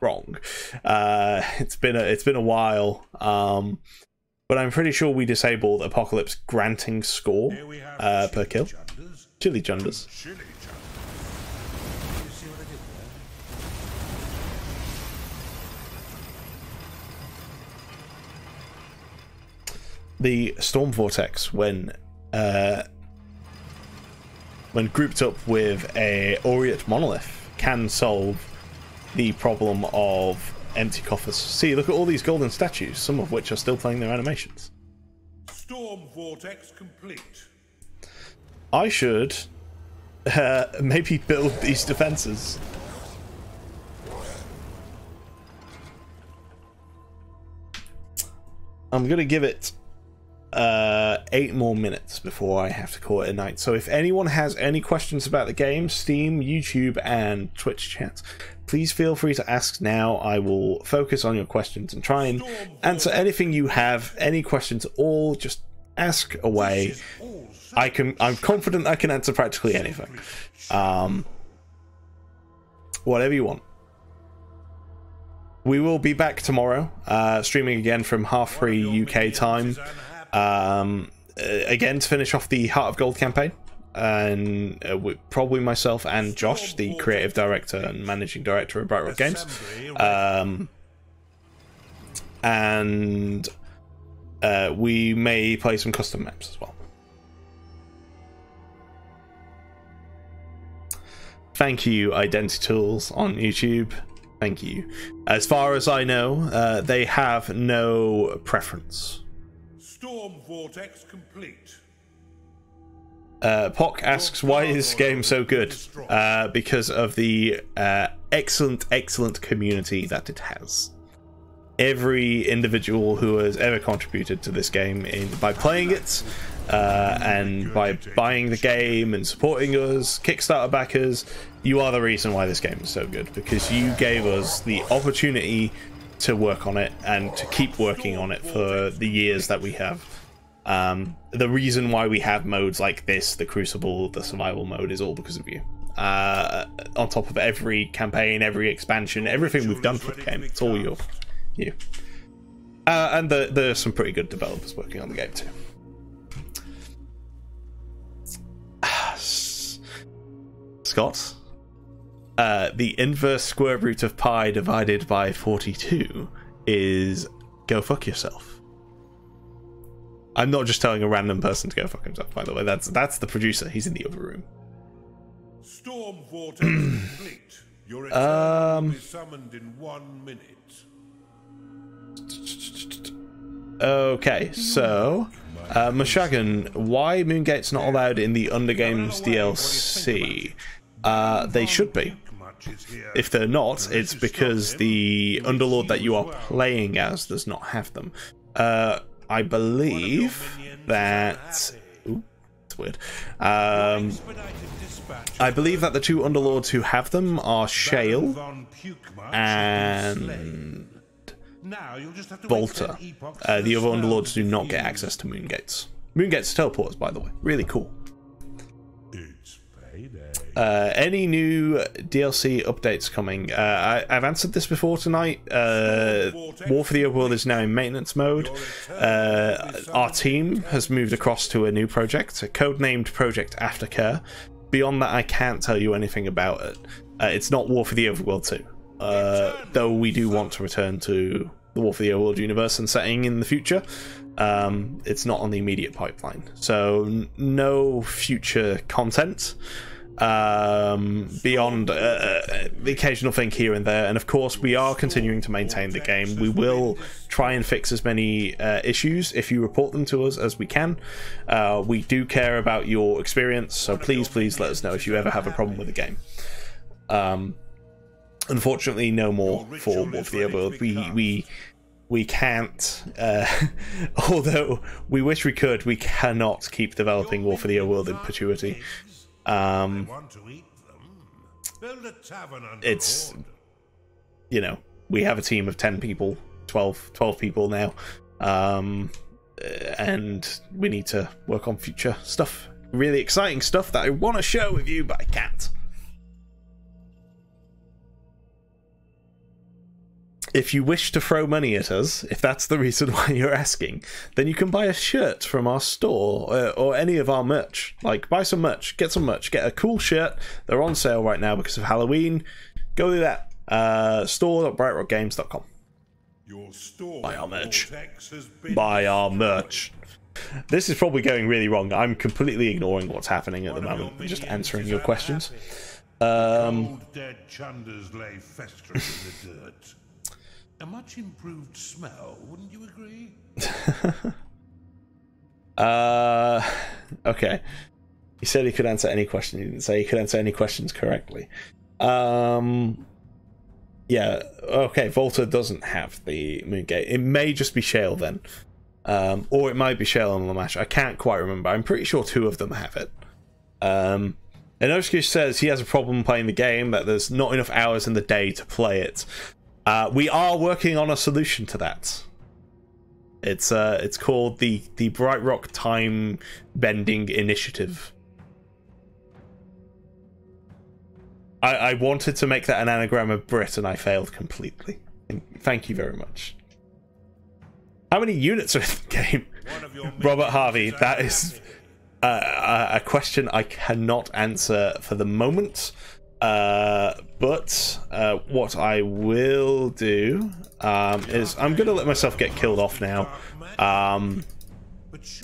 wrong. It's been a while, but I'm pretty sure we disabled Apocalypse granting score per kill. Chili Chunders. Chili Chun. You see what I did there? The Storm Vortex, when grouped up with a Aureate Monolith, can solve the problem of empty coffers. See, look at all these golden statues, some of which are still playing their animations. Storm vortex complete. I should maybe build these defenses. I'm gonna give it 8 more minutes before I have to call it a night. So if anyone has any questions about the game, Steam, YouTube, and Twitch chat, please feel free to ask now. I will focus on your questions and try and answer anything you have. Any questions at all, just ask away. I'm confident I can answer practically anything. Whatever you want. We will be back tomorrow, streaming again from 3:30 UK time. Again to finish off the Heart of Gold campaign, and probably myself and Josh, the creative director and managing director of Bright Rock Games, and we may play some custom maps as well. Thank you, Identity Tools on YouTube. Thank you. As far as I know, they have no preference. Storm vortex complete. Pock asks, why is this game so good? Because of the excellent community that it has. Every individual who has ever contributed to this game by playing it and by buying the game and supporting us, Kickstarter backers, you are the reason why this game is so good, because you gave us the opportunity to work on it and to keep working on it for the years that we have. The reason why we have modes like this, the Crucible, the survival mode, is all because of you. On top of every campaign, every expansion, everything we've done for the game, it's all you. And there's some pretty good developers working on the game too. Scott, the inverse square root of pi divided by 42 is go fuck yourself. I'm not just telling a random person to go fuck himself, by the way. That's the producer. He's in the other room. Storm vortex complete. Your return will be summoned in 1 minute. Okay, so Mushagan, why Moongate's not allowed in the Undergames DLC? They should be. If they're not, it's because the Underlord that you are playing as does not have them. I believe that... Ooh, that's weird. I believe that the two Underlords who have them are Shale and Volta. The other Underlords do not get access to Moongates. Moongates teleporters, by the way. Really cool. Any new DLC updates coming? I've answered this before tonight. War for the Overworld is now in maintenance mode. Our team has moved across to a new project, a codenamed Project Aftercare. Beyond that, I can't tell you anything about it. It's not War for the Overworld 2, though we do want to return to the War for the Overworld universe and setting in the future. It's not on the immediate pipeline, so no future content beyond the occasional thing here and there. And of course, we are continuing to maintain the game. We will try and fix as many issues if you report them to us as we can. We do care about your experience, so please let us know if you ever have a problem with the game. Unfortunately, no more for War for the Overworld. We can't, although we wish we could, we cannot keep developing War for the Overworld in perpetuity. It's, you know, we have a team of 10 people, 12 people now, and we need to work on future stuff, really exciting stuff that I want to share with you, but I can't. If you wish to throw money at us, if that's the reason why you're asking, then you can buy a shirt from our store, or any of our merch. Like, buy some merch, get a cool shirt. They're on sale right now because of Halloween. Go do that. Store.brightrockgames.com. Buy our merch. Buy our merch. This is probably going really wrong. I'm completely ignoring what's happening at the moment. I'm just answering your questions. Cold, dead chunders lay festering in the dirt. A much improved smell, wouldn't you agree? Okay. He said he could answer any question. He didn't say he could answer any questions correctly. Yeah, okay, Volta doesn't have the Moongate. It may just be Shale then. Or it might be Shale and Lamash. I can't quite remember. I'm pretty sure two of them have it. And Oshkish says he has a problem playing the game, that there's not enough hours in the day to play it. We are working on a solution to that. It's called the Bright Rock Time Bending Initiative. I wanted to make that an anagram of Brit and I failed completely. Thank you very much. How many units are in the game? Robert Harvey, that is a question I cannot answer for the moment. But what I will do is I'm gonna let myself get killed off now.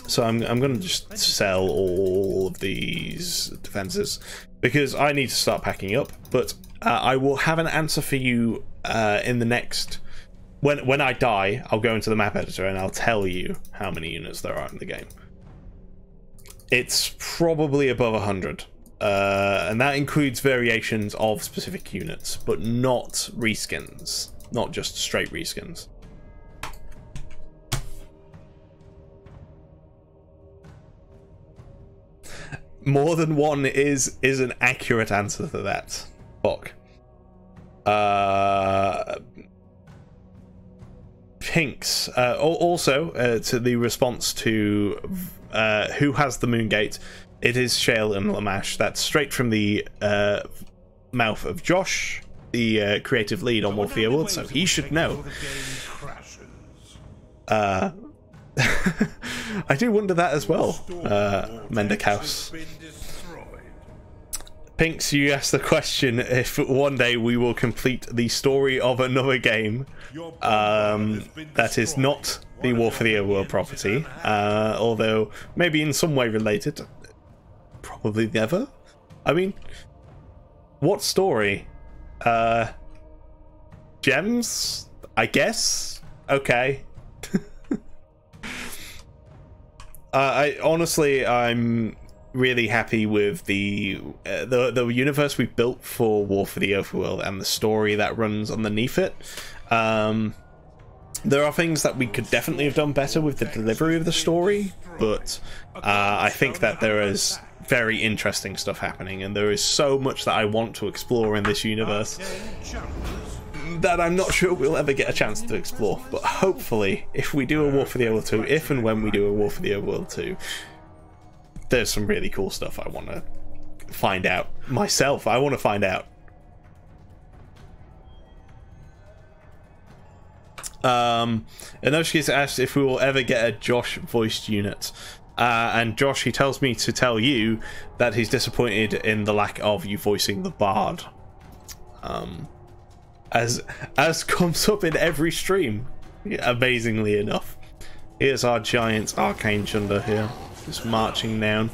So I'm gonna just sell all of these defenses because I need to start packing up. But I will have an answer for you in the next. When I die, I'll go into the map editor and I'll tell you how many units there are in the game. It's probably above 100. And that includes variations of specific units, but not reskins, not just straight reskins. More than one is an accurate answer to that. Fuck. Pinks, also to the response to who has the Moongate, it is Shale and Lamash. That's straight from the mouth of Josh, the creative lead on War for the Overworld, so he should know. I do wonder that as well, Mendekhaus. Pinks, you asked the question if one day we will complete the story of another game that is not the War for the Overworld property, although maybe in some way related. Probably never. I mean, what story? Gems? I guess? Okay. I'm really happy with the universe we've built for War for the Overworld and the story that runs underneath it. There are things that we could definitely have done better with the delivery of the story, but I think that there is very interesting stuff happening, and there is so much that I want to explore in this universe that I'm not sure we'll ever get a chance to explore. But hopefully, if we do a War for the Overworld 2, if and when we do a War for the Overworld 2, there's some really cool stuff I want to find out myself. I want to find out. Inoshki's asked if we will ever get a Josh voiced unit. And Josh, he tells me to tell you that he's disappointed in the lack of you voicing the Bard. As comes up in every stream, amazingly enough. Here's our giant Arcane Chunder here, just marching down.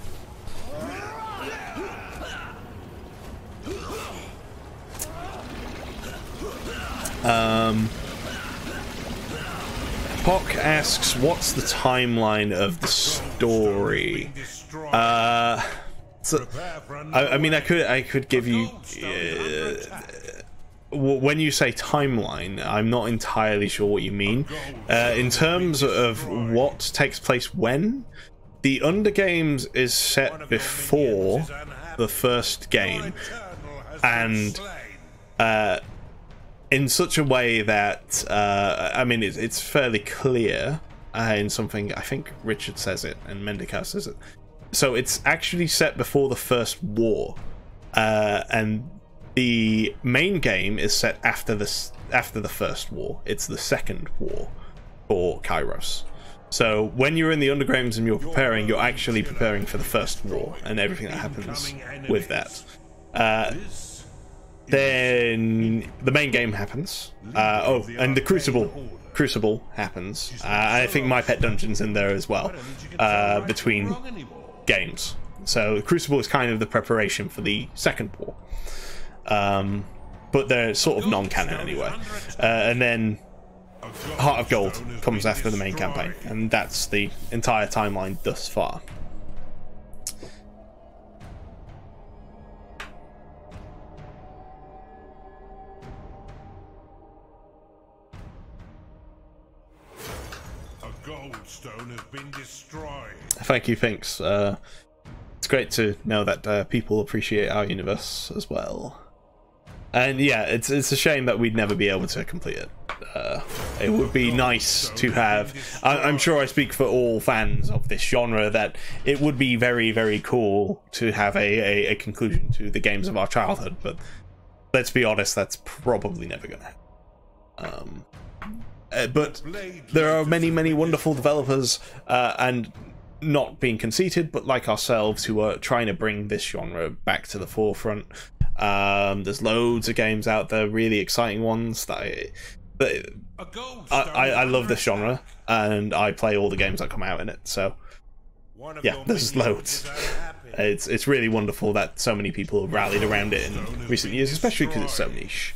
Pock asks, what's the timeline of the story? So, I mean, I could give you... when you say timeline, I'm not entirely sure what you mean. In terms of what takes place when, the Undergames is set before the first game, and in such a way that I mean, it's fairly clear in something. I think Richard says it and Mendekhaus says it. So it's actually set before the first war, and the main game is set after the first war. It's the second war for Kairos. So when you're in the Undergrounds and you're actually preparing for the first war and everything that happens with that. Then the main game happens. And the Crucible happens. I think My Pet Dungeon's in there as well, between games. So Crucible is kind of the preparation for the second war. But they're sort of non-canon anyway. And then Heart of Gold comes after the main campaign, and that's the entire timeline thus far. Goldstone has been destroyed. Thank you, Finks. It's great to know that people appreciate our universe as well. And yeah, it's a shame that we'd never be able to complete it. It would be nice to have... I'm sure I speak for all fans of this genre that it would be very, very cool to have a conclusion to the games of our childhood, but let's be honest, that's probably never going to happen. But there are many, many wonderful developers, and not being conceited, but like ourselves, who are trying to bring this genre back to the forefront. There's loads of games out there, really exciting ones that I love this genre, and I play all the games that come out in it. So yeah, there's loads. It's really wonderful that so many people have rallied around it in recent years, especially because it's so niche.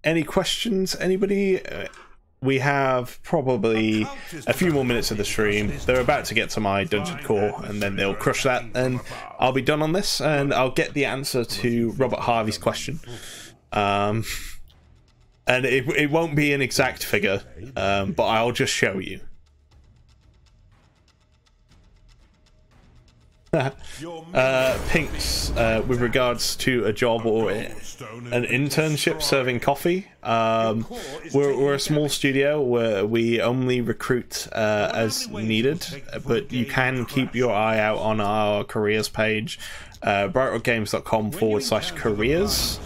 Any questions, anybody? We have probably a few more minutes of the stream. They're about to get to my dungeon core, and then they'll crush that, and I'll be done on this, and I'll get the answer to Robert Harvey's question. And it won't be an exact figure, but I'll just show you. Pinks with regards to a job or an internship serving coffee. We're a small studio where we only recruit as needed, but you can keep your eye out on our careers page, brightrockgames.com/careers.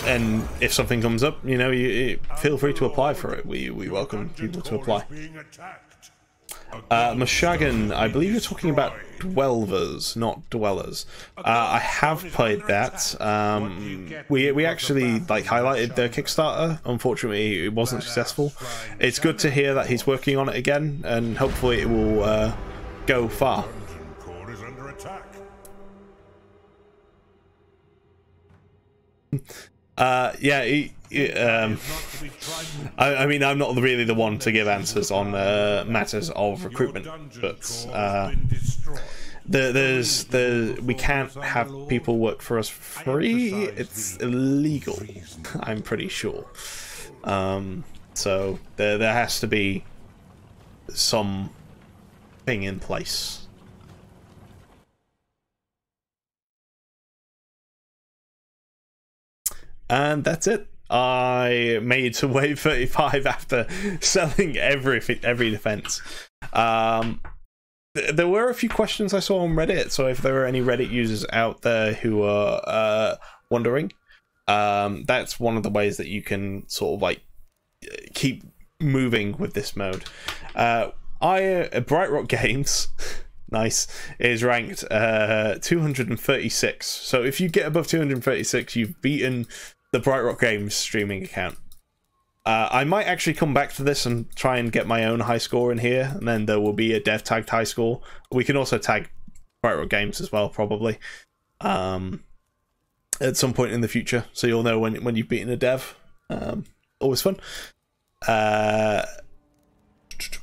And if something comes up, you know, you feel free to apply for it. We welcome people to apply. Mashagan, I believe you're talking about Dwellers, not Dwellers. I have played that. We actually like highlighted the Kickstarter. Unfortunately, it wasn't successful. It's good to hear that he's working on it again, and hopefully it will go far. Yeah, I mean, I'm not really the one to give answers on matters of recruitment, but we can't have people work for us for free. It's illegal, I'm pretty sure. So there has to be some thing in place. And that's it. I made to wave 35 after selling every defense. There were a few questions I saw on Reddit, so if there are any Reddit users out there who are wondering, that's one of the ways that you can sort of like keep moving with this mode. Bright Rock Games nice is ranked 236. So if you get above 236, you've beaten the Bright Rock Games streaming account. I might actually come back to this and try and get my own high score in here, and then there will be a dev tagged high score. We can also tag Bright Rock Games as well, probably, at some point in the future, so you'll know when you've beaten a dev. Always fun.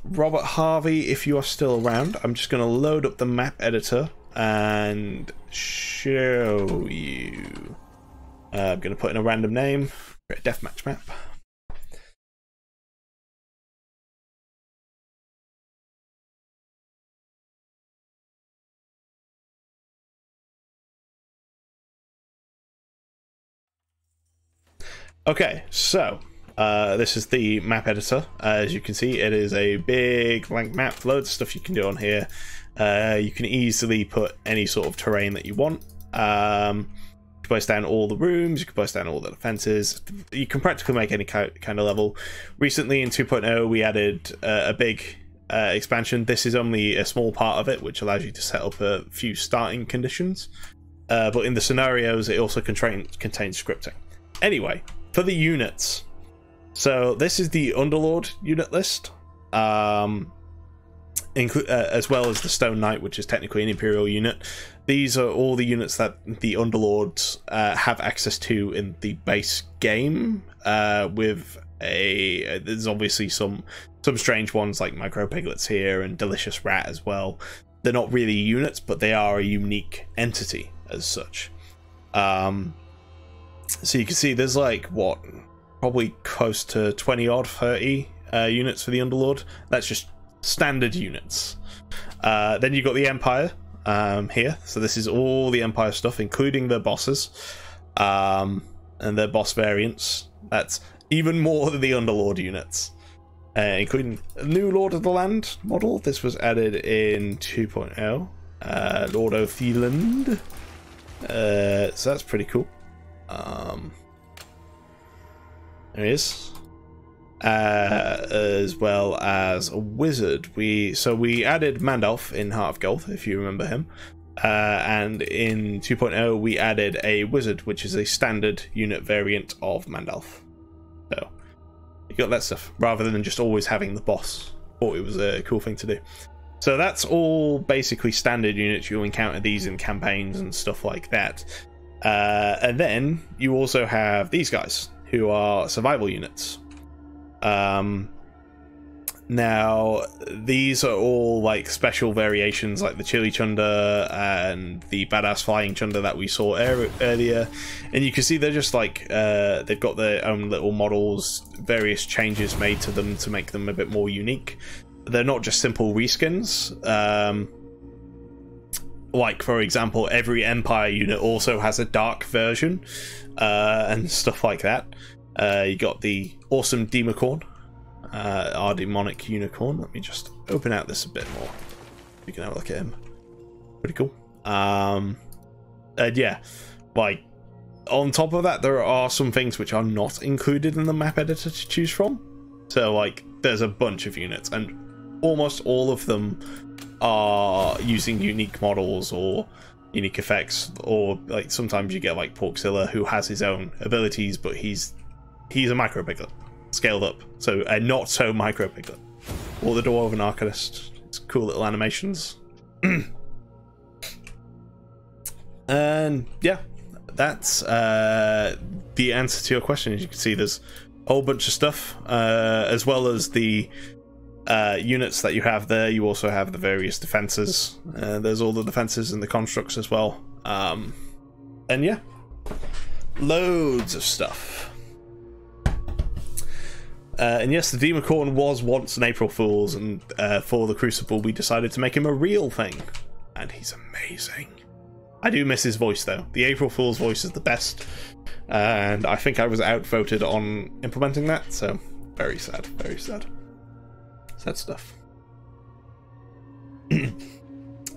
Robert Harvey, if you are still around, I'm just going to load up the map editor and show you. I'm going to put in a random name, create a deathmatch map. Okay, so this is the map editor. As you can see, it is a big blank map, loads of stuff you can do on here. You can easily put any sort of terrain that you want. You can place down all the rooms, you can place down all the defenses. You can practically make any kind of level. Recently in 2.0 we added a big expansion. This is only a small part of it, which allows you to set up a few starting conditions. But in the scenarios it also contains scripting. Anyway, for the units. So this is the Underlord unit list, as well as the Stone Knight, which is technically an Imperial unit. These are all the units that the Underlords have access to in the base game. There's obviously some strange ones like Micro Piglets here and Delicious Rat as well. They're not really units, but they are a unique entity as such. So you can see there's like what, probably close to 20 odd 30 units for the Underlord. That's just standard units. Then you've got the Empire here, so this is all the Empire stuff, including their bosses and their boss variants. That's even more than the Underlord units, including a new Lord of the Land model. This was added in 2.0, Lord of Thieland. So that's pretty cool. There he is. As well as a wizard. We added Mandalf in Heart of Gold, if you remember him. And in 2.0 we added a wizard, which is a standard unit variant of Mandalf. So you got that stuff, rather than just always having the boss. Thought it was a cool thing to do. So that's all basically standard units. You'll encounter these in campaigns and stuff like that. And then you also have these guys, who are survival units. Now these are all like special variations, like the Chili Chunder and the Badass Flying Chunder that we saw earlier, and you can see they're just like they've got their own little models, various changes made to them to make them a bit more unique. they're not just simple reskins. Like, for example, every Empire unit also has a dark version, and stuff like that. You got the awesome Demonicorn, our demonic unicorn. Let me just open out this a bit more. You can have a look at him. Pretty cool. And yeah, like, on top of that, there are some things which are not included in the map editor to choose from. So, like, there's a bunch of units, and almost all of them are using unique models or unique effects, or like sometimes you get like Porkzilla, who has his own abilities, but he's a micro piglet scaled up, so a not so micro piglet. Or the Dwarven Arcanist. It's cool little animations. And yeah, that's the answer to your question. As you can see, there's a whole bunch of stuff, as well as the units that you have there. You also have the various defenses. There's all the defenses and the constructs as well. And yeah, loads of stuff. And yes, the Demonicorn was once an April Fool's, and for the Crucible we decided to make him a real thing, and he's amazing. I do miss his voice though. The April Fool's voice is the best, and I think I was outvoted on implementing that, so very sad, very sad. Sad stuff.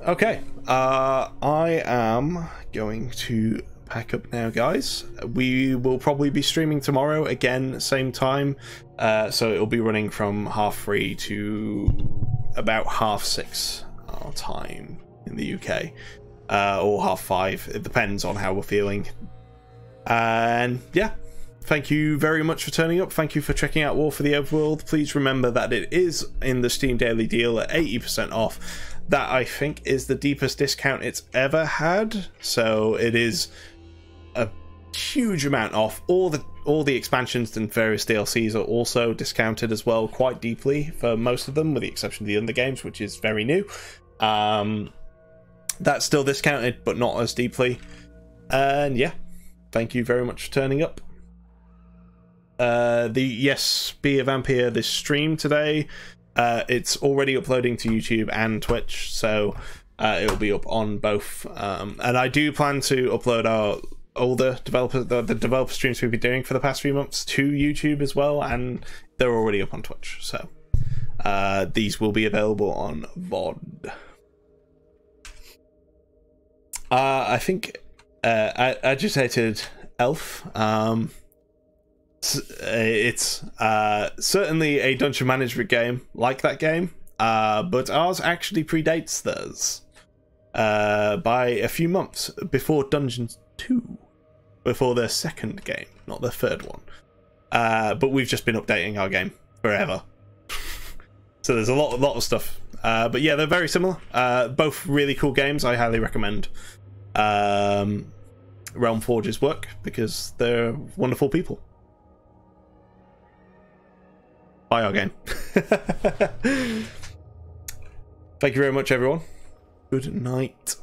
Okay, I am going to pack up now, guys. We will probably be streaming tomorrow again, same time, so it'll be running from 3:30 to about 6:30 our time in the UK, or 5:30. It depends on how we're feeling. And yeah, thank you very much for turning up. Thank you for checking out War for the Overworld. Please remember that it is in the Steam Daily Deal at 80% off. That, I think, is the deepest discount it's ever had. So it is a huge amount off. All the expansions and various DLCs are also discounted as well, quite deeply for most of them, with the exception of the Under games, which is very new. That's still discounted, but not as deeply. And yeah, thank you very much for turning up. Be a Vampire, this stream today, it's already uploading to YouTube and Twitch, so it'll be up on both. And I do plan to upload our older developer, the developer streams we've been doing for the past few months, to YouTube as well, and they're already up on Twitch, so these will be available on VOD. I think Agitated Elf, it's certainly a dungeon management game like that game, but ours actually predates theirs by a few months, before Dungeons 2, before their second game, not their third one. But we've just been updating our game forever. So there's a lot of stuff. But yeah, they're very similar. Both really cool games. I highly recommend Realm Forge's work, because they're wonderful people. Buy our game. Thank you very much, everyone. Good night.